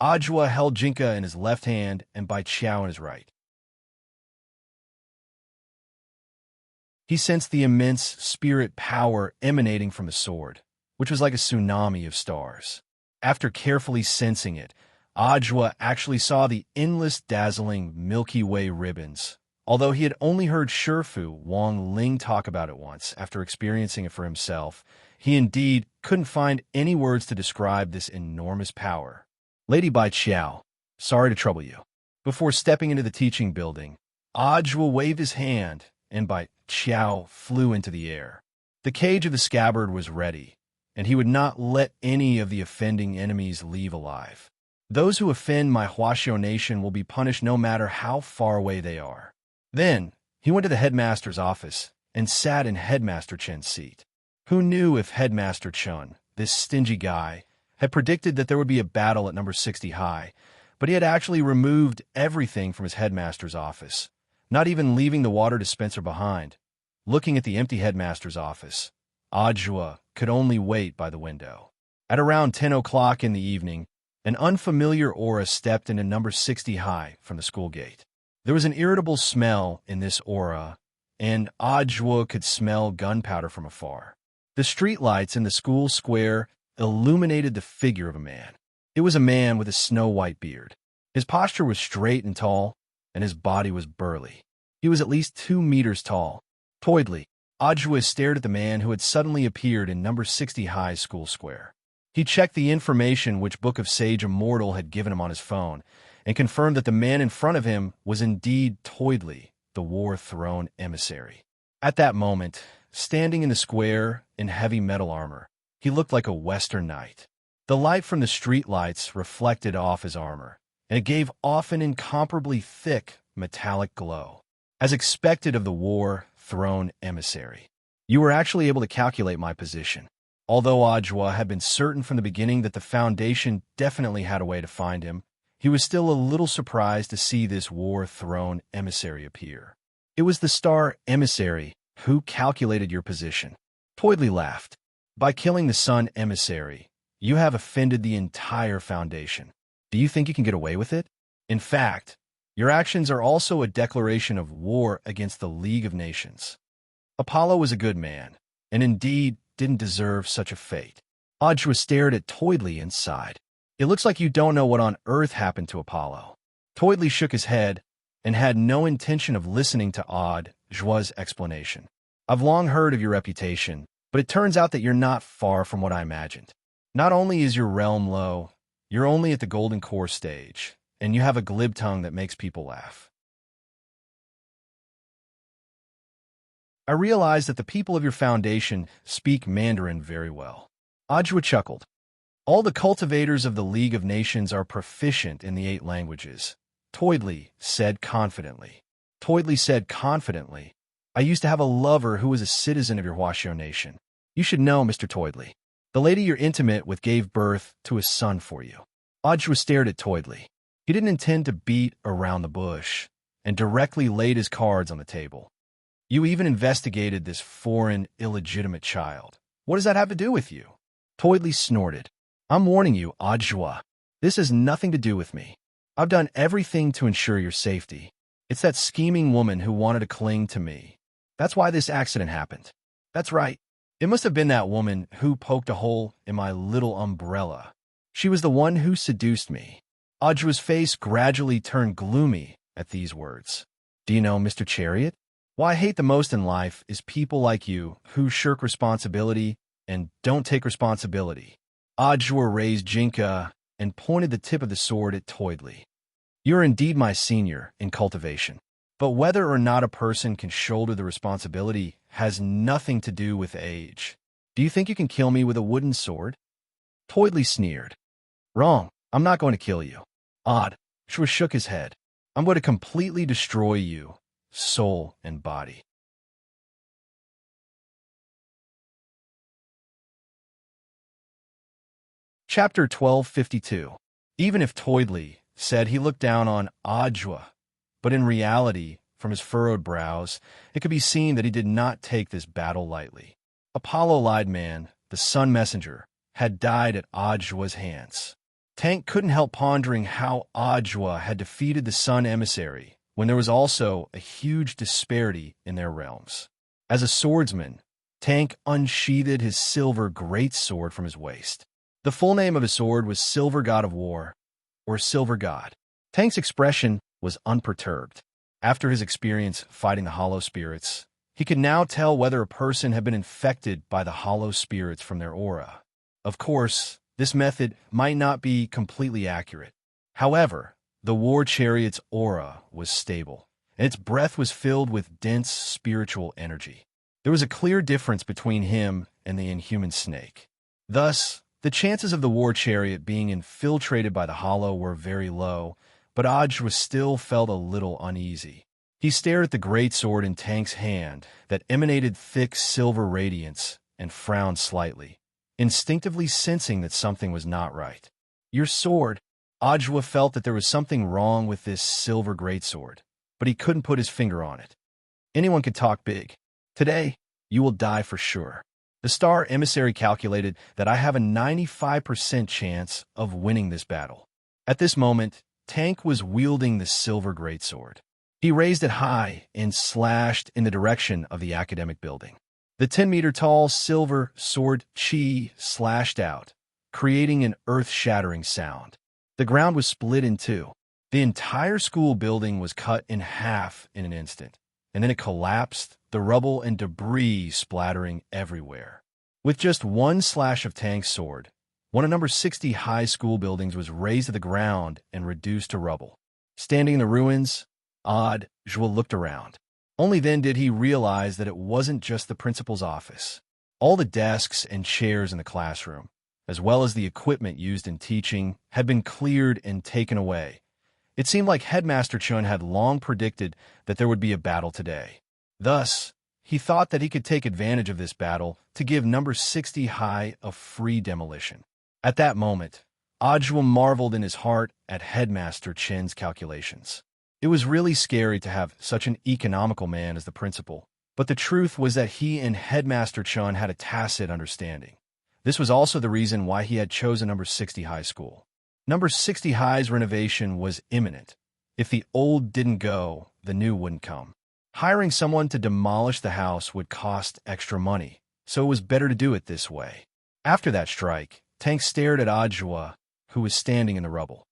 Zhua held Jinka in his left hand and Bai Qiao in his right. He sensed the immense spirit power emanating from the sword, which was like a tsunami of stars. After carefully sensing it, Ajwa actually saw the endless dazzling Milky Way ribbons. Although he had only heard Shifu Wang Ling talk about it once after experiencing it for himself, he indeed couldn't find any words to describe this enormous power. Lady Bai Qiao, sorry to trouble you. Before stepping into the teaching building, Ajwa waved his hand, and Bai Qiao flew into the air. The cage of the scabbard was ready, and he would not let any of the offending enemies leave alive. Those who offend my Huaxiao nation will be punished no matter how far away they are. Then, he went to the headmaster's office and sat in Headmaster Chen's seat. Who knew if Headmaster Chen, this stingy guy, had predicted that there would be a battle at number 60 high, but he had actually removed everything from his headmaster's office, not even leaving the water dispenser behind. Looking at the empty headmaster's office, Ajwa could only wait by the window. At around 10 o'clock in the evening, an unfamiliar aura stepped into number 60 high from the school gate. There was an irritable smell in this aura, and Ajwa could smell gunpowder from afar. The streetlights in the school square illuminated the figure of a man. It was a man with a snow-white beard. His posture was straight and tall, and his body was burly. He was at least 2 meters tall. Toidly, Ajwa stared at the man who had suddenly appeared in number 60 high school square. He checked the information which Book of Sage Immortal had given him on his phone, and confirmed that the man in front of him was indeed Toidly, the War Throne emissary. At that moment, standing in the square in heavy metal armor, he looked like a Western knight. The light from the streetlights reflected off his armor, and it gave off an incomparably thick, metallic glow. As expected of the War Throne emissary, you were actually able to calculate my position. Although Ajwa had been certain from the beginning that the Foundation definitely had a way to find him, he was still a little surprised to see this War Throne emissary appear. It was the Star Emissary who calculated your position. Toidly laughed. By killing the Sun Emissary, you have offended the entire Foundation. Do you think you can get away with it? In fact, your actions are also a declaration of war against the League of Nations. Apollo was a good man, and indeed didn't deserve such a fate. Ajwa stared at Toidly and sighed. It looks like you don't know what on earth happened to Apollo. Toidly shook his head and had no intention of listening to Ajwa's explanation. I've long heard of your reputation, but it turns out that you're not far from what I imagined. Not only is your realm low, you're only at the Golden Core stage, and you have a glib tongue that makes people laugh. I realize that the people of your Foundation speak Mandarin very well. Ajwa chuckled. All the cultivators of the League of Nations are proficient in the 8 languages, Toidly said confidently. Toidly said confidently, I used to have a lover who was a citizen of your Huaxiao nation. You should know, Mr. Toidly. The lady you're intimate with gave birth to a son for you. Ajwa stared at Toidly. He didn't intend to beat around the bush, and directly laid his cards on the table. You even investigated this foreign, illegitimate child. What does that have to do with you? Toidly snorted. I'm warning you, Ajwa. This has nothing to do with me. I've done everything to ensure your safety. It's that scheming woman who wanted to cling to me. That's why this accident happened. That's right. It must have been that woman who poked a hole in my little umbrella. She was the one who seduced me. Ajwa's face gradually turned gloomy at these words. Do you know, Mr. Chariot? What I hate the most in life is people like you who shirk responsibility and don't take responsibility. Ajwa raised Jinka and pointed the tip of the sword at Toidly. You are indeed my senior in cultivation, but whether or not a person can shoulder the responsibility has nothing to do with age. Do you think you can kill me with a wooden sword? Toidly sneered. Wrong. I'm not going to kill you. Odd. Shwa shook his head. I'm going to completely destroy you, soul and body. Chapter 1252. Even if Toidly said he looked down on Ajwa, but in reality, from his furrowed brows, it could be seen that he did not take this battle lightly. Apollo Lied Man, the Sun Messenger, had died at Ajwa's hands. Tank couldn't help pondering how Ajwa had defeated the Sun Emissary when there was also a huge disparity in their realms. As a swordsman, Tank unsheathed his silver greatsword from his waist. The full name of his sword was Silver God of War, or Silver God. Tank's expression was unperturbed. After his experience fighting the hollow spirits, he could now tell whether a person had been infected by the hollow spirits from their aura. Of course, this method might not be completely accurate. However, the war chariot's aura was stable, and its breath was filled with dense spiritual energy. There was a clear difference between him and the inhuman snake. Thus, the chances of the war chariot being infiltrated by the hollow were very low, but Ajwa still felt a little uneasy. He stared at the greatsword in Tank's hand that emanated thick silver radiance and frowned slightly, instinctively sensing that something was not right. Your sword. Ajwa felt that there was something wrong with this silver greatsword, but he couldn't put his finger on it. Anyone could talk big. Today, you will die for sure. The star emissary calculated that I have a 95% chance of winning this battle. At this moment, Tank was wielding the silver greatsword. He raised it high and slashed in the direction of the academic building. The 10-meter-tall silver sword chi slashed out, creating an earth-shattering sound. The ground was split in two. The entire school building was cut in half in an instant, and then it collapsed, the rubble and debris splattering everywhere. With just one slash of Tank's sword, one of number 60 high school buildings was razed to the ground and reduced to rubble. Standing in the ruins, Ajwa looked around. Only then did he realize that it wasn't just the principal's office. All the desks and chairs in the classroom, as well as the equipment used in teaching, had been cleared and taken away. It seemed like Headmaster Chun had long predicted that there would be a battle today. Thus, he thought that he could take advantage of this battle to give number 60 high a free demolition. At that moment, Ajwa marveled in his heart at Headmaster Chen's calculations. It was really scary to have such an economical man as the principal, but the truth was that he and Headmaster Chun had a tacit understanding. This was also the reason why he had chosen number 60 High School. Number 60 High's renovation was imminent. If the old didn't go, the new wouldn't come. Hiring someone to demolish the house would cost extra money, so it was better to do it this way. After that strike, Tank stared at Ajwa, who was standing in the rubble.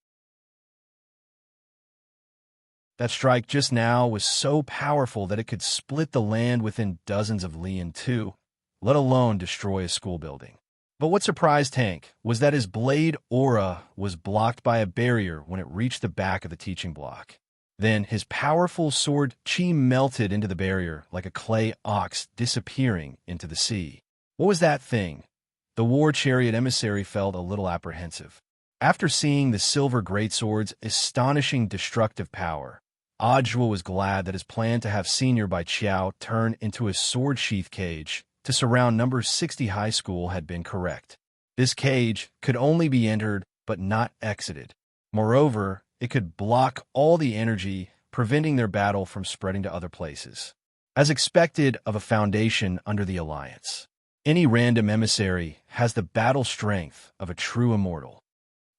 That strike just now was so powerful that it could split the land within dozens of li in two, let alone destroy a school building. But what surprised Tank was that his blade aura was blocked by a barrier when it reached the back of the teaching block. Then his powerful sword chi melted into the barrier like a clay ox disappearing into the sea. What was that thing? The war chariot emissary felt a little apprehensive. After seeing the silver greatsword's astonishing destructive power, Ajwa was glad that his plan to have Senior Bai Chiao turn into a sword sheath cage to surround number 60 High School had been correct. This cage could only be entered but not exited. Moreover, it could block all the energy, preventing their battle from spreading to other places. As expected of a foundation under the Alliance, any random emissary has the battle strength of a true immortal.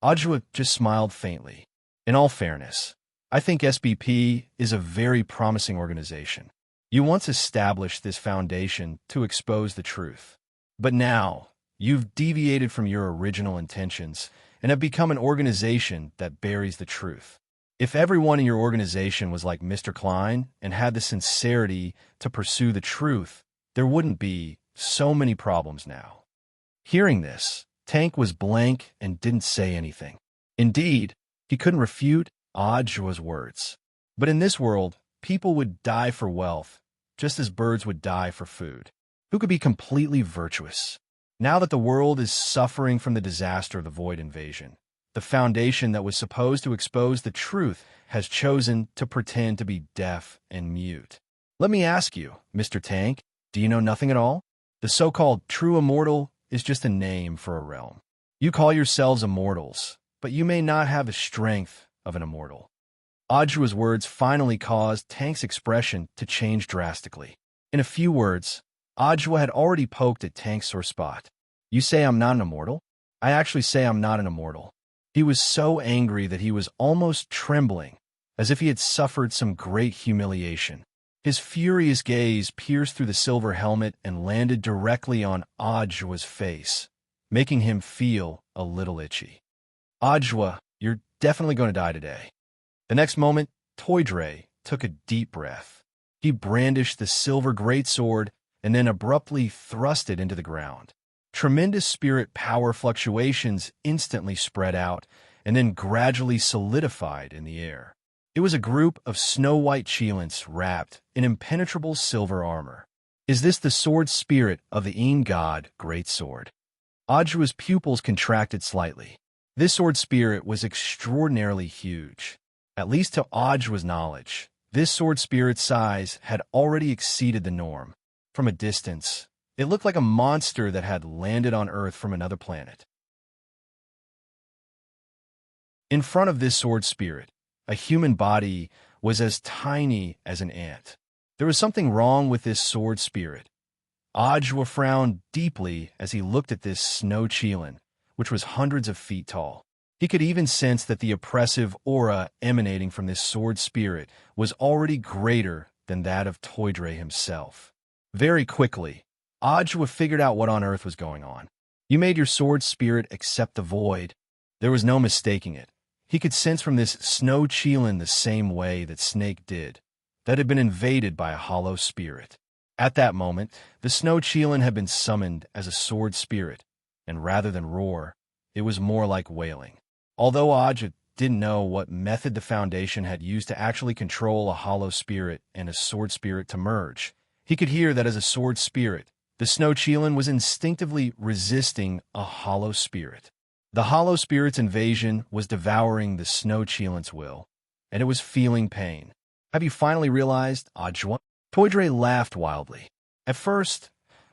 Ajwa just smiled faintly. In all fairness, I think SBP is a very promising organization. You once established this foundation to expose the truth. But now, you've deviated from your original intentions and have become an organization that buries the truth. If everyone in your organization was like Mr. Klein and had the sincerity to pursue the truth, there wouldn't be so many problems now. Hearing this, Tank was blank and didn't say anything. Indeed, he couldn't refute Ajwa's words. But in this world, people would die for wealth, just as birds would die for food. Who could be completely virtuous? Now that the world is suffering from the disaster of the Void invasion, the foundation that was supposed to expose the truth has chosen to pretend to be deaf and mute. Let me ask you, Mr. Tank, do you know nothing at all? The so-called true immortal is just a name for a realm. You call yourselves immortals, but you may not have the strength of an immortal. Ajwa's words finally caused Tank's expression to change drastically. In a few words, Ajwa had already poked at Tank's sore spot. You say I'm not an immortal? I actually say I'm not an immortal. He was so angry that he was almost trembling, as if he had suffered some great humiliation. His furious gaze pierced through the silver helmet and landed directly on Ajwa's face, making him feel a little itchy. Ajwa, you're definitely going to die today. The next moment, Toydre took a deep breath. He brandished the silver greatsword and then abruptly thrust it into the ground. Tremendous spirit power fluctuations instantly spread out and then gradually solidified in the air. It was a group of snow-white Cheelants wrapped in impenetrable silver armor. Is this the sword spirit of the Een god greatsword? Ajwa's pupils contracted slightly. This sword spirit was extraordinarily huge. At least to Ajwa's knowledge, this sword spirit's size had already exceeded the norm. From a distance, it looked like a monster that had landed on Earth from another planet. In front of this sword spirit, a human body was as tiny as an ant. There was something wrong with this sword spirit. Ajwa frowned deeply as he looked at this snow Cheelan, which was hundreds of feet tall. He could even sense that the oppressive aura emanating from this sword spirit was already greater than that of Toydre himself. Very quickly, Ajwa figured out what on earth was going on. You made your sword spirit accept the void. There was no mistaking it. He could sense from this snow Cheelan the same way that Snake did, that had been invaded by a hollow spirit. At that moment, the snow Cheelan had been summoned as a sword spirit, and rather than roar, it was more like wailing. Although Ajwa didn't know what method the Foundation had used to actually control a hollow spirit and a sword spirit to merge, he could hear that as a sword spirit, the snow Cheelan was instinctively resisting a hollow spirit. The hollow spirit's invasion was devouring the snow Cheelan's will, and it was feeling pain. Have you finally realized, Ajwa? Toydre laughed wildly. At first,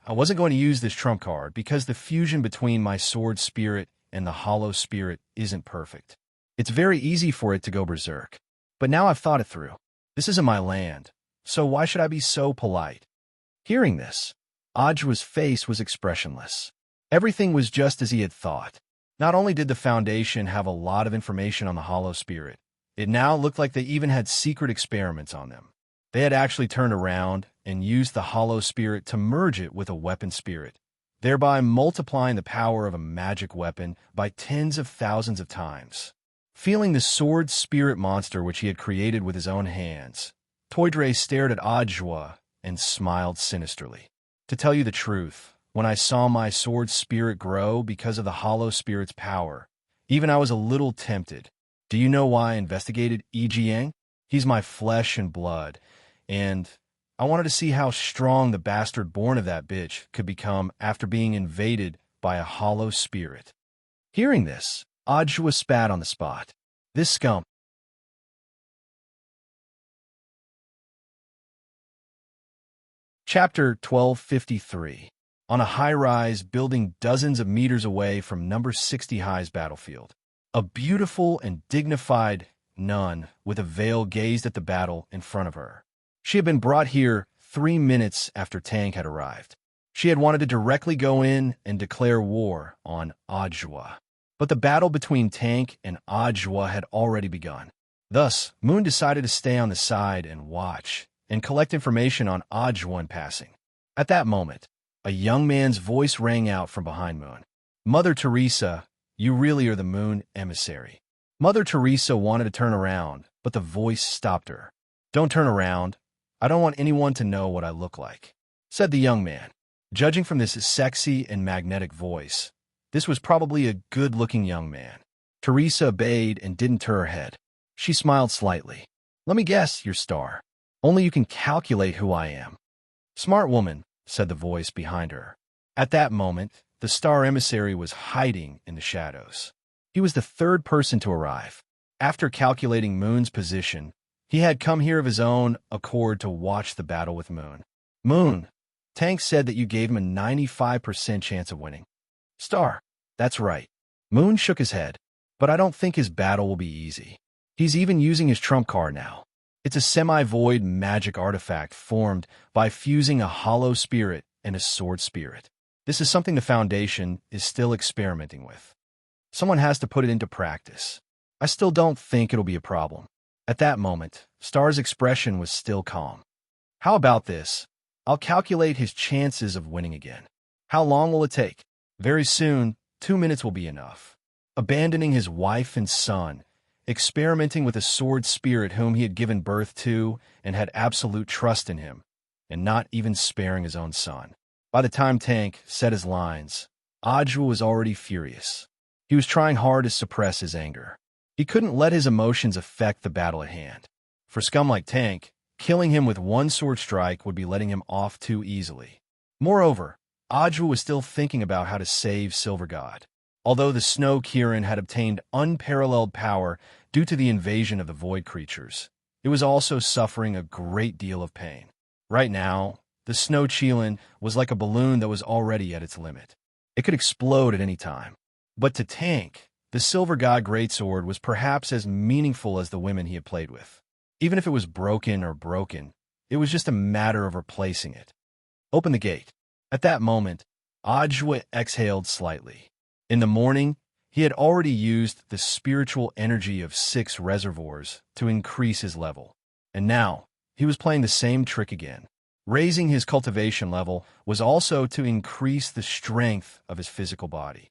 I wasn't going to use this trump card because the fusion between my sword spirit and the hollow spirit isn't perfect. It's very easy for it to go berserk. But now I've thought it through. This isn't my land, so why should I be so polite? Hearing this, Ajwa's face was expressionless. Everything was just as he had thought. Not only did the Foundation have a lot of information on the hollow spirit, it now looked like they even had secret experiments on them. They had actually turned around and used the hollow spirit to merge it with a weapon spirit, thereby multiplying the power of a magic weapon by tens of thousands of times. Feeling the sword spirit monster which he had created with his own hands, Toydre stared at Ajwa and smiled sinisterly. To tell you the truth, when I saw my sword spirit grow because of the hollow spirit's power, even I was a little tempted. Do you know why I investigated Ejiang? He's my flesh and blood, and I wanted to see how strong the bastard born of that bitch could become after being invaded by a hollow spirit. Hearing this, Ajwa spat on the spot. This scum. Chapter 1253. On a high-rise building dozens of meters away from number 60 High's battlefield, a beautiful and dignified nun with a veil gazed at the battle in front of her. She had been brought here 3 minutes after Tank had arrived. She had wanted to directly go in and declare war on Ajwa. But the battle between Tank and Ajwa had already begun. Thus, Moon decided to stay on the side and watch, and collect information on Ajwa in passing. At that moment, a young man's voice rang out from behind Moon. Mother Teresa, you really are the Moon emissary. Mother Teresa wanted to turn around, but the voice stopped her. Don't turn around. I don't want anyone to know what I look like, said the young man. Judging from this sexy and magnetic voice, this was probably a good-looking young man. Teresa obeyed and didn't turn her head. She smiled slightly. Let me guess, your star. Only you can calculate who I am. Smart woman, said the voice behind her. At that moment, the star emissary was hiding in the shadows. He was the third person to arrive. After calculating Moon's position, he had come here of his own accord to watch the battle with Moon. Moon, Tank said that you gave him a 95% chance of winning. Star, that's right. Moon shook his head, but I don't think his battle will be easy. He's even using his trump card now. It's a semi-void magic artifact formed by fusing a hollow spirit and a sword spirit. This is something the Foundation is still experimenting with. Someone has to put it into practice. I still don't think it'll be a problem. At that moment, Star's expression was still calm. How about this? I'll calculate his chances of winning again. How long will it take? Very soon, 2 minutes will be enough. Abandoning his wife and son, experimenting with a sword spirit whom he had given birth to and had absolute trust in him, and not even sparing his own son. By the time Tank said his lines, Ajwa was already furious. He was trying hard to suppress his anger. He couldn't let his emotions affect the battle at hand. For scum like Tank, killing him with one sword strike would be letting him off too easily. Moreover, Ajwa was still thinking about how to save Silver God. Although the Snow Kirin had obtained unparalleled power due to the invasion of the Void creatures, it was also suffering a great deal of pain. Right now, the Snow Chilin was like a balloon that was already at its limit. It could explode at any time. But to Tank, the Silver God Greatsword was perhaps as meaningful as the women he had played with. Even if it was broken, it was just a matter of replacing it. Open the gate. At that moment, Ajwa exhaled slightly. In the morning, he had already used the spiritual energy of 6 reservoirs to increase his level. And now, he was playing the same trick again. Raising his cultivation level was also to increase the strength of his physical body.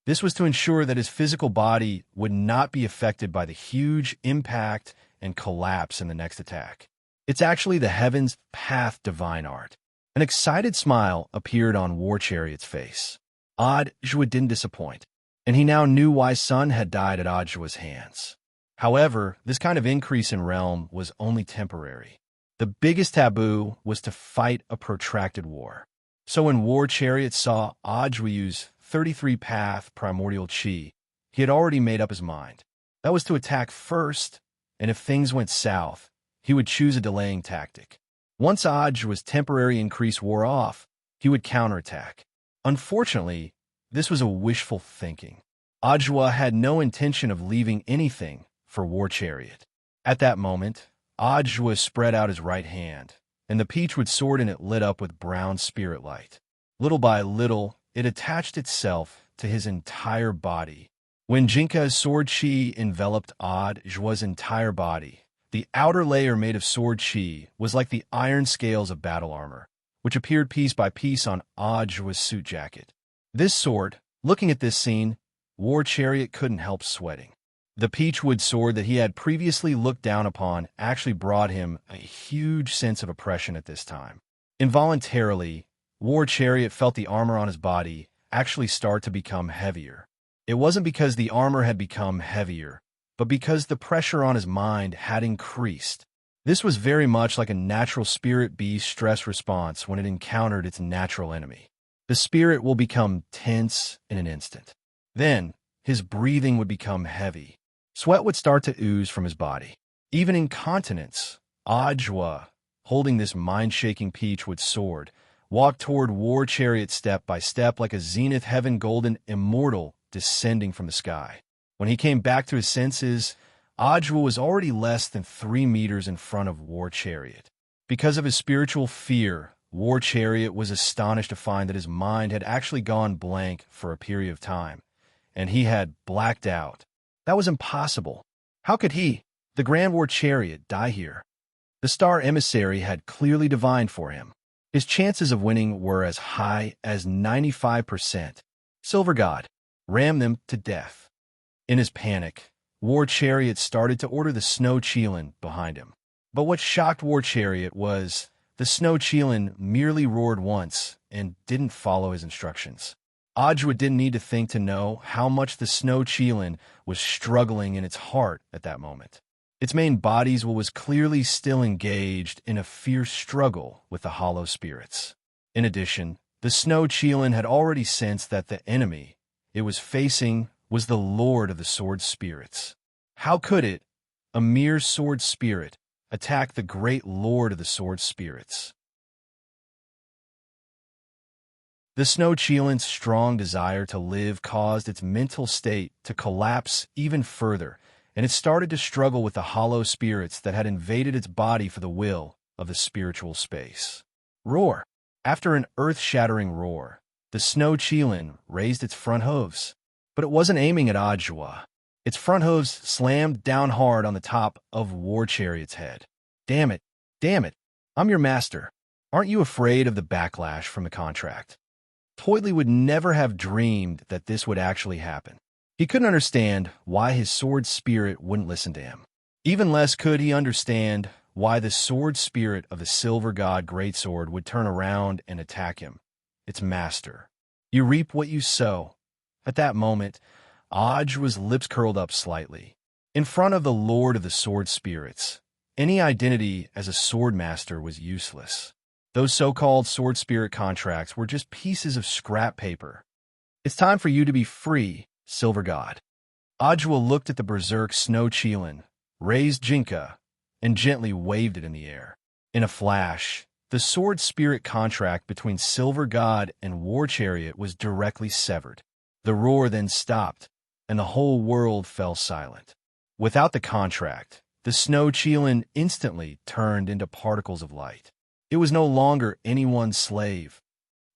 This was to ensure that his physical body would not be affected by the huge impact and collapse in the next attack. It's actually the Heaven's Path divine art. An excited smile appeared on War Chariot's face. Ajwa didn't disappoint, and he now knew why Sun had died at Ajwa's hands. However, this kind of increase in realm was only temporary. The biggest taboo was to fight a protracted war. So when War Chariot saw Ajwa use 33 Path Primordial Chi, he had already made up his mind. That was to attack first, and if things went south, he would choose a delaying tactic. Once Ajwa's temporary increase wore off, he would counterattack. Unfortunately, this was a wishful thinking. Ajwa had no intention of leaving anything for War Chariot. At that moment, Ajwa spread out his right hand, and the peachwood sword in it lit up with brown spirit light. Little by little, it attached itself to his entire body. When Jinka's sword chi enveloped Ajwa's entire body, the outer layer made of sword chi was like the iron scales of battle armor, which appeared piece by piece on Ajwa's suit jacket. This sword, looking at this scene, War Chariot couldn't help sweating. The peachwood sword that he had previously looked down upon actually brought him a huge sense of oppression at this time. Involuntarily, War Chariot felt the armor on his body actually start to become heavier. It wasn't because the armor had become heavier, but because the pressure on his mind had increased. This was very much like a natural spirit beast stress response when it encountered its natural enemy. The spirit will become tense in an instant. Then, his breathing would become heavy. Sweat would start to ooze from his body. Even incontinence, Ajwa, holding this mind-shaking peachwood sword, walked toward War Chariot step by step like a zenith heaven golden immortal descending from the sky. When he came back to his senses, Ajwa was already less than 3 meters in front of War Chariot. Because of his spiritual fear, War Chariot was astonished to find that his mind had actually gone blank for a period of time, and he had blacked out. That was impossible. How could he, the Grand War Chariot, die here? The Star Emissary had clearly divined for him. His chances of winning were as high as 95%. Silver God, ram them to death. In his panic, War Chariot started to order the Snow Chilin behind him. But what shocked War Chariot was the Snow Chilin merely roared once and didn't follow his instructions. Ajwa didn't need to think to know how much the Snow Chilin was struggling in its heart at that moment. Its main bodies was clearly still engaged in a fierce struggle with the hollow spirits. In addition, the Snow Chilin had already sensed that the enemy it was facing was the Lord of the Sword Spirits. How could it, a mere sword spirit, attack the great Lord of the Sword Spirits? The Snow Chilin's strong desire to live caused its mental state to collapse even further, and it started to struggle with the hollow spirits that had invaded its body for the will of the spiritual space. Roar! After an earth-shattering roar, the Snow Chilin raised its front hooves. But it wasn't aiming at Ajwa. Its front hooves slammed down hard on the top of War Chariot's head. Damn it, damn it. I'm your master. Aren't you afraid of the backlash from the contract? Toyley would never have dreamed that this would actually happen. He couldn't understand why his sword spirit wouldn't listen to him. Even less could he understand why the sword spirit of the Silver God Greatsword would turn around and attack him, its master. You reap what you sow. At that moment, Ojwa's lips curled up slightly. In front of the Lord of the Sword Spirits, any identity as a sword master was useless. Those so-called sword spirit contracts were just pieces of scrap paper. It's time for you to be free, Silver God. Ojwa looked at the berserk snow cheelin, raised Jinka, and gently waved it in the air. In a flash, the sword spirit contract between Silver God and War Chariot was directly severed. The roar then stopped, and the whole world fell silent. Without the contract, the snow cheelin instantly turned into particles of light. It was no longer anyone's slave.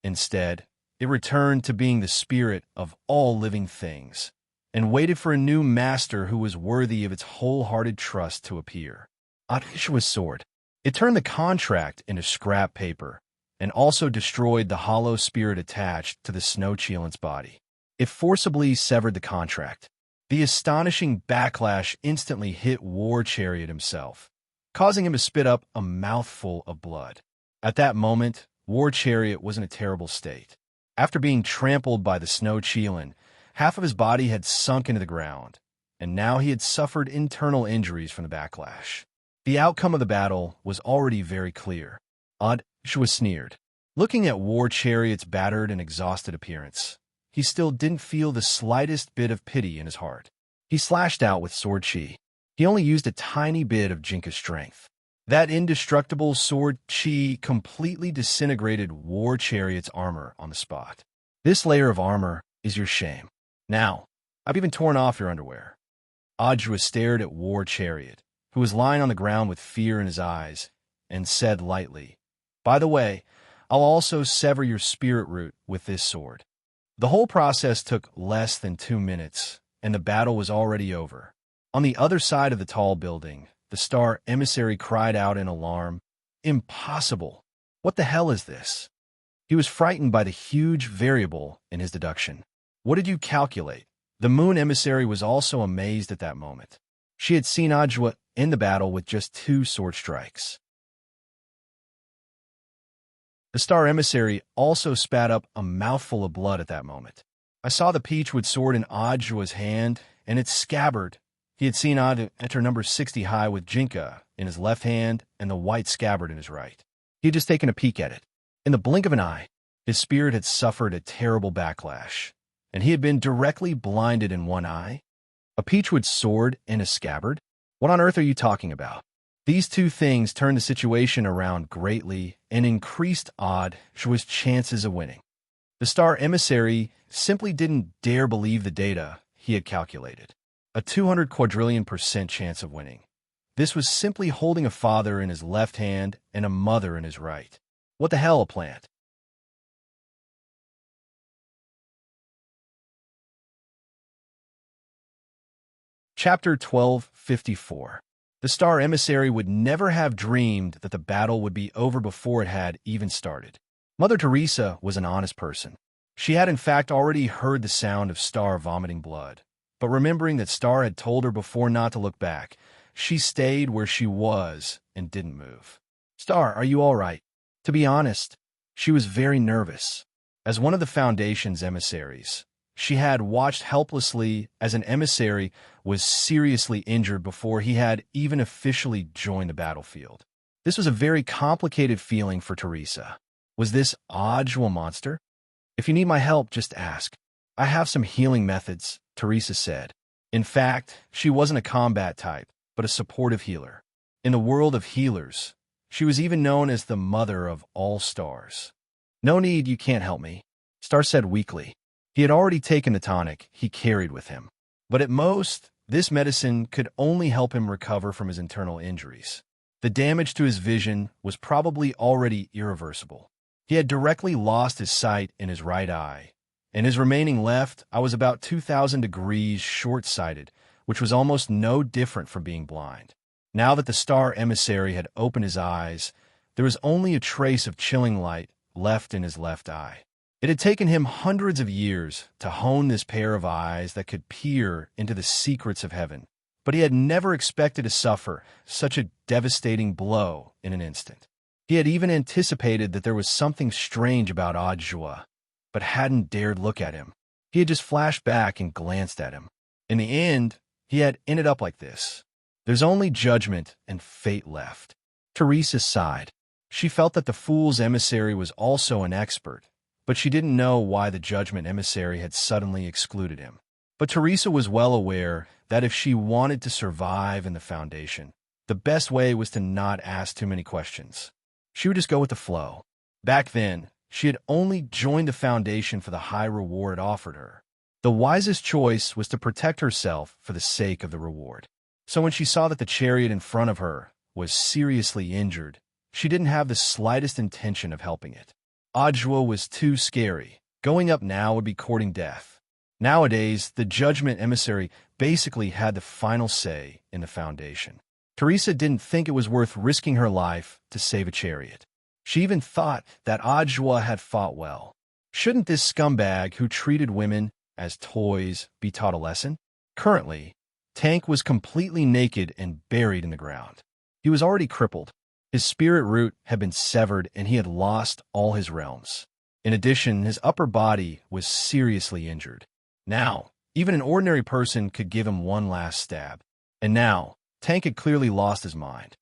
Instead, it returned to being the spirit of all living things, and waited for a new master who was worthy of its wholehearted trust to appear. Ojwa's sword. It turned the contract into scrap paper, and also destroyed the hollow spirit attached to the snow cheelin's body. It forcibly severed the contract. The astonishing backlash instantly hit War Chariot himself, causing him to spit up a mouthful of blood. At that moment, War Chariot was in a terrible state. After being trampled by the snow cheelin, half of his body had sunk into the ground, and now he had suffered internal injuries from the backlash. The outcome of the battle was already very clear. Ojwa sneered. Looking at War Chariot's battered and exhausted appearance, he still didn't feel the slightest bit of pity in his heart. He slashed out with sword chi. He only used a tiny bit of Jinka's strength. That indestructible sword chi completely disintegrated War Chariot's armor on the spot. This layer of armor is your shame. Now, I've even torn off your underwear. Ojwa stared at War Chariot, who was lying on the ground with fear in his eyes, and said lightly, "By the way, I'll also sever your spirit root with this sword." The whole process took less than 2 minutes, and the battle was already over. On the other side of the tall building, the star emissary cried out in alarm, "Impossible! What the hell is this?" He was frightened by the huge variable in his deduction. What did you calculate? The moon emissary was also amazed at that moment. She had seen Ojwa end the battle with just 2 sword strikes. The star emissary also spat up a mouthful of blood at that moment. I saw the peachwood sword in Ojwa's hand, and its scabbard. He had seen Ojwa enter number 60 high with Jinka in his left hand and the white scabbard in his right. He had just taken a peek at it. In the blink of an eye, his spirit had suffered a terrible backlash, and he had been directly blinded in one eye. A peachwood sword and a scabbard? What on earth are you talking about? These 2 things turned the situation around greatly and increased Ojwa's chances of winning. The star emissary simply didn't dare believe the data he had calculated. A 200 quadrillion% chance of winning. This was simply holding a father in his left hand and a mother in his right. What the hell, a plant? Chapter 1254. The star emissary would never have dreamed that the battle would be over before it had even started. Mother Teresa was an honest person. She had in fact already heard the sound of Star vomiting blood. But remembering that Star had told her before not to look back, she stayed where she was and didn't move. "Star, are you all right?" To be honest, she was very nervous. As one of the Foundation's emissaries, she had watched helplessly as an emissary was seriously injured before he had even officially joined the battlefield. This was a very complicated feeling for Teresa. Was this Ojwa monster? "If you need my help, just ask. I have some healing methods," Teresa said. In fact, she wasn't a combat type, but a supportive healer. In the world of healers, she was even known as the mother of all stars. "No need, you can't help me," Star said weakly. He had already taken the tonic he carried with him. But at most, this medicine could only help him recover from his internal injuries. The damage to his vision was probably already irreversible. He had directly lost his sight in his right eye. In his remaining left, I was about 2,000 degrees short-sighted, which was almost no different from being blind. Now that the star emissary had opened his eyes, there was only a trace of chilling light left in his left eye. It had taken him hundreds of years to hone this pair of eyes that could peer into the secrets of heaven, but he had never expected to suffer such a devastating blow in an instant. He had even anticipated that there was something strange about Adjua, but hadn't dared look at him. He had just flashed back and glanced at him. In the end, he had ended up like this. There's only judgment and fate left. Teresa sighed. She felt that the fool's emissary was also an expert, but she didn't know why the judgment emissary had suddenly excluded him. But Teresa was well aware that if she wanted to survive in the Foundation, the best way was to not ask too many questions. She would just go with the flow. Back then, she had only joined the Foundation for the high reward it offered her. The wisest choice was to protect herself for the sake of the reward. So when she saw that the chariot in front of her was seriously injured, she didn't have the slightest intention of helping it. Adjua was too scary. Going up now would be courting death. Nowadays, the judgment emissary basically had the final say in the Foundation. Teresa didn't think it was worth risking her life to save a chariot. She even thought that Adjua had fought well. Shouldn't this scumbag who treated women as toys be taught a lesson? Currently, Tank was completely naked and buried in the ground. He was already crippled. His spirit root had been severed and he had lost all his realms. In addition, his upper body was seriously injured. Now, even an ordinary person could give him one last stab. And now, Tank had clearly lost his mind.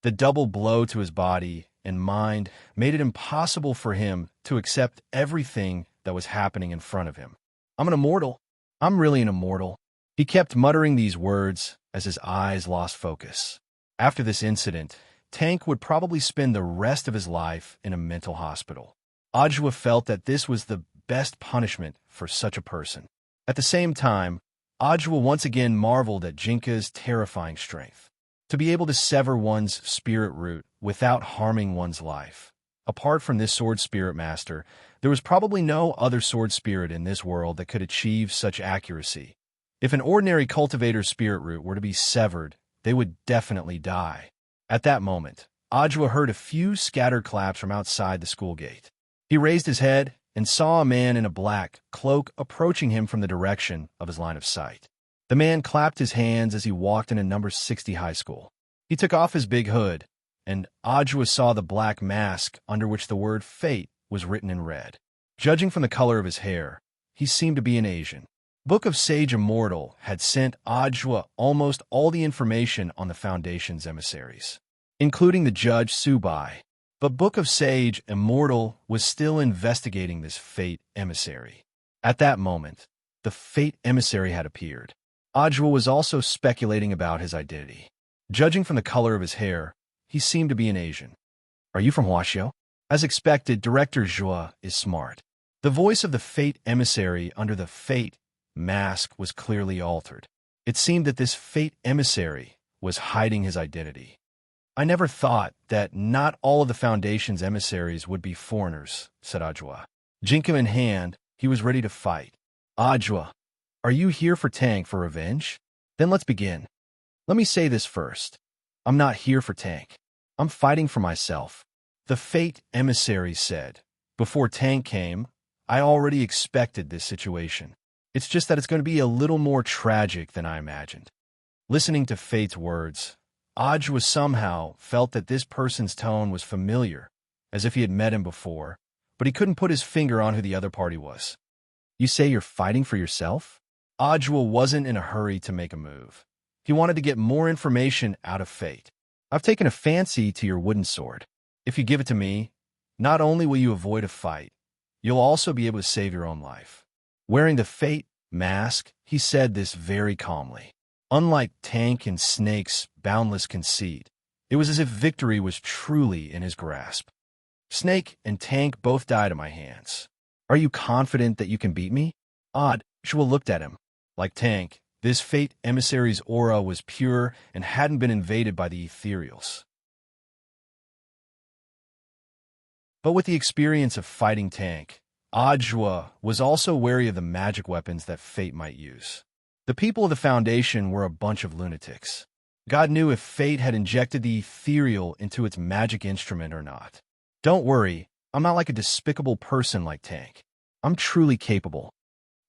The double blow to his body and mind made it impossible for him to accept everything that was happening in front of him. I'm an immortal. I'm really an immortal. He kept muttering these words as his eyes lost focus. After this incident, Tank would probably spend the rest of his life in a mental hospital. Adjua felt that this was the best punishment for such a person. At the same time, Adjua once again marveled at Jinka's terrifying strength. To be able to sever one's spirit root without harming one's life. Apart from this sword spirit master, there was probably no other sword spirit in this world that could achieve such accuracy. If an ordinary cultivator's spirit root were to be severed, they would definitely die. At that moment, Adjua heard a few scattered claps from outside the school gate. He raised his head and saw a man in a black cloak approaching him from the direction of his line of sight. The man clapped his hands as he walked into number 60 high school. He took off his big hood, and Adjua saw the black mask under which the word fate was written in red. Judging from the color of his hair, he seemed to be an Asian. Book of Sage Immortal had sent Adjua almost all the information on the Foundation's emissaries, including the judge Subai. But Book of Sage Immortal was still investigating this fate emissary. At that moment, the fate emissary had appeared. Adjua was also speculating about his identity. Judging from the color of his hair, he seemed to be an Asian. Are you from Huaxiao? As expected, Director Zhua is smart. The voice of the fate emissary under the fate mask was clearly altered. It seemed that this fate emissary was hiding his identity. I never thought that not all of the Foundation's emissaries would be foreigners, said Adjua. Jinkum in hand, he was ready to fight. Adjua, are you here for Tank for revenge? Then let's begin. Let me say this first. I'm not here for Tank. I'm fighting for myself. The fate emissary said. Before Tank came, I already expected this situation. It's just that it's going to be a little more tragic than I imagined. Listening to Fate's words, Adjua somehow felt that this person's tone was familiar, as if he had met him before, but he couldn't put his finger on who the other party was. You say you're fighting for yourself? Adjua wasn't in a hurry to make a move. He wanted to get more information out of Fate. I've taken a fancy to your wooden sword. If you give it to me, not only will you avoid a fight, you'll also be able to save your own life. Wearing the Fate mask, he said this very calmly. Unlike Tank and Snake's boundless conceit, it was as if victory was truly in his grasp. Snake and Tank both died at my hands. Are you confident that you can beat me? Adjua looked at him. Like Tank, this Fate emissary's aura was pure and hadn't been invaded by the ethereals. But with the experience of fighting Tank, Ajwa was also wary of the magic weapons that fate might use. The people of the Foundation were a bunch of lunatics. God knew if fate had injected the ethereal into its magic instrument or not. Don't worry, I'm not like a despicable person like Tank. I'm truly capable.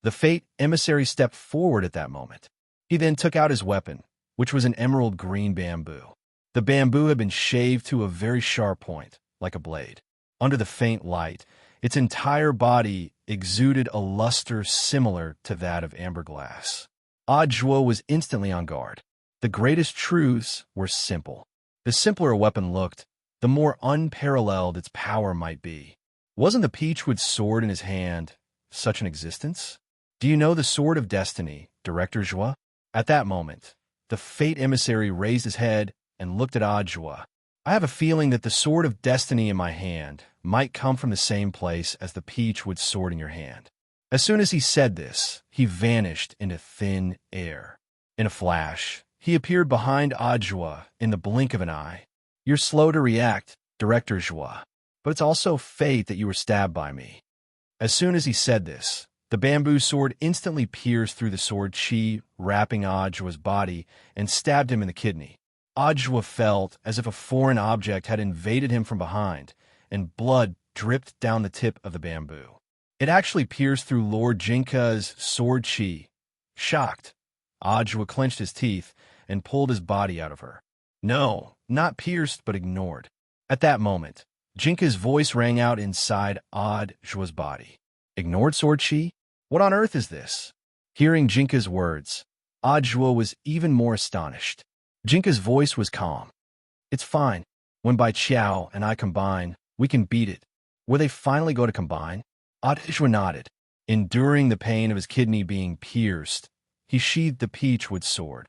The fate emissary stepped forward at that moment. He then took out his weapon, which was an emerald green bamboo. The bamboo had been shaved to a very sharp point, like a blade. Under the faint light, its entire body exuded a luster similar to that of amber glass. Ajwa was instantly on guard. The greatest truths were simple. The simpler a weapon looked, the more unparalleled its power might be. Wasn't the Peachwood sword in his hand such an existence? Do you know the Sword of Destiny, Director Joie? At that moment, the fate emissary raised his head and looked at Ajwa. I have a feeling that the Sword of Destiny in my hand might come from the same place as the Peachwood sword in your hand. As soon as he said this, he vanished into thin air. In a flash, he appeared behind Ajwa in the blink of an eye. You're slow to react, Director Joie, but it's also fate that you were stabbed by me. As soon as he said this, the bamboo sword instantly pierced through the sword chi, wrapping Ajwa's body, and stabbed him in the kidney. Ajwa felt as if a foreign object had invaded him from behind, and blood dripped down the tip of the bamboo. It actually pierced through Lord Jinka's sword chi. Shocked, Ajwa clenched his teeth and pulled his body out of her. No, not pierced, but ignored. At that moment, Jinka's voice rang out inside Ajwa's body. Ignored sword chi? What on earth is this? Hearing Jinka's words, Ajwa was even more astonished. Jinka's voice was calm. It's fine. When Bai Qiao and I combine, we can beat it. Will they finally go to combine? Ajwa nodded. Enduring the pain of his kidney being pierced, he sheathed the Peachwood sword.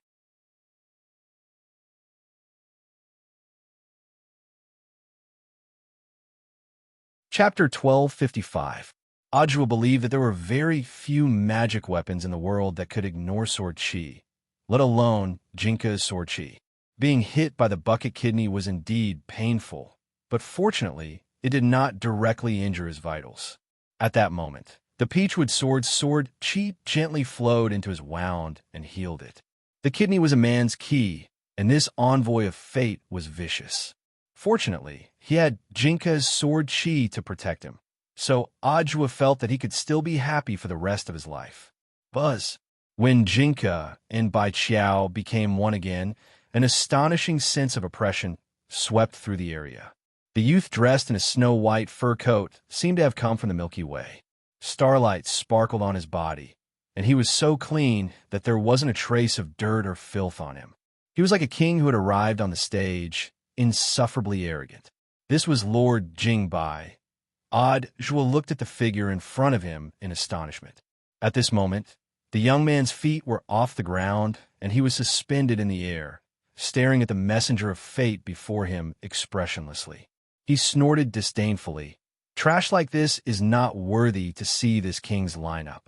Chapter 1255. Ajwa believed that there were very few magic weapons in the world that could ignore sword chi, let alone Jinka's sword chi. Being hit by the bucket kidney was indeed painful, but fortunately, it did not directly injure his vitals. At that moment, the Peachwood sword chi gently flowed into his wound and healed it. The kidney was a man's key, and this envoy of fate was vicious. Fortunately, he had Jinka's sword chi to protect him, so Ajwa felt that he could still be happy for the rest of his life. Buzz. When Jinka and Bai Qiao became one again, an astonishing sense of oppression swept through the area. The youth dressed in a snow-white fur coat seemed to have come from the Milky Way. Starlight sparkled on his body, and he was so clean that there wasn't a trace of dirt or filth on him. He was like a king who had arrived on the stage, insufferably arrogant. This was Lord Jingbai. Ajwa looked at the figure in front of him in astonishment. At this moment, the young man's feet were off the ground, and he was suspended in the air, staring at the messenger of fate before him expressionlessly. He snorted disdainfully. Trash like this is not worthy to see this king's lineup.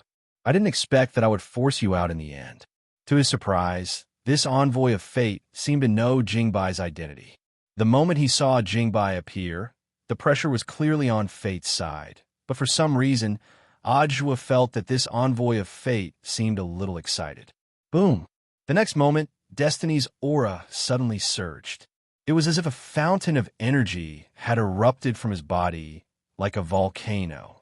I didn't expect that I would force you out in the end. To his surprise, this envoy of fate seemed to know Jingbai's identity. The moment he saw Jingbai appear, the pressure was clearly on fate's side, but for some reason, Ajwa felt that this envoy of fate seemed a little excited. Boom! The next moment, Destiny's aura suddenly surged. It was as if a fountain of energy had erupted from his body like a volcano.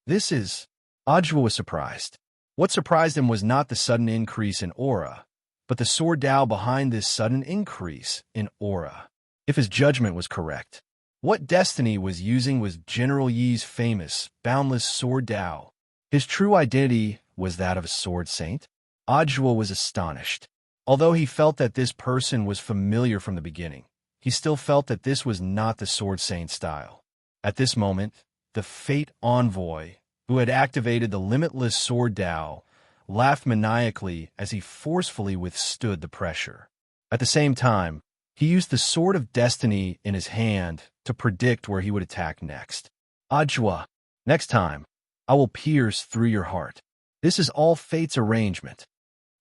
Ajwa was surprised. What surprised him was not the sudden increase in aura, but the sword Dao behind this sudden increase in aura. If his judgment was correct, what Destiny was using was General Yi's famous, boundless sword Dao. His true identity was that of a sword saint. Ajwa was astonished. Although he felt that this person was familiar from the beginning, he still felt that this was not the sword saint style. At this moment, the fate envoy, who had activated the limitless sword Dao, laughed maniacally as he forcefully withstood the pressure. At the same time, he used the sword of destiny in his hand to predict where he would attack next. Ajwa, next time, I will pierce through your heart. This is all fate's arrangement.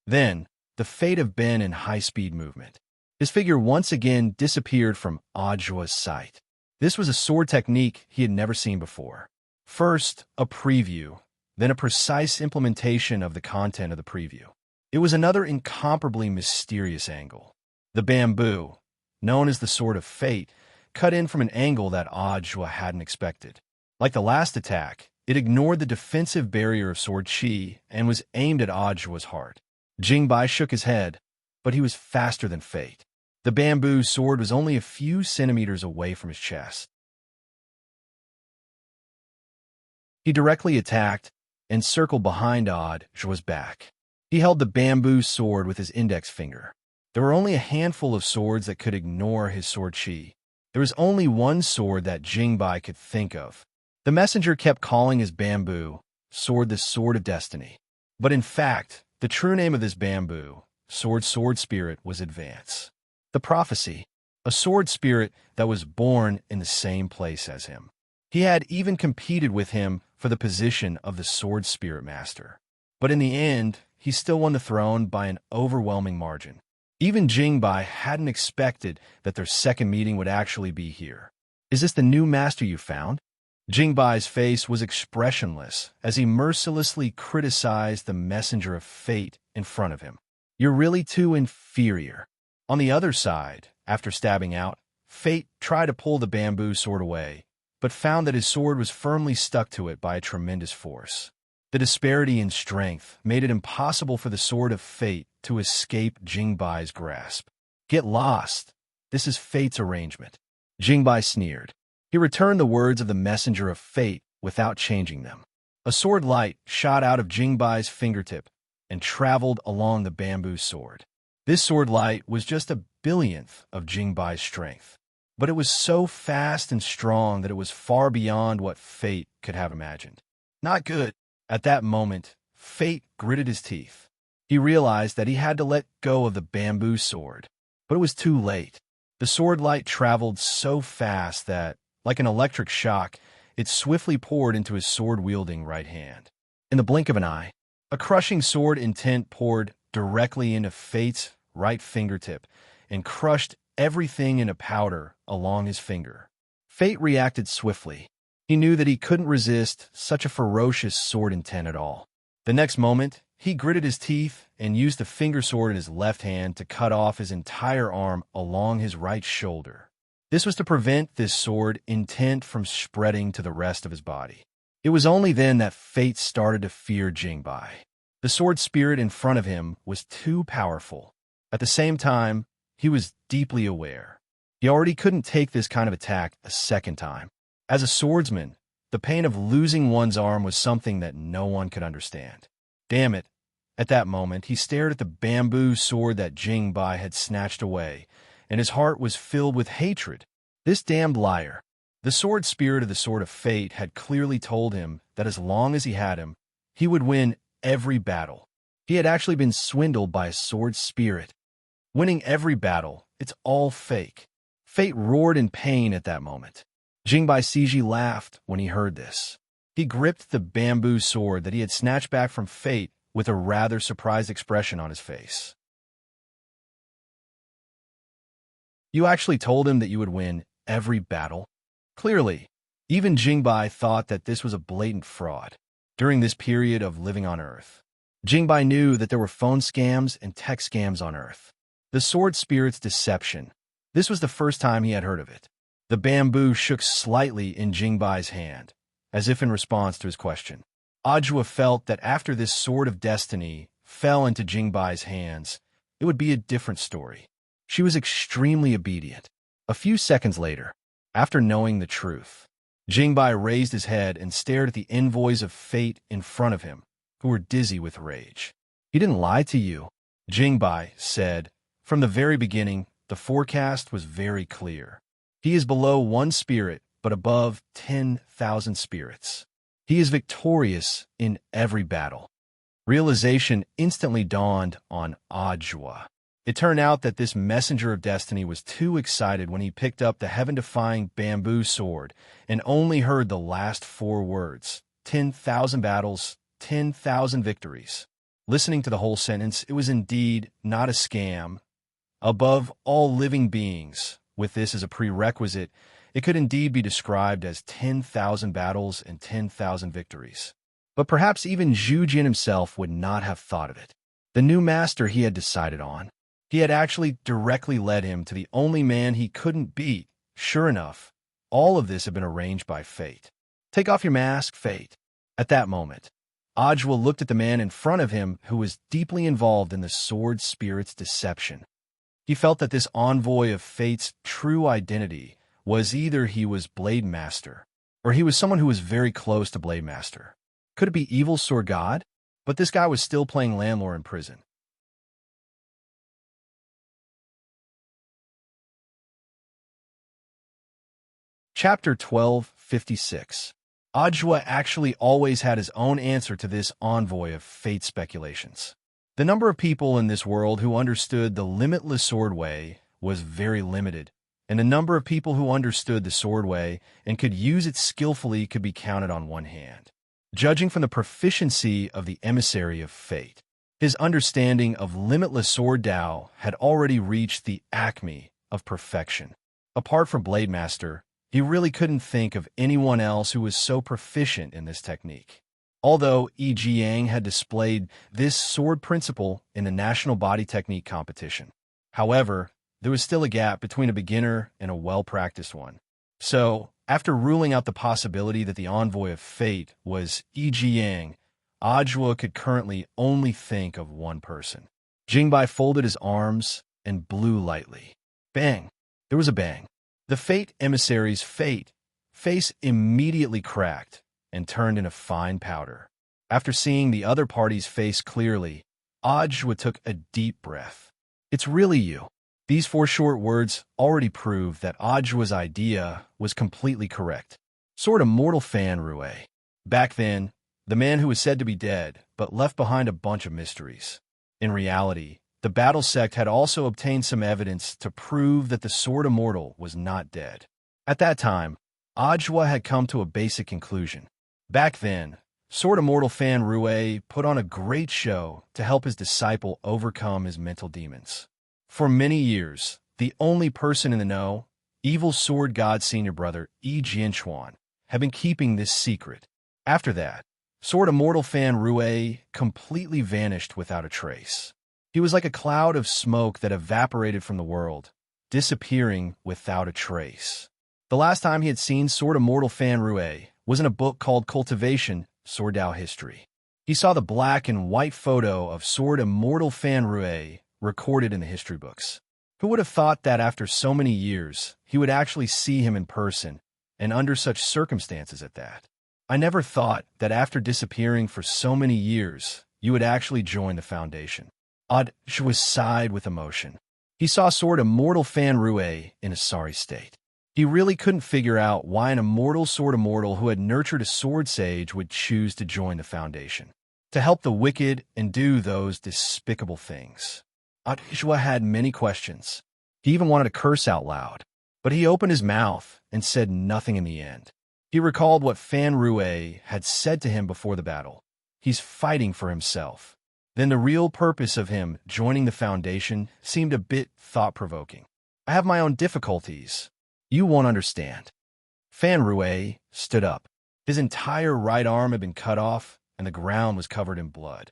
Then, the fate of Ben in high-speed movement. His figure once again disappeared from Ajwa's sight. This was a sword technique he had never seen before. First, a preview, then a precise implementation of the content of the preview. It was another incomparably mysterious angle. The bamboo, known as the Sword of Fate, cut in from an angle that Ajwa hadn't expected. Like the last attack, it ignored the defensive barrier of sword chi and was aimed at Ajwa's heart. Jingbai shook his head, but he was faster than fate. The bamboo sword was only a few centimeters away from his chest. He directly attacked and circled behind Ajwa's back. He held the bamboo sword with his index finger. There were only a handful of swords that could ignore his sword chi. There was only one sword that Jingbai could think of. The messenger kept calling his bamboo sword the Sword of Destiny. But in fact, the true name of this bamboo sword spirit was Advance. The prophecy, a sword spirit that was born in the same place as him. He had even competed with him for the position of the sword spirit master. But in the end, he still won the throne by an overwhelming margin. Even Jingbai hadn't expected that their second meeting would actually be here. Is this the new master you found? Jingbai's face was expressionless as he mercilessly criticized the messenger of fate in front of him. You're really too inferior. On the other side, after stabbing out, Fate tried to pull the bamboo sword away, but found that his sword was firmly stuck to it by a tremendous force. The disparity in strength made it impossible for the Sword of Fate to escape Jingbai's grasp. Get lost. This is Fate's arrangement. Jingbai sneered. He returned the words of the messenger of fate without changing them. A sword light shot out of Jingbai's fingertip and traveled along the bamboo sword. This sword light was just a billionth of Jingbai's strength, but it was so fast and strong that it was far beyond what Fate could have imagined. Not good. At that moment, Fate gritted his teeth. He realized that he had to let go of the bamboo sword, but it was too late. The sword light traveled so fast that, like an electric shock, it swiftly poured into his sword-wielding right hand. In the blink of an eye, a crushing sword intent poured directly into Fate's right fingertip and crushed everything into powder along his finger. Fate reacted swiftly. He knew that he couldn't resist such a ferocious sword intent at all. The next moment, he gritted his teeth and used the finger sword in his left hand to cut off his entire arm along his right shoulder. This was to prevent this sword intent from spreading to the rest of his body. It was only then that Fate started to fear Jingbai. The sword spirit in front of him was too powerful. At the same time, he was deeply aware. He already couldn't take this kind of attack a second time. As a swordsman, the pain of losing one's arm was something that no one could understand. Damn it. At that moment, he stared at the bamboo sword that Jingbai had snatched away, and his heart was filled with hatred. This damned liar. The sword spirit of the Sword of Fate had clearly told him that as long as he had him, he would win every battle. He had actually been swindled by a sword spirit. Winning every battle, it's all fake. Fate roared in pain at that moment. Jingbai Siji laughed when he heard this. He gripped the bamboo sword that he had snatched back from Fate with a rather surprised expression on his face. You actually told him that you would win every battle? Clearly, even Jingbai thought that this was a blatant fraud. During this period of living on Earth, Jingbai knew that there were phone scams and tech scams on Earth. The sword spirit's deception. This was the first time he had heard of it. The bamboo shook slightly in Jingbai's hand, as if in response to his question. Ajwa felt that after this sword of destiny fell into Jingbai's hands, it would be a different story. She was extremely obedient. A few seconds later, after knowing the truth, Jingbai raised his head and stared at the envoys of fate in front of him, who were dizzy with rage. He didn't lie to you, Jingbai said. From the very beginning, the forecast was very clear. He is below one spirit, but above 10,000 spirits. He is victorious in every battle. Realization instantly dawned on Ajwa. It turned out that this messenger of destiny was too excited when he picked up the heaven-defying bamboo sword and only heard the last 4 words, 10,000 battles, 10,000 victories. Listening to the whole sentence, it was indeed not a scam. Above all living beings, with this as a prerequisite, it could indeed be described as 10,000 battles and 10,000 victories. But perhaps even Zhu Jin himself would not have thought of it. The new master he had decided on. He had actually directly led him to the only man he couldn't beat. Sure enough, all of this had been arranged by fate. Take off your mask, fate. At that moment, Ajwa looked at the man in front of him who was deeply involved in the sword spirit's deception. He felt that this envoy of fate's true identity was either he was Blade Master, or he was someone who was very close to Blade Master. Could it be evil sword god? But this guy was still playing landlord in prison. Chapter 1256. Ajwa actually always had his own answer to this envoy of fate speculations. The number of people in this world who understood the limitless sword way was very limited, and the number of people who understood the sword way and could use it skillfully could be counted on one hand. Judging from the proficiency of the emissary of fate, his understanding of limitless sword Tao had already reached the acme of perfection. Apart from Blade Master, he really couldn't think of anyone else who was so proficient in this technique. Although Yi Jiang had displayed this sword principle in the National Body Technique competition. However, there was still a gap between a beginner and a well-practiced one. So, after ruling out the possibility that the envoy of fate was Yi Jiang, Ajwa could currently only think of one person. Jingbai folded his arms and blew lightly. Bang! There was a bang. The fate emissary's face immediately cracked and turned into fine powder. After seeing the other party's face clearly, Ajwa took a deep breath. It's really you. These 4 short words already proved that Ajwa's idea was completely correct. Sort of mortal Fan Rue. Back then, the man who was said to be dead, but left behind a bunch of mysteries. In reality, the battle sect had also obtained some evidence to prove that the Sword Immortal was not dead. At that time, Ajwa had come to a basic conclusion. Back then, Sword Immortal Fan Rue put on a great show to help his disciple overcome his mental demons. For many years, the only person in the know, Evil Sword God Senior Brother Yi Jianchuan, had been keeping this secret. After that, Sword Immortal Fan Rue completely vanished without a trace. He was like a cloud of smoke that evaporated from the world, disappearing without a trace. The last time he had seen Sword Immortal Fan Rue was in a book called Cultivation, Sword Dao History. He saw the black and white photo of Sword Immortal Fan Rue recorded in the history books. Who would have thought that after so many years, he would actually see him in person, and under such circumstances at that? I never thought that after disappearing for so many years, you would actually join the Foundation. Ajwa sighed with emotion. He saw Sword Immortal Fan Rue in a sorry state. He really couldn't figure out why an immortal Sword Immortal who had nurtured a sword sage would choose to join the Foundation, to help the wicked and do those despicable things. Ajwa had many questions. He even wanted to curse out loud, but he opened his mouth and said nothing in the end. He recalled what Fan Rue had said to him before the battle. He's fighting for himself. Then the real purpose of him joining the Foundation seemed a bit thought-provoking. I have my own difficulties. You won't understand. Fan Rue stood up. His entire right arm had been cut off, and the ground was covered in blood.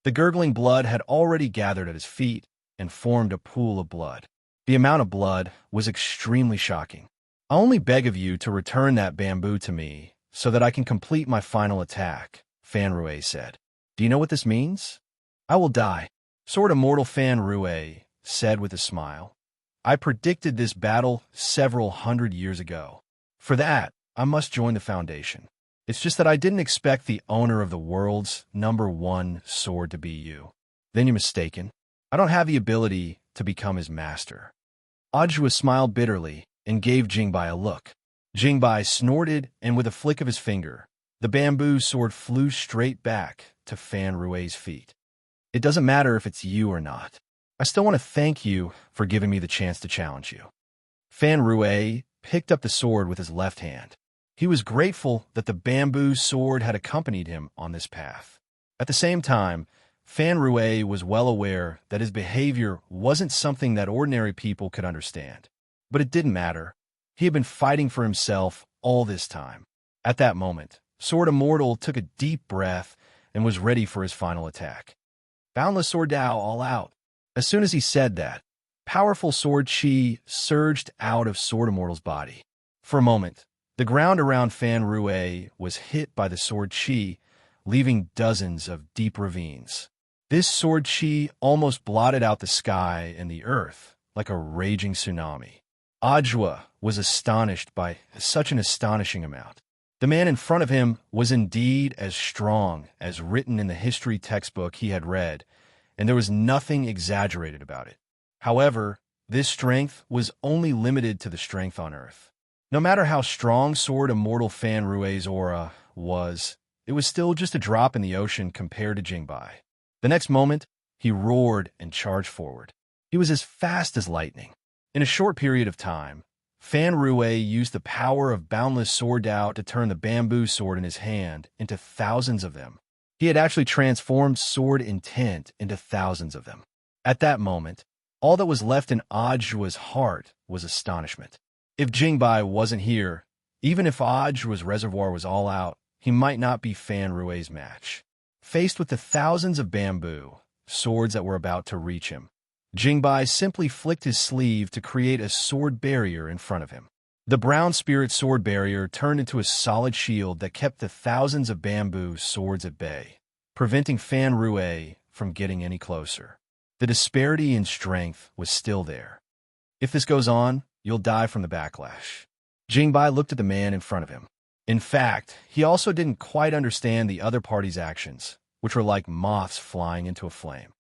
The gurgling blood had already gathered at his feet and formed a pool of blood. The amount of blood was extremely shocking. I only beg of you to return that bamboo to me so that I can complete my final attack, Fan Rue said. Do you know what this means? I will die. Sword Immortal Fan Rue said with a smile. I predicted this battle several hundred years ago. For that, I must join the Foundation. It's just that I didn't expect the owner of the world's #1 sword to be you. Then you're mistaken. I don't have the ability to become his master. Ajwa smiled bitterly and gave Jingbai a look. Jingbai snorted, and with a flick of his finger, the bamboo sword flew straight back to Fan Rue's feet. It doesn't matter if it's you or not. I still want to thank you for giving me the chance to challenge you. Fan Rue picked up the sword with his left hand. He was grateful that the bamboo sword had accompanied him on this path. At the same time, Fan Rui was well aware that his behavior wasn't something that ordinary people could understand. But it didn't matter. He had been fighting for himself all this time. At that moment, Sword Immortal took a deep breath and was ready for his final attack. Boundless Sword Dao all out. As soon as he said that, powerful sword chi surged out of Sword Immortal's body. For a moment, the ground around Fan Rui was hit by the sword chi, leaving dozens of deep ravines. This sword chi almost blotted out the sky and the earth like a raging tsunami. Ajwa was astonished by such an astonishing amount. The man in front of him was indeed as strong as written in the history textbook he had read, and there was nothing exaggerated about it. However, this strength was only limited to the strength on Earth. No matter how strong Sword Immortal Fan Rui's aura was, it was still just a drop in the ocean compared to Jingbai. The next moment, he roared and charged forward. He was as fast as lightning. In a short period of time, Fan Rui used the power of Boundless Sword Dao to turn the bamboo sword in his hand into thousands of them. He had actually transformed sword intent into thousands of them. At that moment, all that was left in Ajwa's heart was astonishment. If Jingbai wasn't here, even if Ajwa's reservoir was all out, he might not be Fan Rui's match. Faced with the thousands of bamboo swords that were about to reach him, Jingbai simply flicked his sleeve to create a sword barrier in front of him. The brown spirit sword barrier turned into a solid shield that kept the thousands of bamboo swords at bay, preventing Fan Rui from getting any closer. The disparity in strength was still there. If this goes on, you'll die from the backlash. Jingbai looked at the man in front of him. In fact, he also didn't quite understand the other party's actions, which were like moths flying into a flame.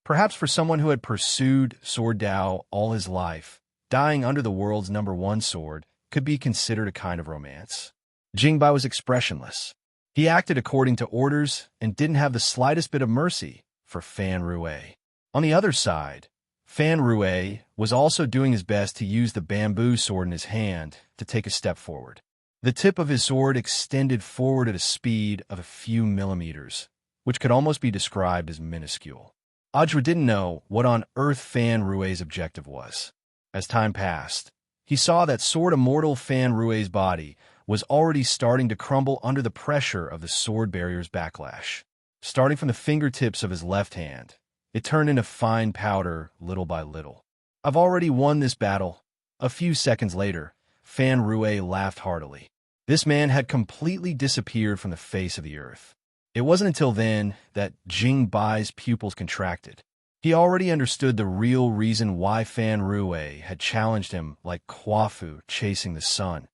Perhaps for someone who had pursued Sword Dao all his life, dying under the world's #1 sword could be considered a kind of romance. Jingbai was expressionless. He acted according to orders and didn't have the slightest bit of mercy for Fan Rui. On the other side, Fan Rui was also doing his best to use the bamboo sword in his hand to take a step forward. The tip of his sword extended forward at a speed of a few millimeters, which could almost be described as minuscule. Ajwa didn't know what on earth Fan Rui's objective was. As time passed, he saw that Sword Immortal Fan Rui's body was already starting to crumble under the pressure of the sword barrier's backlash. Starting from the fingertips of his left hand, it turned into fine powder little by little. I've already won this battle. A few seconds later, Fan Rui laughed heartily. This man had completely disappeared from the face of the earth. It wasn't until then that Jingbai's pupils contracted. He already understood the real reason why Fan Rui had challenged him like Kwafu chasing the sun.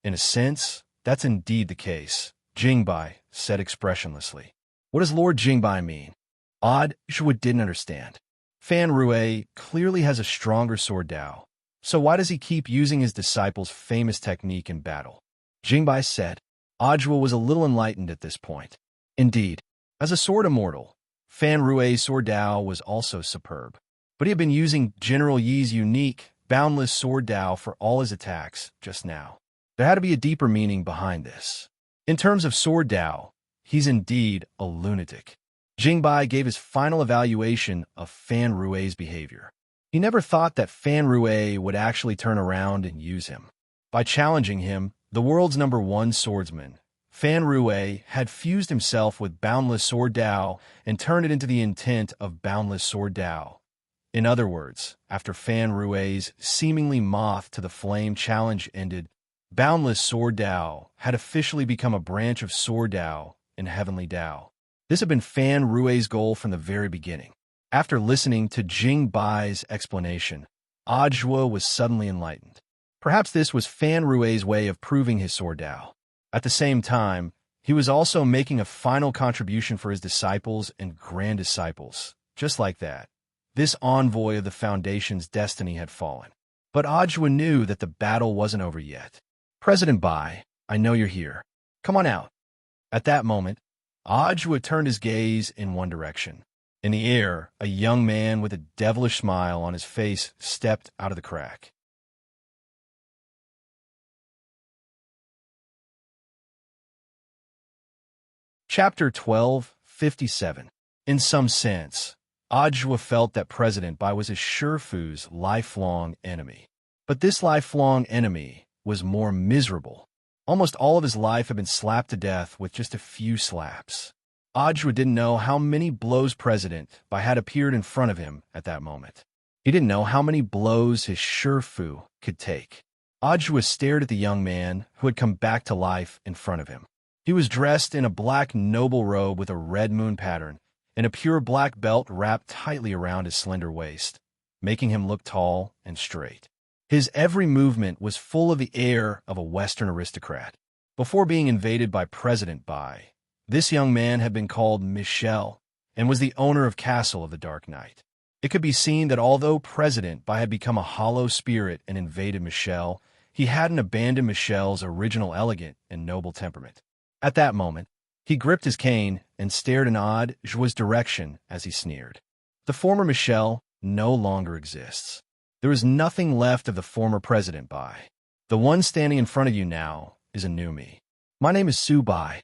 In a sense, that's indeed the case, Jingbai said expressionlessly. What does Lord Jingbai mean? Ajwa didn't understand. Fan Rui clearly has a stronger Sword Dao, so why does he keep using his disciple's famous technique in battle? Jingbai said. Ajwa was a little enlightened at this point. Indeed, as a sword immortal, Fan Rui's Sword Dao was also superb. But he had been using General Yi's unique, boundless Sword Dao for all his attacks just now. There had to be a deeper meaning behind this. In terms of Sword Dao, he's indeed a lunatic. Jingbai gave his final evaluation of Fan Rui's behavior. He never thought that Fan Rui would actually turn around and use him. By challenging him, the world's #1 swordsman, Fan Rui had fused himself with Boundless Sword Dao and turned it into the intent of Boundless Sword Dao. In other words, after Fan Rui's seemingly moth to the flame challenge ended, Boundless Sword Dao had officially become a branch of Sword Dao in Heavenly Dao. This had been Fan Rui's goal from the very beginning. After listening to Jingbai's explanation, Ajwa was suddenly enlightened. Perhaps this was Fan Rui's way of proving his Sword Dao. At the same time, he was also making a final contribution for his disciples and grand disciples. Just like that, this envoy of the Foundation's destiny had fallen. But Ajwa knew that the battle wasn't over yet. President Bai, I know you're here. Come on out. At that moment, Ajwa turned his gaze in one direction. In the air, a young man with a devilish smile on his face stepped out of the crack. Chapter 12:57. In some sense, Ajwa felt that President Bai was his Shifu's lifelong enemy. But this lifelong enemy was more miserable. Almost all of his life had been slapped to death with just a few slaps. Ajwa didn't know how many blows President Bai had appeared in front of him at that moment. He didn't know how many blows his Shifu could take. Ajwa stared at the young man who had come back to life in front of him. He was dressed in a black noble robe with a red moon pattern and a pure black belt wrapped tightly around his slender waist, making him look tall and straight. His every movement was full of the air of a Western aristocrat. Before being invaded by President Bai, this young man had been called Michel and was the owner of Castle of the Dark Knight. It could be seen that although President Bai had become a hollow spirit and invaded Michel, he hadn't abandoned Michel's original elegant and noble temperament. At that moment, he gripped his cane and stared in Ajwa's direction as he sneered. The former Michel no longer exists. There is nothing left of the former President Bai. The one standing in front of you now is a new me. My name is Su Bai.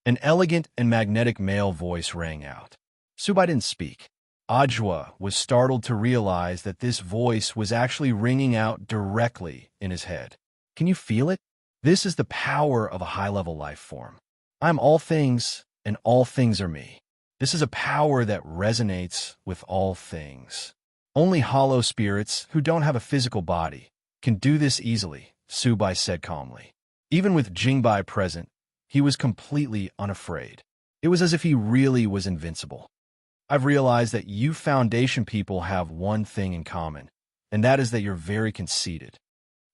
An elegant and magnetic male voice rang out. Su Bai didn't speak. Ajwa was startled to realize that this voice was actually ringing out directly in his head. Can you feel it? This is the power of a high-level life form. I am all things, and all things are me. This is a power that resonates with all things. Only hollow spirits who don't have a physical body can do this easily, Su Bai said calmly. Even with Jingbai present, he was completely unafraid. It was as if he really was invincible. I've realized that you Foundation people have one thing in common, and that is that you're very conceited.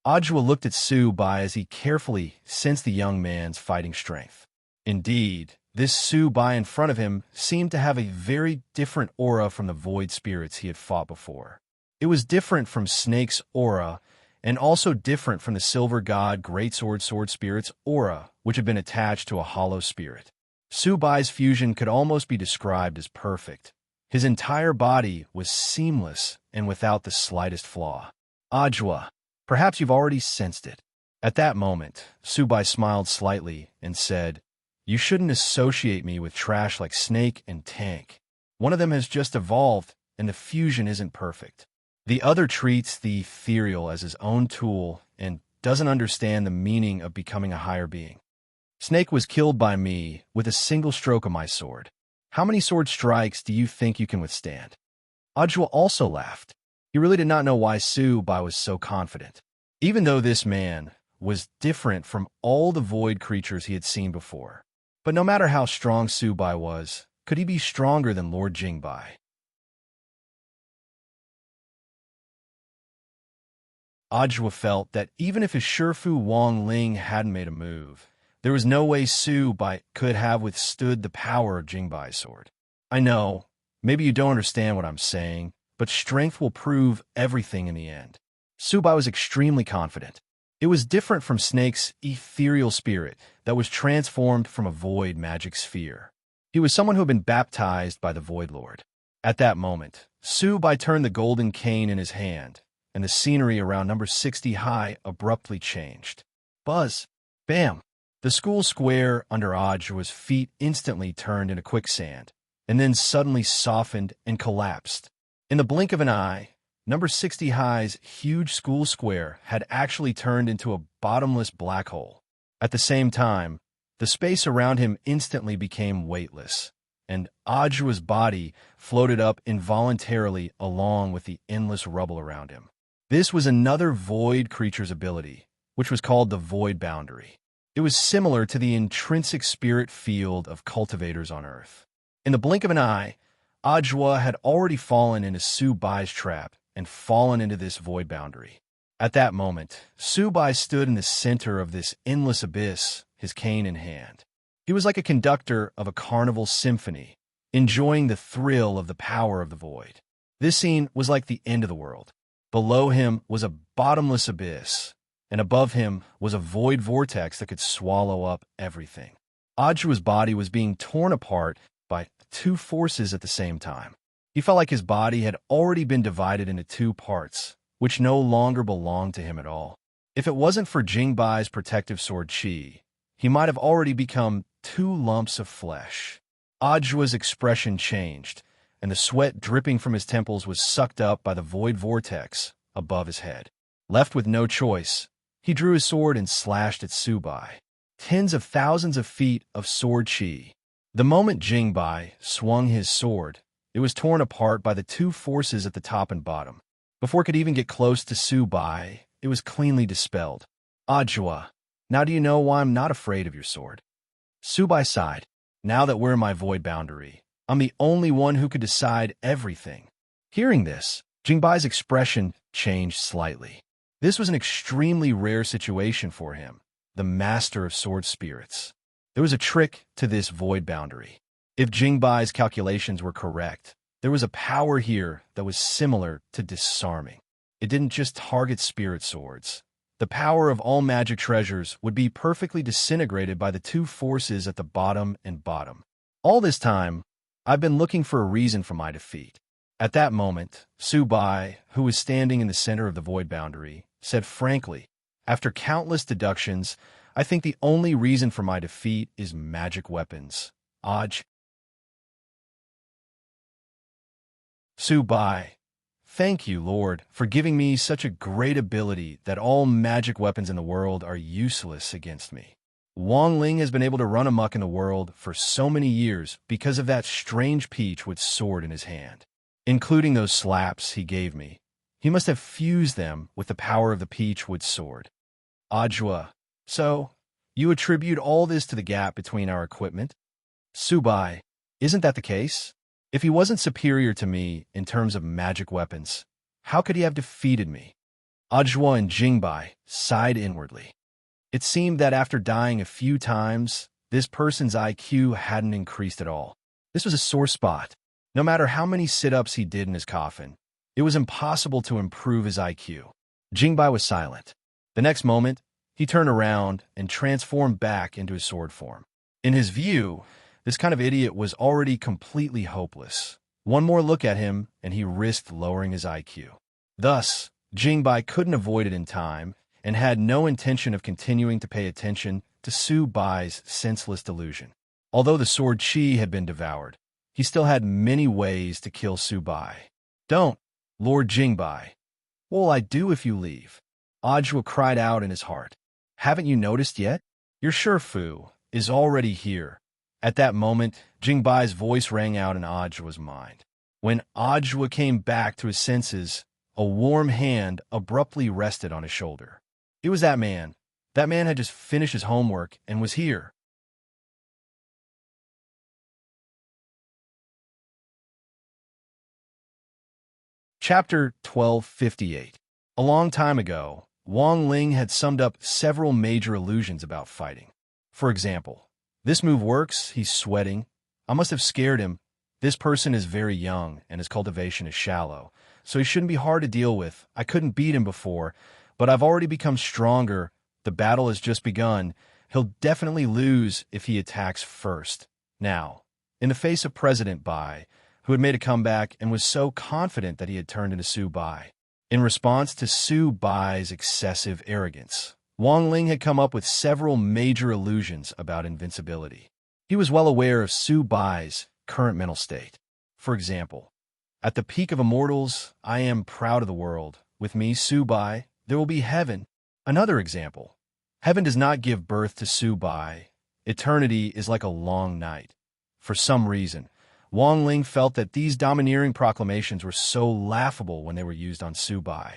Ajwa looked at Su Bai as he carefully sensed the young man's fighting strength. Indeed, this Su Bai in front of him seemed to have a very different aura from the void spirits he had fought before. It was different from Snake's aura, and also different from the Silver God Greatsword Sword Spirit's aura, which had been attached to a hollow spirit. Su Bai's fusion could almost be described as perfect. His entire body was seamless and without the slightest flaw. Ajwa, perhaps you've already sensed it. At that moment, Su Bai smiled slightly and said, You shouldn't associate me with trash like Snake and Tank. One of them has just evolved, and the fusion isn't perfect. The other treats the ethereal as his own tool and doesn't understand the meaning of becoming a higher being. Snake was killed by me with a single stroke of my sword. How many sword strikes do you think you can withstand? Ajwa also laughed. He really did not know why Su Bai was so confident. Even though this man was different from all the void creatures he had seen before. But no matter how strong Su Bai was, could he be stronger than Lord Jingbai? Ajwa felt that even if his Shifu Wang Ling hadn't made a move, there was no way Su Bai could have withstood the power of Jingbai's sword. I know, maybe you don't understand what I'm saying, but strength will prove everything in the end. Su Bai was extremely confident. It was different from Snake's ethereal spirit that was transformed from a void magic sphere. He was someone who had been baptized by the Void Lord. At that moment, Su Bai turned the golden cane in his hand, and the scenery around number 60 high abruptly changed. Buzz! Bam! The school square under Ajwa's feet instantly turned into quicksand, and then suddenly softened and collapsed. In the blink of an eye, number 60 high's huge school square had actually turned into a bottomless black hole. At the same time, the space around him instantly became weightless, and Ajwa's body floated up involuntarily along with the endless rubble around him. This was another void creature's ability, which was called the Void Boundary. It was similar to the intrinsic spirit field of cultivators on Earth. In the blink of an eye, Ajwa had already fallen into Su Bai's trap and fallen into this void boundary. At that moment, Su Bai stood in the center of this endless abyss, his cane in hand. He was like a conductor of a carnival symphony, enjoying the thrill of the power of the void. This scene was like the end of the world. Below him was a bottomless abyss, and above him was a void vortex that could swallow up everything. Ajwa's body was being torn apart by two forces at the same time. He felt like his body had already been divided into two parts, which no longer belonged to him at all. If it wasn't for Jingbai's protective sword Qi, he might have already become 2 lumps of flesh. Ajua's expression changed, and the sweat dripping from his temples was sucked up by the void vortex above his head. Left with no choice, he drew his sword and slashed at Subai. Tens of thousands of feet of sword chi. The moment Jingbai swung his sword, it was torn apart by the 2 forces at the top and bottom. Before it could even get close to Subai, it was cleanly dispelled. Ajua, now do you know why I'm not afraid of your sword? Subai sighed. Now that we're in my void boundary, I'm the only one who could decide everything. Hearing this, Jingbai's expression changed slightly. This was an extremely rare situation for him, the master of sword spirits. There was a trick to this void boundary. If Jingbai's calculations were correct, there was a power here that was similar to disarming. It didn't just target spirit swords. The power of all magic treasures would be perfectly disintegrated by the 2 forces at the bottom and bottom. All this time, I've been looking for a reason for my defeat. At that moment, Subai, who was standing in the center of the void boundary, said frankly, after countless deductions, I think the only reason for my defeat is magic weapons. Aj. Subai, thank you, Lord, for giving me such a great ability that all magic weapons in the world are useless against me. Wang Ling has been able to run amok in the world for so many years because of that strange peach with sword in his hand. Including those slaps he gave me, he must have fused them with the power of the peachwood sword. Ajua, so, you attribute all this to the gap between our equipment? Subai, isn't that the case? If he wasn't superior to me in terms of magic weapons, how could he have defeated me? Ajua and Jingbai sighed inwardly. It seemed that after dying a few times, this person's IQ hadn't increased at all. This was a sore spot. No matter how many sit-ups he did in his coffin, it was impossible to improve his IQ. Jingbai was silent. The next moment, he turned around and transformed back into his sword form. In his view, this kind of idiot was already completely hopeless. One more look at him, and he risked lowering his IQ. Thus, Jingbai couldn't avoid it in time, and had no intention of continuing to pay attention to Subai's senseless delusion. Although the sword chi had been devoured, he still had many ways to kill Subai. Don't, Lord Jingbai. What will I do if you leave? Ajua cried out in his heart. Haven't you noticed yet? Your Shifu is already here. At that moment, Jingbai's voice rang out in Ajua's mind. When Ajua came back to his senses, a warm hand abruptly rested on his shoulder. It was that man. That man had just finished his homework and was here. Chapter 1258. A long time ago, Wang Ling had summed up several major illusions about fighting. For example, this move works, he's sweating. I must have scared him. This person is very young and his cultivation is shallow, so he shouldn't be hard to deal with. I couldn't beat him before, but I've already become stronger. The battle has just begun. He'll definitely lose if he attacks first. Now, in the face of President Bai, who had made a comeback and was so confident that he had turned into Subai. In response to Subai's excessive arrogance, Wang Ling had come up with several major illusions about invincibility. He was well aware of Subai's current mental state. For example, at the peak of immortals, I am proud of the world. With me, Subai, there will be heaven. Another example, heaven does not give birth to Subai. Eternity is like a long night. For some reason, Wang Ling felt that these domineering proclamations were so laughable when they were used on Subai.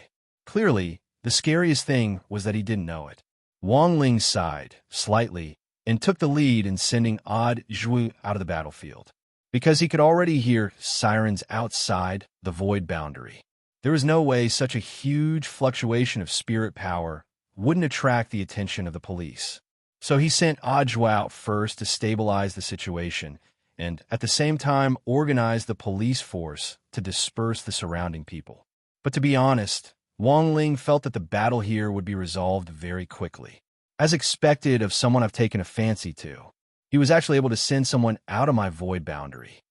Clearly, the scariest thing was that he didn't know it. Wang Ling sighed slightly and took the lead in sending Odd Zhu out of the battlefield, because he could already hear sirens outside the void boundary. There was no way such a huge fluctuation of spirit power wouldn't attract the attention of the police. So he sent Odd Zhu out first to stabilize the situation, and at the same time organized the police force to disperse the surrounding people. But to be honest, Wang Ling felt that the battle here would be resolved very quickly. As expected of someone I've taken a fancy to, he was actually able to send someone out of my void boundary.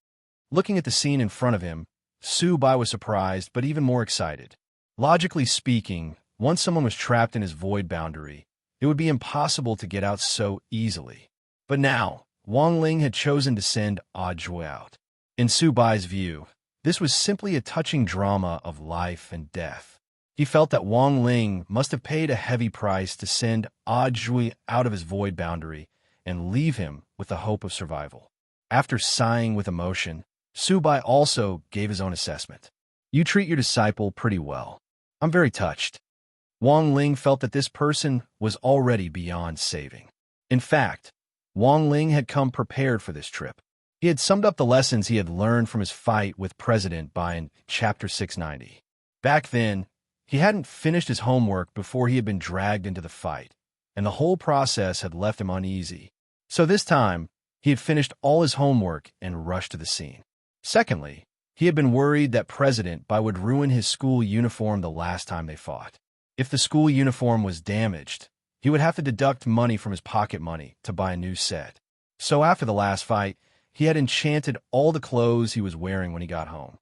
Looking at the scene in front of him, Subai was surprised but even more excited. Logically speaking, once someone was trapped in his void boundary, it would be impossible to get out so easily. But now, Wang Ling had chosen to send Odd Joy out. In Su Bai's view, this was simply a touching drama of life and death. He felt that Wang Ling must have paid a heavy price to send Odd Joy out of his void boundary and leave him with the hope of survival. After sighing with emotion, Su Bai also gave his own assessment. You treat your disciple pretty well. I'm very touched. Wang Ling felt that this person was already beyond saving. In fact, Wang Ling had come prepared for this trip. He had summed up the lessons he had learned from his fight with President Bai in Chapter 690. Back then, he hadn't finished his homework before he had been dragged into the fight, and the whole process had left him uneasy. So this time, he had finished all his homework and rushed to the scene. Secondly, he had been worried that President Bai would ruin his school uniform the last time they fought. If the school uniform was damaged, he would have to deduct money from his pocket money to buy a new set. So after the last fight, he had enchanted all the clothes he was wearing when he got home.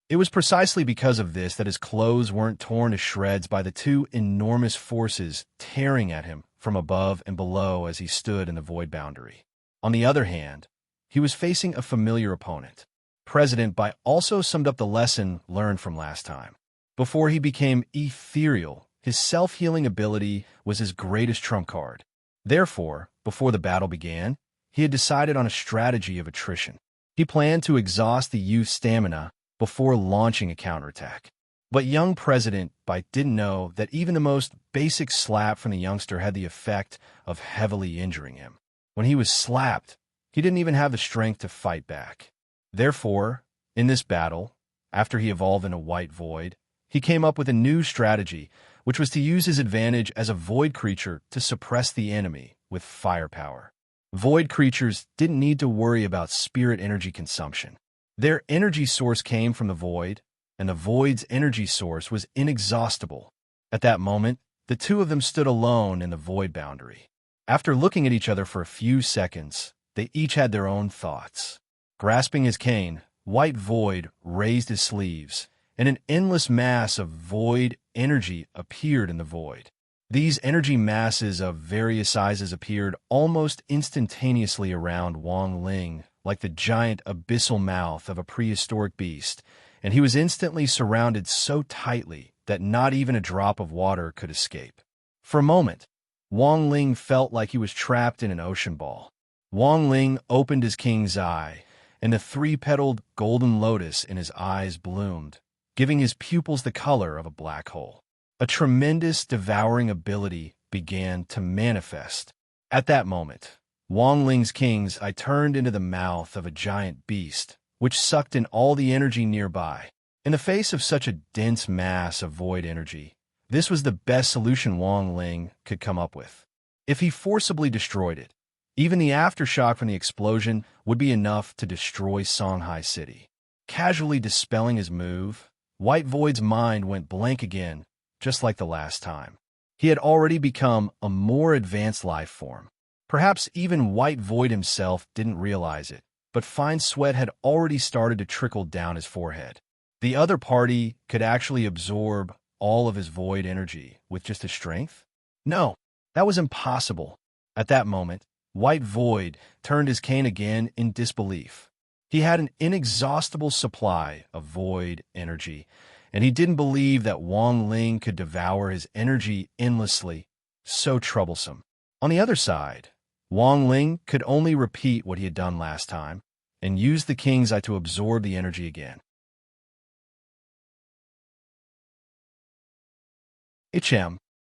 It was precisely because of this that his clothes weren't torn to shreds by the two enormous forces tearing at him from above and below as he stood in the void boundary. On the other hand, he was facing a familiar opponent. President Bai also summed up the lesson learned from last time. Before he became ethereal, his self-healing ability was his greatest trump card. Therefore, before the battle began, he had decided on a strategy of attrition. He planned to exhaust the youth's stamina before launching a counterattack. But young President Bai didn't know that even the most basic slap from the youngster had the effect of heavily injuring him. When he was slapped, he didn't even have the strength to fight back. Therefore, in this battle, after he evolved into White Void, he came up with a new strategy, which was to use his advantage as a void creature to suppress the enemy with firepower. Void creatures didn't need to worry about spirit energy consumption. Their energy source came from the void, and the void's energy source was inexhaustible. At that moment, the two of them stood alone in the void boundary. After looking at each other for a few seconds, they each had their own thoughts. Grasping his cane, White Void raised his sleeves, and an endless mass of void energy appeared in the void. These energy masses of various sizes appeared almost instantaneously around Wang Ling, like the giant abyssal mouth of a prehistoric beast, and he was instantly surrounded so tightly that not even a drop of water could escape. For a moment, Wang Ling felt like he was trapped in an ocean ball. Wang Ling opened his king's eye, and the three-petaled golden lotus in his eyes bloomed, giving his pupils the color of a black hole. A tremendous devouring ability began to manifest. At that moment, Wang Ling's king's eye turned into the mouth of a giant beast, which sucked in all the energy nearby. In the face of such a dense mass of void energy, this was the best solution Wang Ling could come up with. If he forcibly destroyed it, even the aftershock from the explosion would be enough to destroy Songhai City. Casually dispelling his move, White Void's mind went blank again, just like the last time. He had already become a more advanced life form. Perhaps even White Void himself didn't realize it, but fine sweat had already started to trickle down his forehead. The other party could actually absorb all of his void energy with just his strength? No, that was impossible. At that moment, White Void turned his cane again in disbelief. He had an inexhaustible supply of void energy, and he didn't believe that Wang Ling could devour his energy endlessly. So troublesome. On the other side, Wang Ling could only repeat what he had done last time and use the king's eye to absorb the energy again.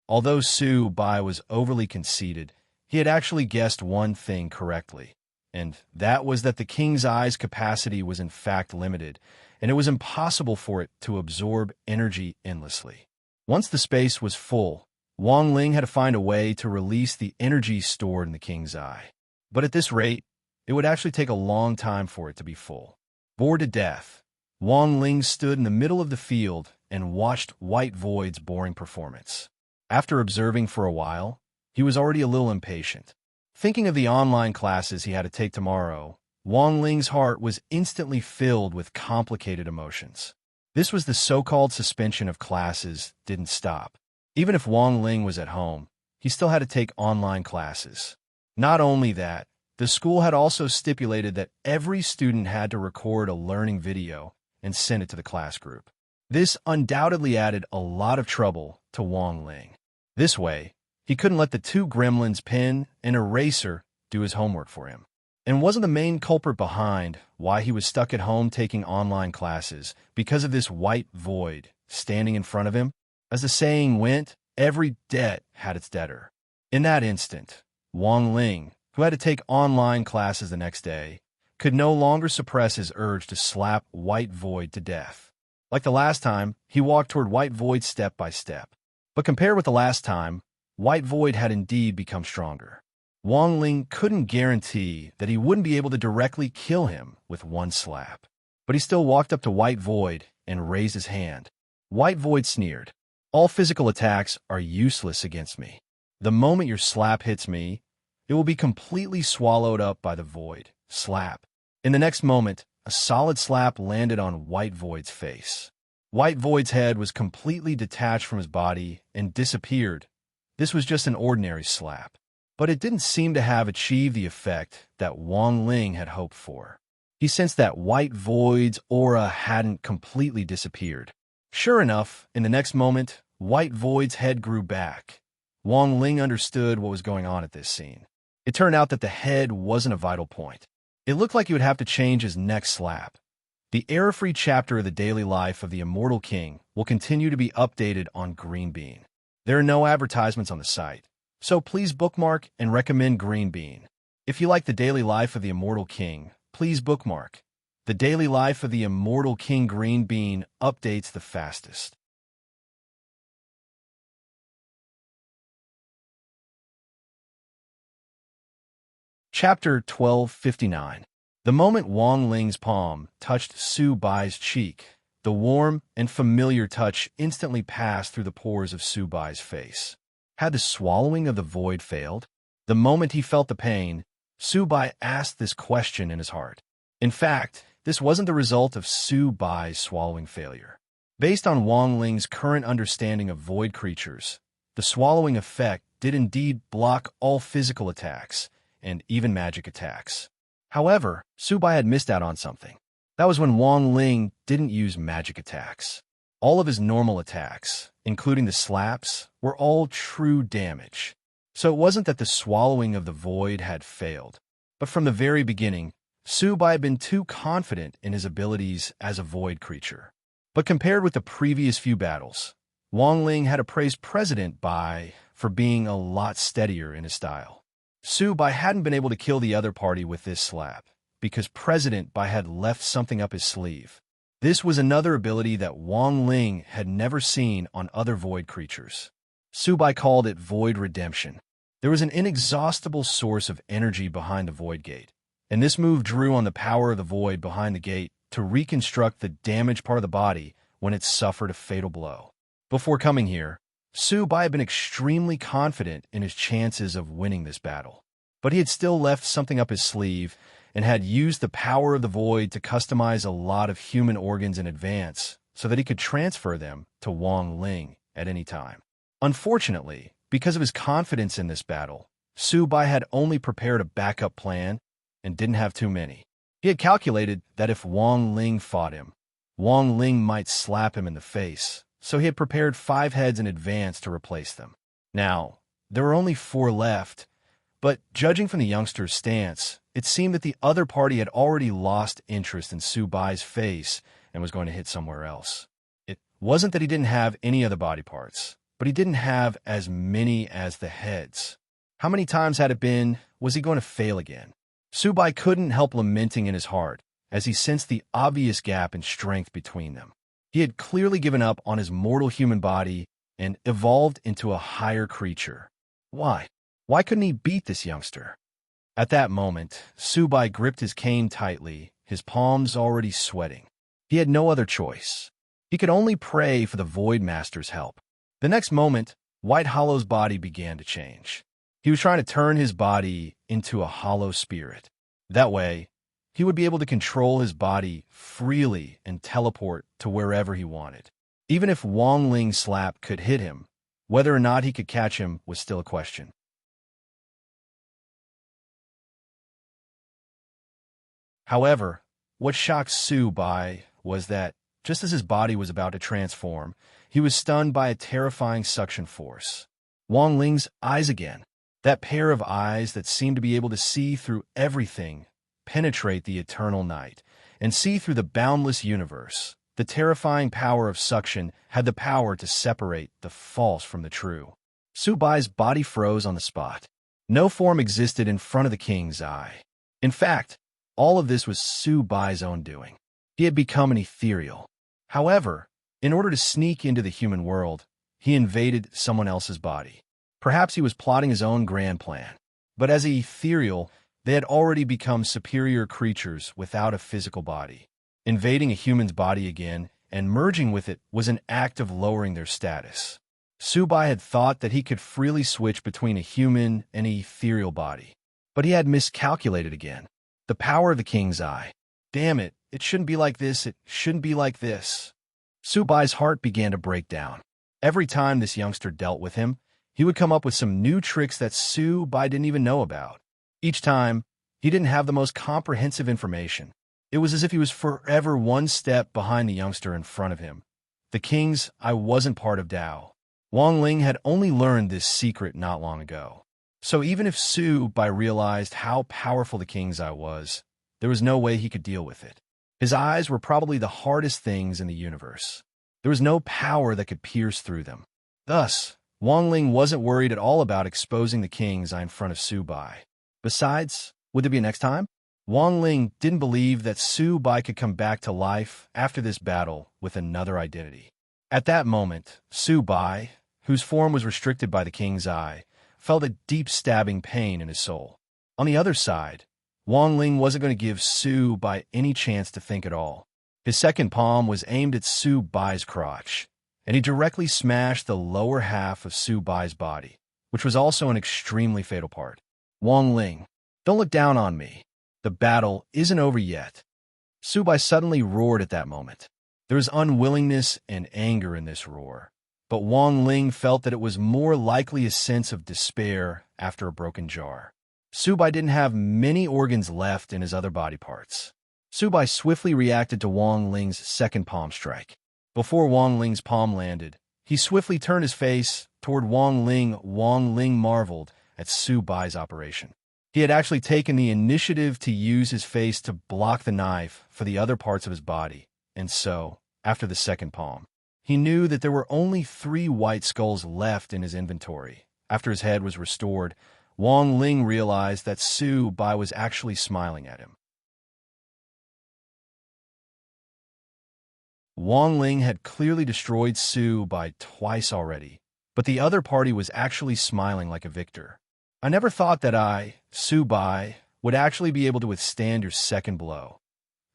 Although Su Bai was overly conceited, he had actually guessed one thing correctly, and that was that the king's eye's capacity was in fact limited, and it was impossible for it to absorb energy endlessly. Once the space was full, Wang Ling had to find a way to release the energy stored in the king's eye. But at this rate, it would actually take a long time for it to be full. Bored to death, Wang Ling stood in the middle of the field and watched White Void's boring performance. After observing for a while, he was already a little impatient. Thinking of the online classes he had to take tomorrow, Wang Ling's heart was instantly filled with complicated emotions. This was the so-called suspension of classes didn't stop. Even if Wang Ling was at home, he still had to take online classes. Not only that, the school had also stipulated that every student had to record a learning video and send it to the class group. This undoubtedly added a lot of trouble to Wang Ling. This way, he couldn't let the two gremlins, pen and eraser, do his homework for him. And wasn't the main culprit behind why he was stuck at home taking online classes because of this white void standing in front of him? As the saying went, every debt had its debtor. In that instant, Wang Ling, who had to take online classes the next day, could no longer suppress his urge to slap White Void to death. Like the last time, he walked toward White Void step by step. But compared with the last time, White Void had indeed become stronger. Wang Ling couldn't guarantee that he wouldn't be able to directly kill him with one slap. But he still walked up to White Void and raised his hand. White Void sneered, "All physical attacks are useless against me. The moment your slap hits me, it will be completely swallowed up by the void." Slap. In the next moment, a solid slap landed on White Void's face. White Void's head was completely detached from his body and disappeared. This was just an ordinary slap. But it didn't seem to have achieved the effect that Wang Ling had hoped for. He sensed that White Void's aura hadn't completely disappeared. Sure enough, in the next moment, White Void's head grew back. Wang Ling understood what was going on at this scene. It turned out that the head wasn't a vital point. It looked like he would have to change his next slap. The error-free chapter of the daily life of the Immortal King will continue to be updated on Green Bean. There are no advertisements on the site, so please bookmark and recommend Green Bean. If you like the daily life of the Immortal King, please bookmark. The daily life of the Immortal King Green Bean updates the fastest. Chapter 1259. The moment Wang Ling's palm touched Su Bai's cheek, the warm and familiar touch instantly passed through the pores of Su Bai's face. Had the swallowing of the void failed? The moment he felt the pain, Su Bai asked this question in his heart. In fact, this wasn't the result of Su Bai's swallowing failure. Based on Wang Ling's current understanding of void creatures, the swallowing effect did indeed block all physical attacks and even magic attacks. However, Su Bai had missed out on something. That was when Wang Ling didn't use magic attacks. All of his normal attacks, including the slaps, were all true damage. So it wasn't that the swallowing of the void had failed. But from the very beginning, Su Bai had been too confident in his abilities as a void creature. But compared with the previous few battles, Wang Ling had appraised President Bai for being a lot steadier in his style. Su Bai hadn't been able to kill the other party with this slap, because President Bai had left something up his sleeve. This was another ability that Wang Ling had never seen on other void creatures. Su Bai called it Void Redemption. There was an inexhaustible source of energy behind the Void Gate, and this move drew on the power of the void behind the gate to reconstruct the damaged part of the body when it suffered a fatal blow. Before coming here, Su Bai had been extremely confident in his chances of winning this battle. But he had still left something up his sleeve and had used the power of the void to customize a lot of human organs in advance so that he could transfer them to Wang Ling at any time. Unfortunately, because of his confidence in this battle, Su Bai had only prepared a backup plan and didn't have too many. He had calculated that if Wang Ling fought him, Wang Ling might slap him in the face, so he had prepared 5 heads in advance to replace them. Now, there were only 4 left, but judging from the youngster's stance, it seemed that the other party had already lost interest in Su Bai's face and was going to hit somewhere else. It wasn't that he didn't have any other body parts, but he didn't have as many as the heads. How many times had it been, was he going to fail again? Su Bai couldn't help lamenting in his heart as he sensed the obvious gap in strength between them. He had clearly given up on his mortal human body and evolved into a higher creature. Why? Why couldn't he beat this youngster? At that moment, Su Bai gripped his cane tightly, his palms already sweating. He had no other choice. He could only pray for the Void Master's help. The next moment, White Hollow's body began to change. He was trying to turn his body into a hollow spirit. That way, he would be able to control his body freely and teleport to wherever he wanted. Even if Wang Ling's slap could hit him, Whether or not he could catch him was still a question. However, what shocked Su Bai was that, just as his body was about to transform, he was stunned by a terrifying suction force. Wang Ling's eyes again, that pair of eyes that seemed to be able to see through everything, penetrate the eternal night, and see through the boundless universe. The terrifying power of suction had the power to separate the false from the true. Su Bai's body froze on the spot. No form existed in front of the king's eye. In fact, all of this was Su Bai's own doing. He had become an ethereal. However, in order to sneak into the human world, he invaded someone else's body. Perhaps he was plotting his own grand plan. But as an ethereal, they had already become superior creatures without a physical body. Invading a human's body again and merging with it was an act of lowering their status. Su Bai had thought that he could freely switch between a human and an ethereal body. But he had miscalculated again. The power of the king's eye. Damn it, it shouldn't be like this, it shouldn't be like this. Su Bai's heart began to break down. Every time this youngster dealt with him, he would come up with some new tricks that Su Bai didn't even know about. Each time, he didn't have the most comprehensive information. It was as if he was forever one step behind the youngster in front of him. The king's eye wasn't part of Dao. Wang Ling had only learned this secret not long ago. So even if Su Bai realized how powerful the king's eye was, there was no way he could deal with it. His eyes were probably the hardest things in the universe. There was no power that could pierce through them. Thus, Wang Ling wasn't worried at all about exposing the king's eye in front of Su Bai. Besides, would there be a next time? Wang Ling didn't believe that Su Bai could come back to life after this battle with another identity. At that moment, Su Bai, whose form was restricted by the king's eye, felt a deep stabbing pain in his soul. On the other side, Wang Ling wasn't going to give Su Bai any chance to think at all. His second palm was aimed at Su Bai's crotch, and he directly smashed the lower half of Su Bai's body, which was also an extremely fatal part. Wang Ling, don't look down on me. The battle isn't over yet. Su Bai suddenly roared at that moment. There was unwillingness and anger in this roar, but Wang Ling felt that it was more likely a sense of despair after a broken jar. Su Bai didn't have many organs left in his other body parts. Su Bai swiftly reacted to Wang Ling's second palm strike. Before Wang Ling's palm landed, he swiftly turned his face toward Wang Ling. Wang Ling marveled at Su Bai's operation. He had actually taken the initiative to use his face to block the knife for the other parts of his body, and so, after the second palm, he knew that there were only 3 white skulls left in his inventory. After his head was restored, Wang Ling realized that Su Bai was actually smiling at him. Wang Ling had clearly destroyed Su Bai twice already, but the other party was actually smiling like a victor. I never thought that I, Su Bai, would actually be able to withstand your second blow.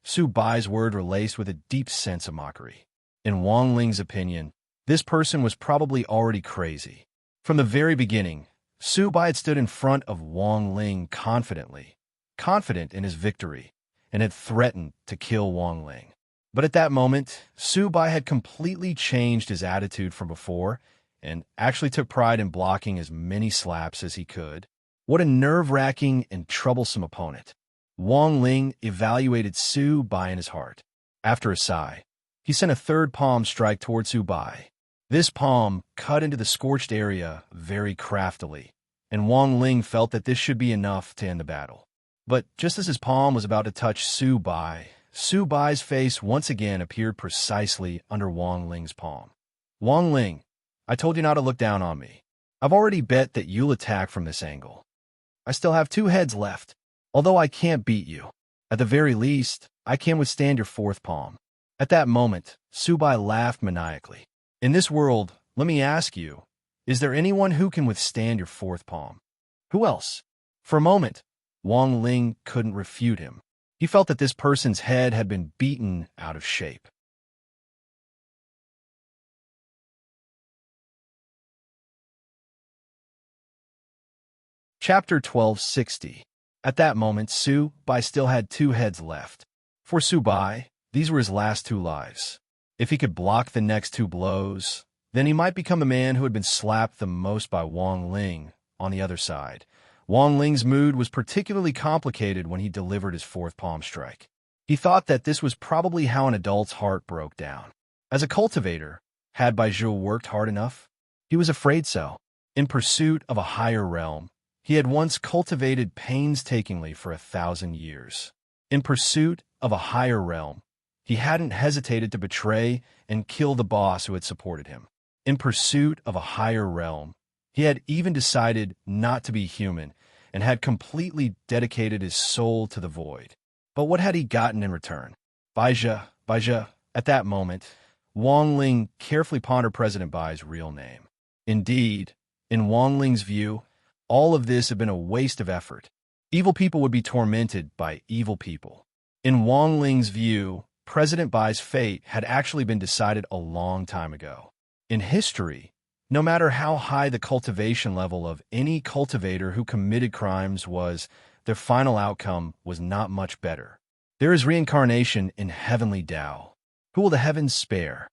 Su Bai's word were laced with a deep sense of mockery. In Wang Ling's opinion, this person was probably already crazy. From the very beginning, Su Bai had stood in front of Wang Ling confident in his victory, and had threatened to kill Wang Ling. But at that moment, Su Bai had completely changed his attitude from before, and actually took pride in blocking as many slaps as he could. What a nerve-wracking and troublesome opponent. Wang Ling evaluated Su Bai in his heart. After a sigh, he sent a third palm strike toward Su Bai. This palm cut into the scorched area very craftily, and Wang Ling felt that this should be enough to end the battle. But just as his palm was about to touch Su Bai's face once again appeared precisely under Wang Ling's palm. Wang Ling, I told you not to look down on me. I've already bet that you'll attack from this angle. I still have 2 heads left. Although I can't beat you, at the very least, I can withstand your fourth palm. At that moment, Su Bai laughed maniacally. In this world, let me ask you, is there anyone who can withstand your fourth palm? Who else? For a moment, Wang Ling couldn't refute him. He felt that this person's head had been beaten out of shape. Chapter 1260. At that moment, Su Bai still had 2 heads left. For Su Bai, these were his last 2 lives. If he could block the next 2 blows, then he might become the man who had been slapped the most by Wang Ling on the other side. Wang Ling's mood was particularly complicated when he delivered his fourth palm strike. He thought that this was probably how an adult's heart broke down. As a cultivator, had Baizhou worked hard enough? He was afraid so. In pursuit of a higher realm, he had once cultivated painstakingly for 1,000 years. In pursuit of a higher realm, he hadn't hesitated to betray and kill the boss who had supported him. In pursuit of a higher realm, he had even decided not to be human and had completely dedicated his soul to the void. But what had he gotten in return? Baizhou. At that moment, Wang Ling carefully pondered President Bai's real name. Indeed, in Wang Ling's view, all of this had been a waste of effort. Evil people would be tormented by evil people. In Wang Ling's view, President Bai's fate had actually been decided a long time ago. In history, no matter how high the cultivation level of any cultivator who committed crimes was, their final outcome was not much better. There is reincarnation in heavenly Tao. Who will the heavens spare?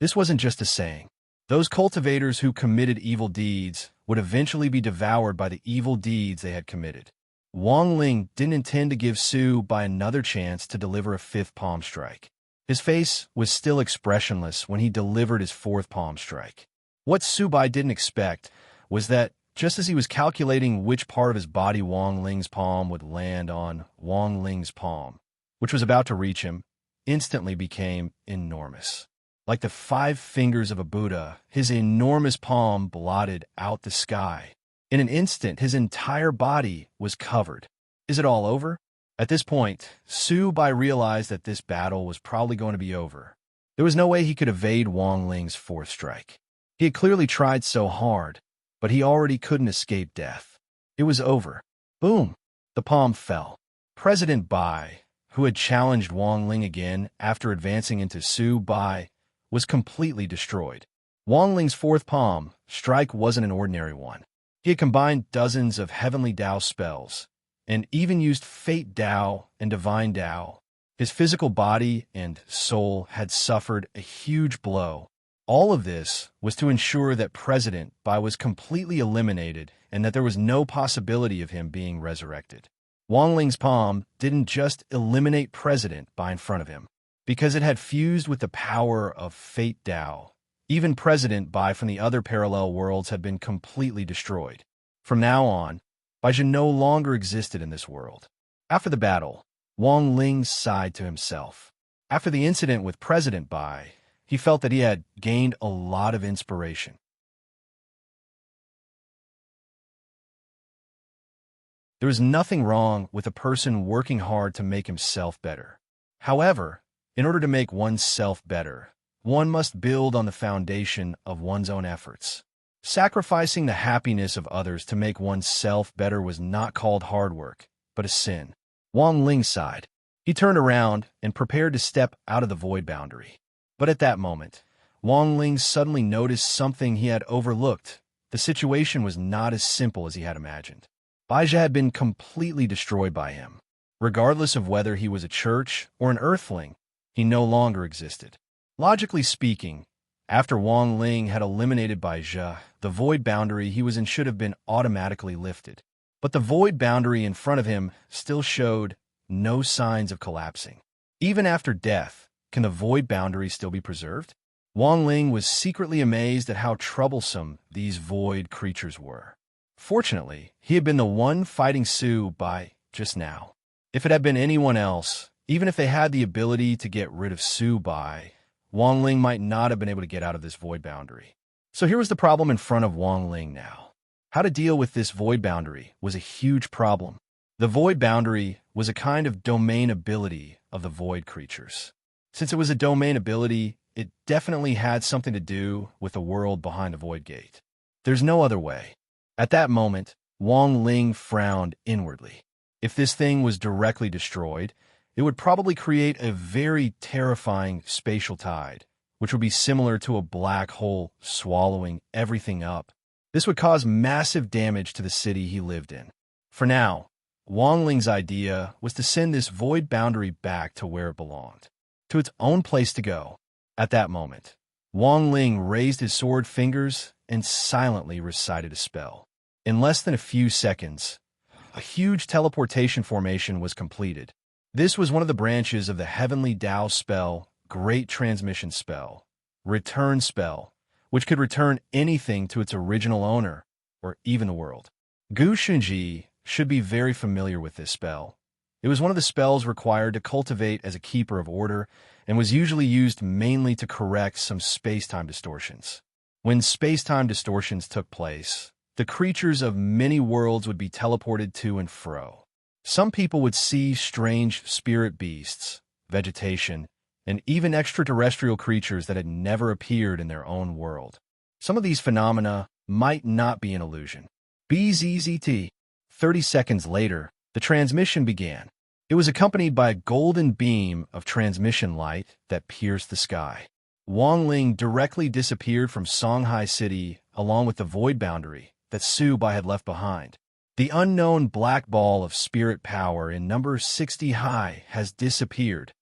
This wasn't just a saying. Those cultivators who committed evil deeds would eventually be devoured by the evil deeds they had committed. Wang Ling didn't intend to give Su Bai another chance to deliver a fifth palm strike. His face was still expressionless when he delivered his fourth palm strike. What Su Bai didn't expect was that just as he was calculating which part of his body Wang Ling's palm would land on, Wang Ling's palm, which was about to reach him, instantly became enormous. Like the 5 fingers of a Buddha, his enormous palm blotted out the sky. In an instant, his entire body was covered. Is it all over? At this point, Su Bai realized that this battle was probably going to be over. There was no way he could evade Wang Ling's fourth strike. He had clearly tried so hard, but he already couldn't escape death. It was over. Boom! The palm fell. President Bai, who had challenged Wang Ling again after advancing into Su Bai, was completely destroyed. Wang Ling's fourth palm strike wasn't an ordinary one. He had combined dozens of heavenly Tao spells, and even used Fate Tao and Divine Tao. His physical body and soul had suffered a huge blow. All of this was to ensure that President Bai was completely eliminated and that there was no possibility of him being resurrected. Wang Ling's palm didn't just eliminate President Bai in front of him, because it had fused with the power of Fate Tao. Even President Bai from the other parallel worlds had been completely destroyed. From now on, Baizhou no longer existed in this world. After the battle, Wang Ling sighed to himself. After the incident with President Bai, he felt that he had gained a lot of inspiration. There is nothing wrong with a person working hard to make himself better. However, in order to make oneself better, one must build on the foundation of one's own efforts. Sacrificing the happiness of others to make oneself better was not called hard work, but a sin. Wang Ling sighed. He turned around and prepared to step out of the void boundary. But at that moment, Wang Ling suddenly noticed something he had overlooked. The situation was not as simple as he had imagined. Baizhou had been completely destroyed by him. Regardless of whether he was a church or an earthling, he no longer existed. Logically speaking, after Wang Ling had eliminated Baizhou, the void boundary he was in should have been automatically lifted. But the void boundary in front of him still showed no signs of collapsing. Even after death, can the void boundary still be preserved? Wang Ling was secretly amazed at how troublesome these void creatures were. Fortunately, he had been the one fighting Su Bai just now. If it had been anyone else, even if they had the ability to get rid of Su Bai, Wang Ling might not have been able to get out of this void boundary. So here was the problem in front of Wang Ling now. How to deal with this void boundary was a huge problem. The void boundary was a kind of domain ability of the void creatures. Since it was a domain ability, it definitely had something to do with the world behind the void gate. There's no other way. At that moment, Wang Ling frowned inwardly. If this thing was directly destroyed, it would probably create a very terrifying spatial tide, which would be similar to a black hole swallowing everything up. This would cause massive damage to the city he lived in. For now, Wang Ling's idea was to send this void boundary back to where it belonged, to its own place to go. At that moment, Wang Ling raised his sword fingers and silently recited a spell. In less than a few seconds, a huge teleportation formation was completed. This was one of the branches of the heavenly Tao spell, Great Transmission Spell, Return Spell, which could return anything to its original owner, or even the world. Gu Shunji should be very familiar with this spell. It was one of the spells required to cultivate as a keeper of order and was usually used mainly to correct some space-time distortions. When space-time distortions took place, the creatures of many worlds would be teleported to and fro. Some people would see strange spirit beasts, vegetation, and even extraterrestrial creatures that had never appeared in their own world. Some of these phenomena might not be an illusion. BZZT. 30 seconds later, the transmission began. It was accompanied by a golden beam of transmission light that pierced the sky. Wang Ling directly disappeared from Songhai City along with the void boundary that Su Bai had left behind. The unknown black ball of spirit power in number 60 high has disappeared.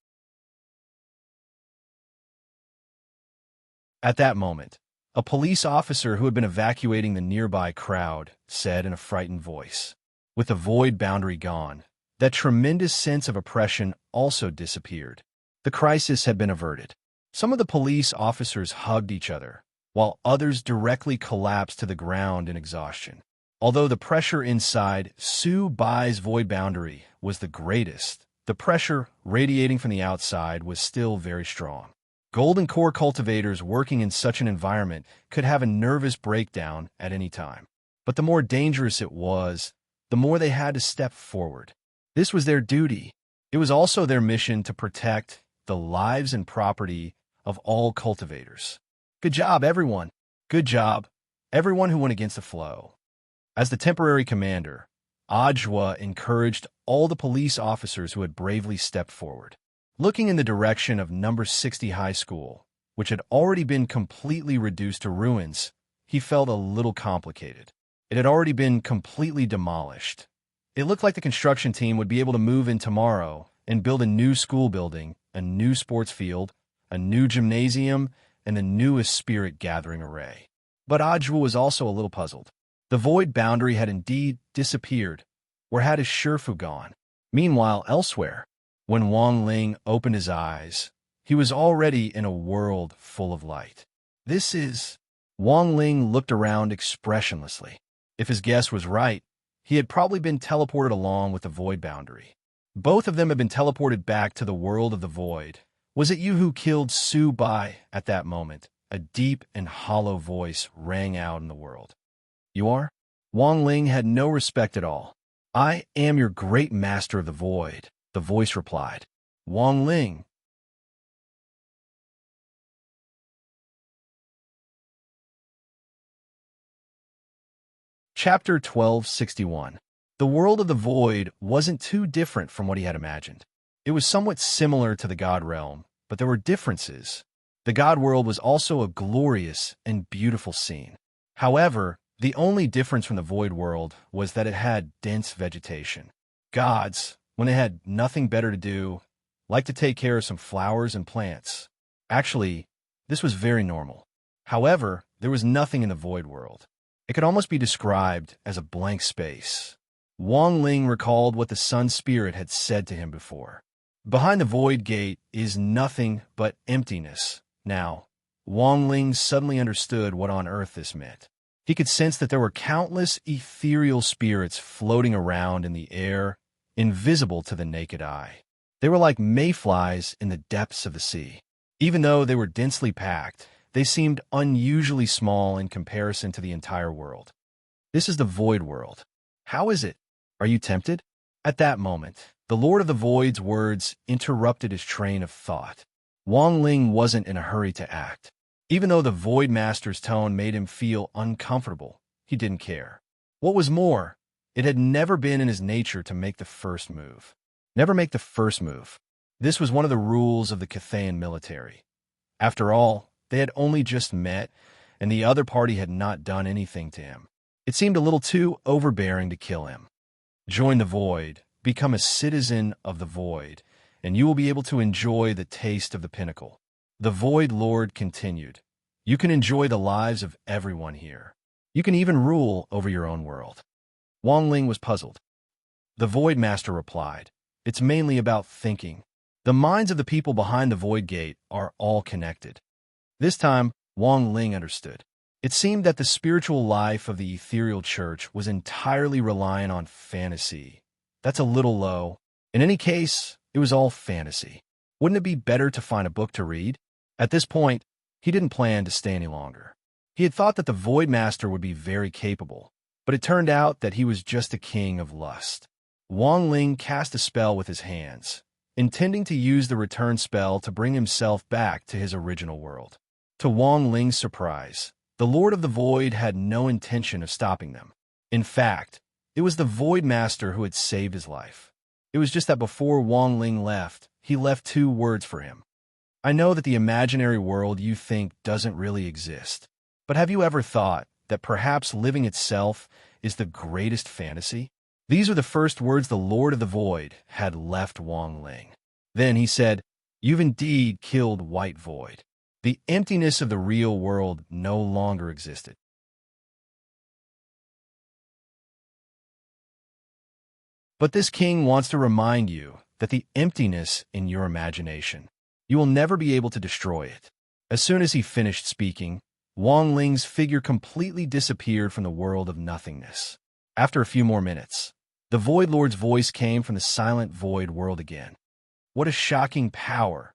At that moment, a police officer who had been evacuating the nearby crowd said in a frightened voice, "With the void boundary gone, that tremendous sense of oppression also disappeared. The crisis had been averted." Some of the police officers hugged each other, while others directly collapsed to the ground in exhaustion. Although the pressure inside Su Bai's void boundary was the greatest, the pressure radiating from the outside was still very strong. Golden core cultivators working in such an environment could have a nervous breakdown at any time. But the more dangerous it was, the more they had to step forward. This was their duty. It was also their mission to protect the lives and property of all cultivators. Good job, everyone. Good job, everyone who went against the flow. As the temporary commander, Ajwa encouraged all the police officers who had bravely stepped forward. Looking in the direction of number 60 high school, which had already been completely reduced to ruins, he felt a little complicated. It had already been completely demolished. It looked like the construction team would be able to move in tomorrow and build a new school building, a new sports field, a new gymnasium, and the newest spirit gathering array. But Ajwa was also a little puzzled. The void boundary had indeed disappeared. Where had his Shifu gone? Meanwhile, elsewhere, when Wang Ling opened his eyes, he was already in a world full of light. This is... Wang Ling looked around expressionlessly. If his guess was right, he had probably been teleported along with the void boundary. Both of them had been teleported back to the world of the void. Was it you who killed Su Bai at that moment? A deep and hollow voice rang out in the world. You are? Wang Ling had no respect at all. I am your great master of the void, the voice replied. Wang Ling. Chapter 1261. The world of the void wasn't too different from what he had imagined. It was somewhat similar to the God realm, but there were differences. The God world was also a glorious and beautiful scene. However, the only difference from the void world was that it had dense vegetation. Gods, when they had nothing better to do, liked to take care of some flowers and plants. Actually, this was very normal. However, there was nothing in the void world. It could almost be described as a blank space. Wang Ling recalled what the Sun Spirit had said to him before. Behind the void gate is nothing but emptiness. Now, Wang Ling suddenly understood what on earth this meant. He could sense that there were countless ethereal spirits floating around in the air, invisible to the naked eye. They were like mayflies in the depths of the sea. Even though they were densely packed, they seemed unusually small in comparison to the entire world. This is the void world. How is it? Are you tempted? At that moment, the Lord of the Void's words interrupted his train of thought. Wang Ling wasn't in a hurry to act. Even though the Void Master's tone made him feel uncomfortable, he didn't care. What was more, it had never been in his nature to make the first move. Never make the first move. This was one of the rules of the Cathayan military. After all, they had only just met, and the other party had not done anything to him. It seemed a little too overbearing to kill him. Join the Void, become a citizen of the Void, and you will be able to enjoy the taste of the pinnacle. The Void Lord continued. You can enjoy the lives of everyone here. You can even rule over your own world." Wang Ling was puzzled. The Void Master replied, "It's mainly about thinking. The minds of the people behind the Void Gate are all connected." This time, Wang Ling understood. It seemed that the spiritual life of the ethereal church was entirely reliant on fantasy. That's a little low. In any case, it was all fantasy. Wouldn't it be better to find a book to read? At this point, he didn't plan to stay any longer. He had thought that the Void Master would be very capable, but it turned out that he was just a king of lust. Wang Ling cast a spell with his hands, intending to use the return spell to bring himself back to his original world. To Wang Ling's surprise, the Lord of the Void had no intention of stopping them. In fact, it was the Void Master who had saved his life. It was just that before Wang Ling left, he left 2 words for him. "I know that the imaginary world you think doesn't really exist, but have you ever thought that perhaps living itself is the greatest fantasy?" These were the first words the Lord of the Void had left Wang Ling. Then he said, "You've indeed killed White Void." The emptiness of the real world no longer existed. But this king wants to remind you that the emptiness in your imagination, you will never be able to destroy it. As soon as he finished speaking, Wang Ling's figure completely disappeared from the world of nothingness. After a few more minutes, the Void Lord's voice came from the silent void world again. What a shocking power!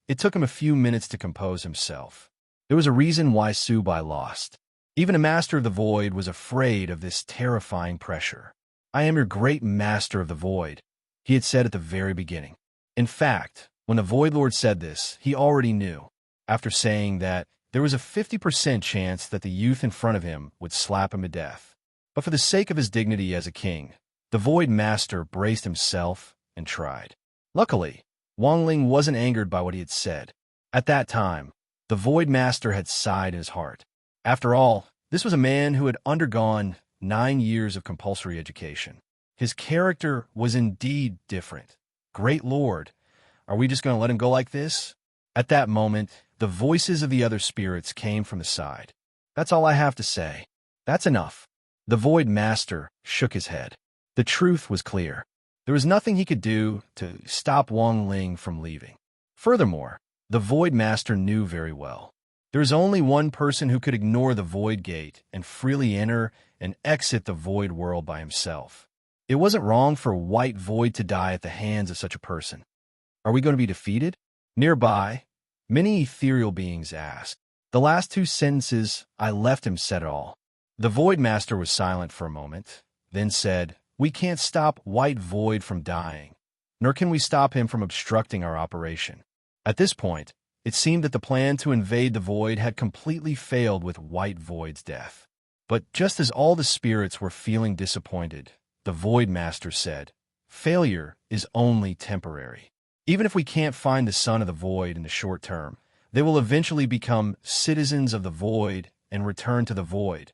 It took him a few minutes to compose himself. There was a reason why Subai lost. Even a master of the void was afraid of this terrifying pressure. "I am your great master of the void," he had said at the very beginning. In fact, when the Void Lord said this, he already knew, after saying that there was a 50% chance that the youth in front of him would slap him to death. But for the sake of his dignity as a king, the Void Master braced himself and tried. Luckily, Wang Ling wasn't angered by what he had said. At that time, the Void Master had sighed in his heart. After all, this was a man who had undergone 9 years of compulsory education. His character was indeed different. Great Lord, are we just going to let him go like this? At that moment, the voices of the other spirits came from the side. "That's all I have to say. That's enough." The Void Master shook his head. The truth was clear. There was nothing he could do to stop Wang Ling from leaving. Furthermore, the Void Master knew very well. There is only one person who could ignore the Void Gate and freely enter and exit the Void world by himself. It wasn't wrong for White Void to die at the hands of such a person. Are we going to be defeated? Nearby, many ethereal beings asked. The last 2 sentences I left him said it all. The Void Master was silent for a moment, then said, "We can't stop White Void from dying, nor can we stop him from obstructing our operation." At this point, it seemed that the plan to invade the Void had completely failed with White Void's death. But just as all the spirits were feeling disappointed, the Void Master said, "Failure is only temporary. Even if we can't find the Son of the Void in the short term, they will eventually become citizens of the Void and return to the Void."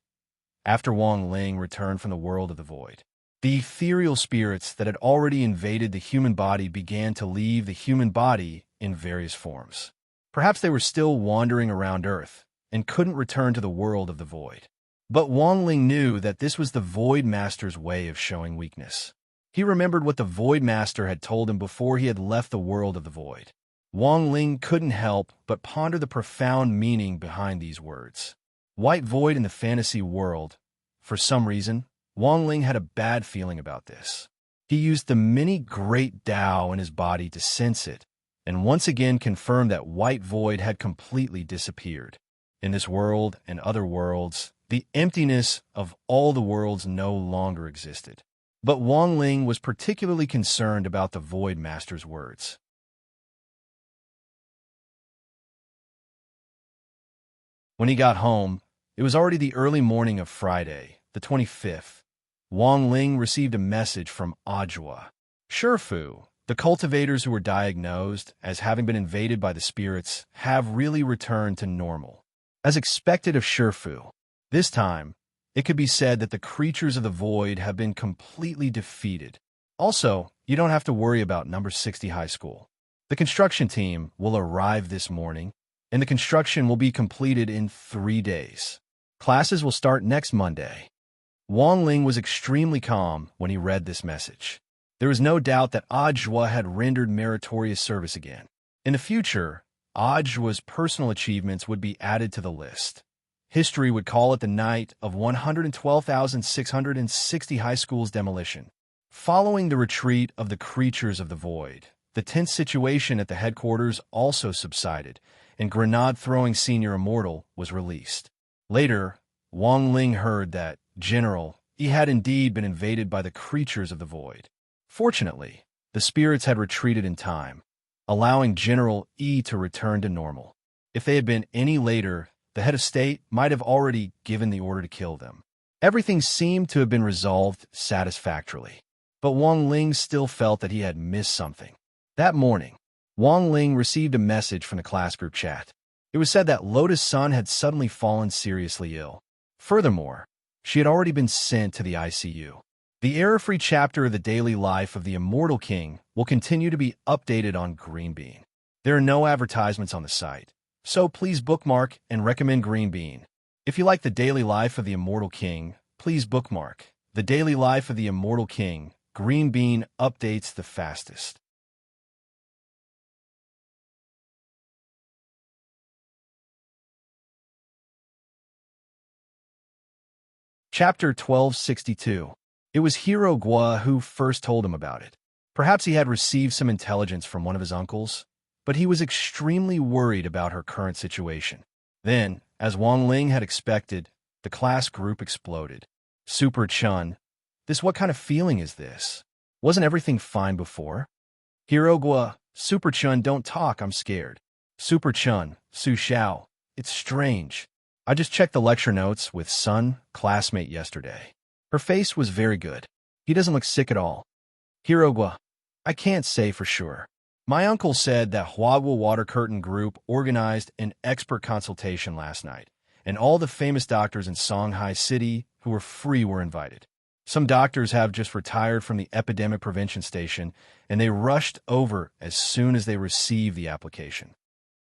After Wang Ling returned from the world of the Void, the ethereal spirits that had already invaded the human body began to leave the human body in various forms. Perhaps they were still wandering around Earth and couldn't return to the world of the Void. But Wang Ling knew that this was the Void Master's way of showing weakness. He remembered what the Void Master had told him before he had left the world of the Void. Wang Ling couldn't help but ponder the profound meaning behind these words. White Void in the fantasy world. For some reason, Wang Ling had a bad feeling about this. He used the many great Tao in his body to sense it, and once again confirmed that White Void had completely disappeared. In this world and other worlds, the emptiness of all the worlds no longer existed. But Wang Ling was particularly concerned about the Void Master's words. When he got home, it was already the early morning of Friday, the 25th. Wang Ling received a message from Ajwa. Shifu, the cultivators who were diagnosed as having been invaded by the spirits, have really returned to normal. As expected of Shifu, this time, it could be said that the creatures of the Void have been completely defeated. Also, you don't have to worry about number 60 high school. The construction team will arrive this morning, and the construction will be completed in 3 days. Classes will start next Monday. Wang Ling was extremely calm when he read this message. There was no doubt that Ajwa had rendered meritorious service again. In the future, Ajwa's personal achievements would be added to the list. History would call it the night of 112,660 high schools' demolition. Following the retreat of the creatures of the void, the tense situation at the headquarters also subsided, and grenade-throwing senior immortal was released. Later, Wang Ling heard that, General, he had indeed been invaded by the creatures of the void. Fortunately, the spirits had retreated in time, allowing General E to return to normal. If they had been any later, the head of state might have already given the order to kill them. Everything seemed to have been resolved satisfactorily, but Wang Ling still felt that he had missed something. That morning, Wang Ling received a message from the class group chat. It was said that Lotus Sun had suddenly fallen seriously ill. Furthermore, she had already been sent to the ICU. The error-free chapter of the daily life of the Immortal King will continue to be updated on Green Bean. There are no advertisements on the site, so please bookmark and recommend Green Bean. If you like the daily life of the Immortal King, please bookmark the daily life of the Immortal King. Green Bean updates the fastest. Chapter 1262. It was Hiro Gua who first told him about it. Perhaps he had received some intelligence from one of his uncles, but he was extremely worried about her current situation. Then, as Wang Ling had expected, the class group exploded. Super Chun, what kind of feeling is this? Wasn't everything fine before? Hiro Gua, Super Chun, don't talk, I'm scared. Super Chun, Su Xiao, it's strange. I just checked the lecture notes with Sun, classmate, yesterday. Her face was very good. He doesn't look sick at all. Hirogwa, I can't say for sure. My uncle said that Huagwa Water Curtain Group organized an expert consultation last night, and all the famous doctors in Songhai City who were free were invited. Some doctors have just retired from the epidemic prevention station, and they rushed over as soon as they received the application.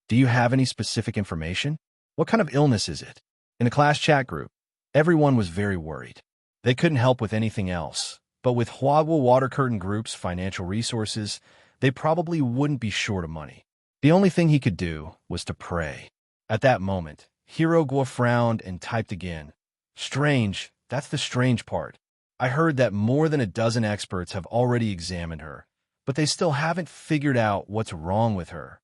Do you have any specific information? What kind of illness is it? In the class chat group, everyone was very worried. They couldn't help with anything else, but with Huagwa Water Curtain Group's financial resources, they probably wouldn't be short of money. The only thing he could do was to pray. At that moment, Hirogwa frowned and typed again. Strange, that's the strange part. I heard that more than a dozen experts have already examined her, but they still haven't figured out what's wrong with her.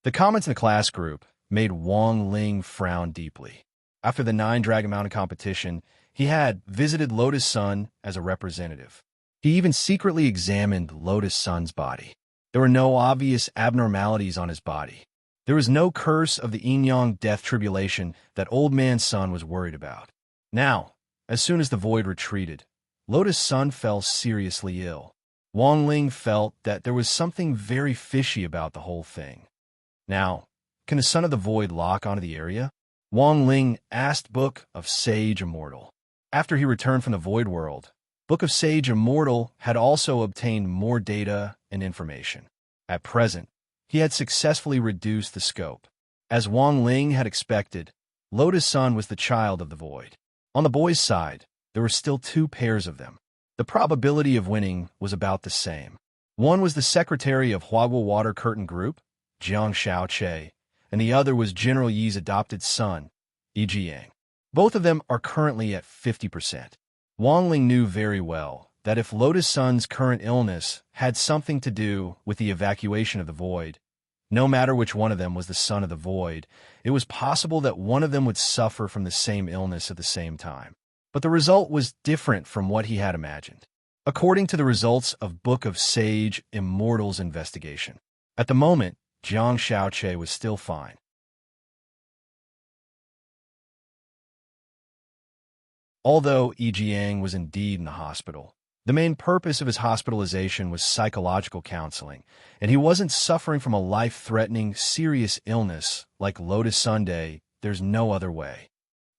The comments in the class group made Wang Ling frown deeply. After the 9 Dragon Mountain competition, he had visited Lotus Sun as a representative. He even secretly examined Lotus Sun's body. There were no obvious abnormalities on his body. There was no curse of the Yin-Yang death tribulation that Old Man Sun was worried about. Now, as soon as the void retreated, Lotus Sun fell seriously ill. Wang Ling felt that there was something very fishy about the whole thing. Now, can the Son of the Void lock onto the area? Wang Ling asked Book of Sage Immortal. After he returned from the Void World, Book of Sage Immortal had also obtained more data and information. At present, he had successfully reduced the scope. As Wang Ling had expected, Lotus Sun was the child of the Void. On the boys' side, there were still 2 pairs of them. The probability of winning was about the same. One was the secretary of Huagwa Water Curtain Group, Jiang Xiaoche, and the other was General Yi's adopted son, Yi Jiang. Both of them are currently at 50%. Wang Ling knew very well that if Lotus Sun's current illness had something to do with the evacuation of the Void, no matter which one of them was the son of the Void, it was possible that one of them would suffer from the same illness at the same time. But the result was different from what he had imagined. According to the results of Book of Sage Immortal's investigation, at the moment, Jiang Xiaoche was still fine. Although Yi Jiang was indeed in the hospital, the main purpose of his hospitalization was psychological counseling, and he wasn't suffering from a life-threatening, serious illness like Lotus Sunday. There's no other way.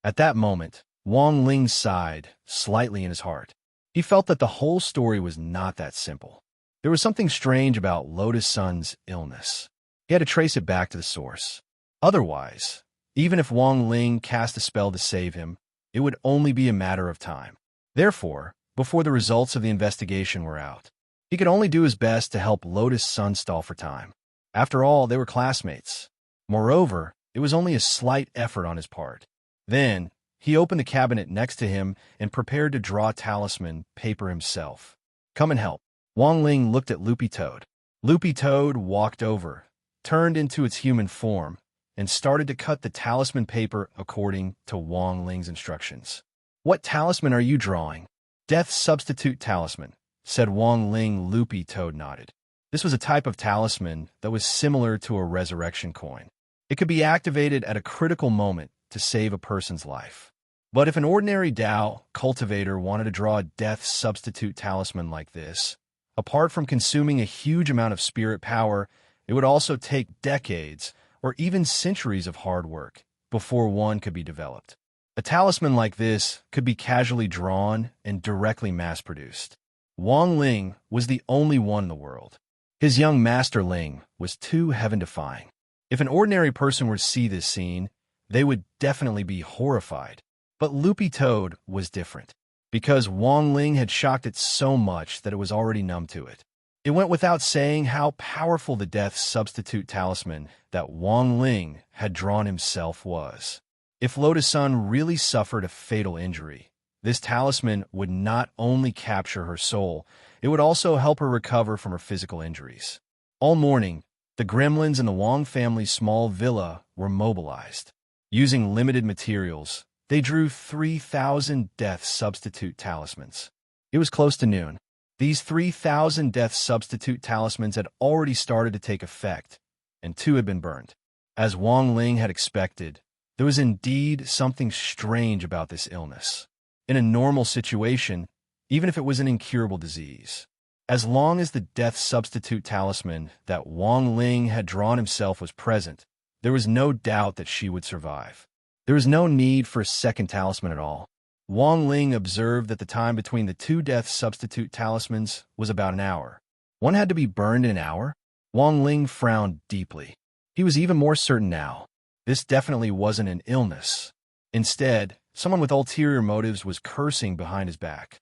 At that moment, Wang Ling sighed slightly in his heart. He felt that the whole story was not that simple. There was something strange about Lotus Sun's illness. He had to trace it back to the source. Otherwise, even if Wang Ling cast a spell to save him, it would only be a matter of time. Therefore, before the results of the investigation were out, he could only do his best to help Lotus Sun stall for time. After all, they were classmates. Moreover, it was only a slight effort on his part. Then, he opened the cabinet next to him and prepared to draw talisman paper himself. Come and help. Wang Ling looked at Loopy Toad. Loopy Toad walked over, turned into its human form, and started to cut the talisman paper according to Wang Ling's instructions. What talisman are you drawing? Death Substitute Talisman, said Wang Ling. Loopy Toad nodded. This was a type of talisman that was similar to a resurrection coin. It could be activated at a critical moment to save a person's life. But if an ordinary Dao cultivator wanted to draw a death substitute talisman like this, apart from consuming a huge amount of spirit power, it would also take decades or even centuries of hard work before one could be developed. A talisman like this could be casually drawn and directly mass-produced. Wang Ling was the only one in the world. His young master Ling was too heaven-defying. If an ordinary person were to see this scene, they would definitely be horrified. But Loopy Toad was different, because Wang Ling had shocked it so much that it was already numb to it. It went without saying how powerful the death substitute talisman that Wang Ling had drawn himself was. If Lotus Sun really suffered a fatal injury, this talisman would not only capture her soul, it would also help her recover from her physical injuries. All morning, the gremlins in the Wang family's small villa were mobilized. Using limited materials, they drew 3,000 death substitute talismans. It was close to noon. These 3,000 death substitute talismans had already started to take effect, and 2 had been burned. As Wang Ling had expected, there was indeed something strange about this illness. In a normal situation, even if it was an incurable disease, as long as the death substitute talisman that Wang Ling had drawn himself was present, there was no doubt that she would survive. There was no need for a second talisman at all. Wang Ling observed that the time between the 2 death substitute talismans was about an hour. One had to be burned in an hour? Wang Ling frowned deeply. He was even more certain now. This definitely wasn't an illness. Instead, someone with ulterior motives was cursing behind his back.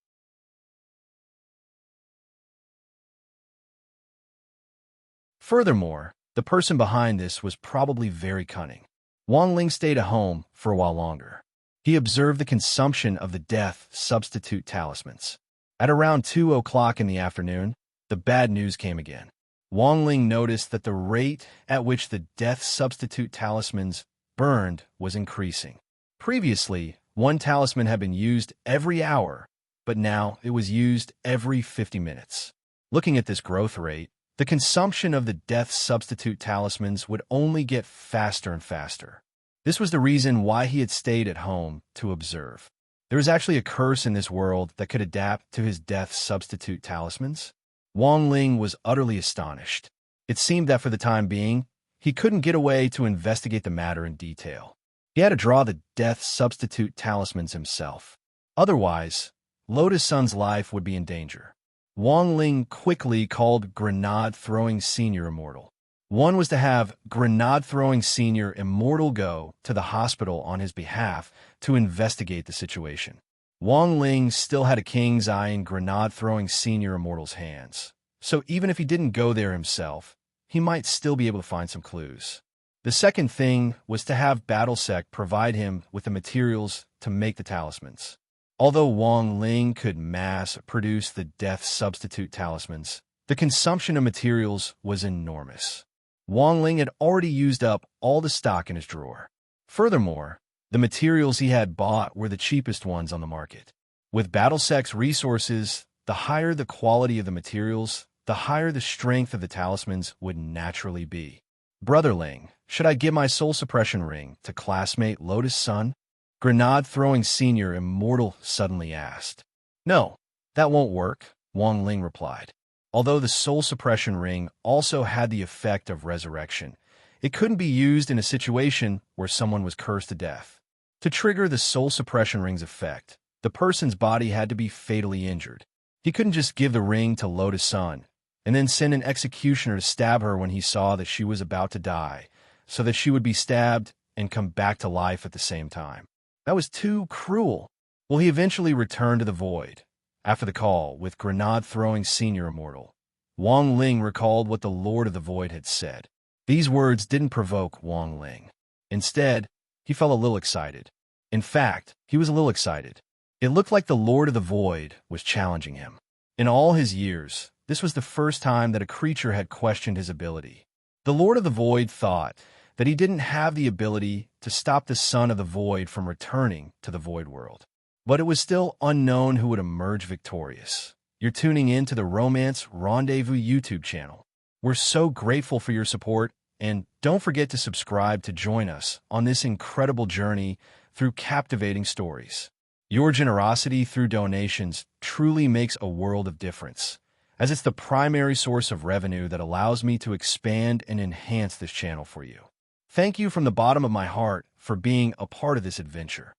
Furthermore, the person behind this was probably very cunning. Wang Ling stayed at home for a while longer. He observed the consumption of the death substitute talismans. At around 2 o'clock in the afternoon, the bad news came again. Wang Ling noticed that the rate at which the death substitute talismans burned was increasing. Previously, one talisman had been used every hour, but now it was used every 50 minutes. Looking at this growth rate, the consumption of the death substitute talismans would only get faster and faster. This was the reason why he had stayed at home to observe. There was actually a curse in this world that could adapt to his death substitute talismans. Wang Ling was utterly astonished. It seemed that for the time being, he couldn't get away to investigate the matter in detail. He had to draw the death substitute talismans himself. Otherwise, Lotus Sun's life would be in danger. Wang Ling quickly called Grenade-Throwing Senior Immortal. One was to have Grenade-Throwing Senior Immortal go to the hospital on his behalf to investigate the situation. Wang Ling still had a king's eye in Grenade-Throwing Senior Immortal's hands, so even if he didn't go there himself, he might still be able to find some clues. The second thing was to have Battlesec provide him with the materials to make the talismans. Although Wang Ling could mass-produce the death substitute talismans, the consumption of materials was enormous. Wang Ling had already used up all the stock in his drawer. Furthermore, the materials he had bought were the cheapest ones on the market. With Battlesec's resources, the higher the quality of the materials, the higher the strength of the talismans would naturally be. Brother Ling, should I give my soul suppression ring to classmate Lotus Sun? Grenade-Throwing Senior Immortal suddenly asked. No, that won't work, Wang Ling replied. Although the soul suppression ring also had the effect of resurrection, it couldn't be used in a situation where someone was cursed to death. To trigger the soul suppression ring's effect, the person's body had to be fatally injured. He couldn't just give the ring to Lotus Sun and then send an executioner to stab her when he saw that she was about to die, so that she would be stabbed and come back to life at the same time. That was too cruel. Well, he eventually returned to the void. After the call with grenade-throwing senior immortal, Wang Ling recalled what the Lord of the Void had said. These words didn't provoke Wang Ling. Instead, he felt a little excited. In fact, he was a little excited. It looked like the Lord of the Void was challenging him. In all his years, this was the first time that a creature had questioned his ability. The Lord of the Void thought that he didn't have the ability to stop the Son of the Void from returning to the Void World. But it was still unknown who would emerge victorious. You're tuning in to the Romance Rendezvous YouTube channel. We're so grateful for your support, and don't forget to subscribe to join us on this incredible journey through captivating stories. Your generosity through donations truly makes a world of difference, as it's the primary source of revenue that allows me to expand and enhance this channel for you. Thank you from the bottom of my heart for being a part of this adventure.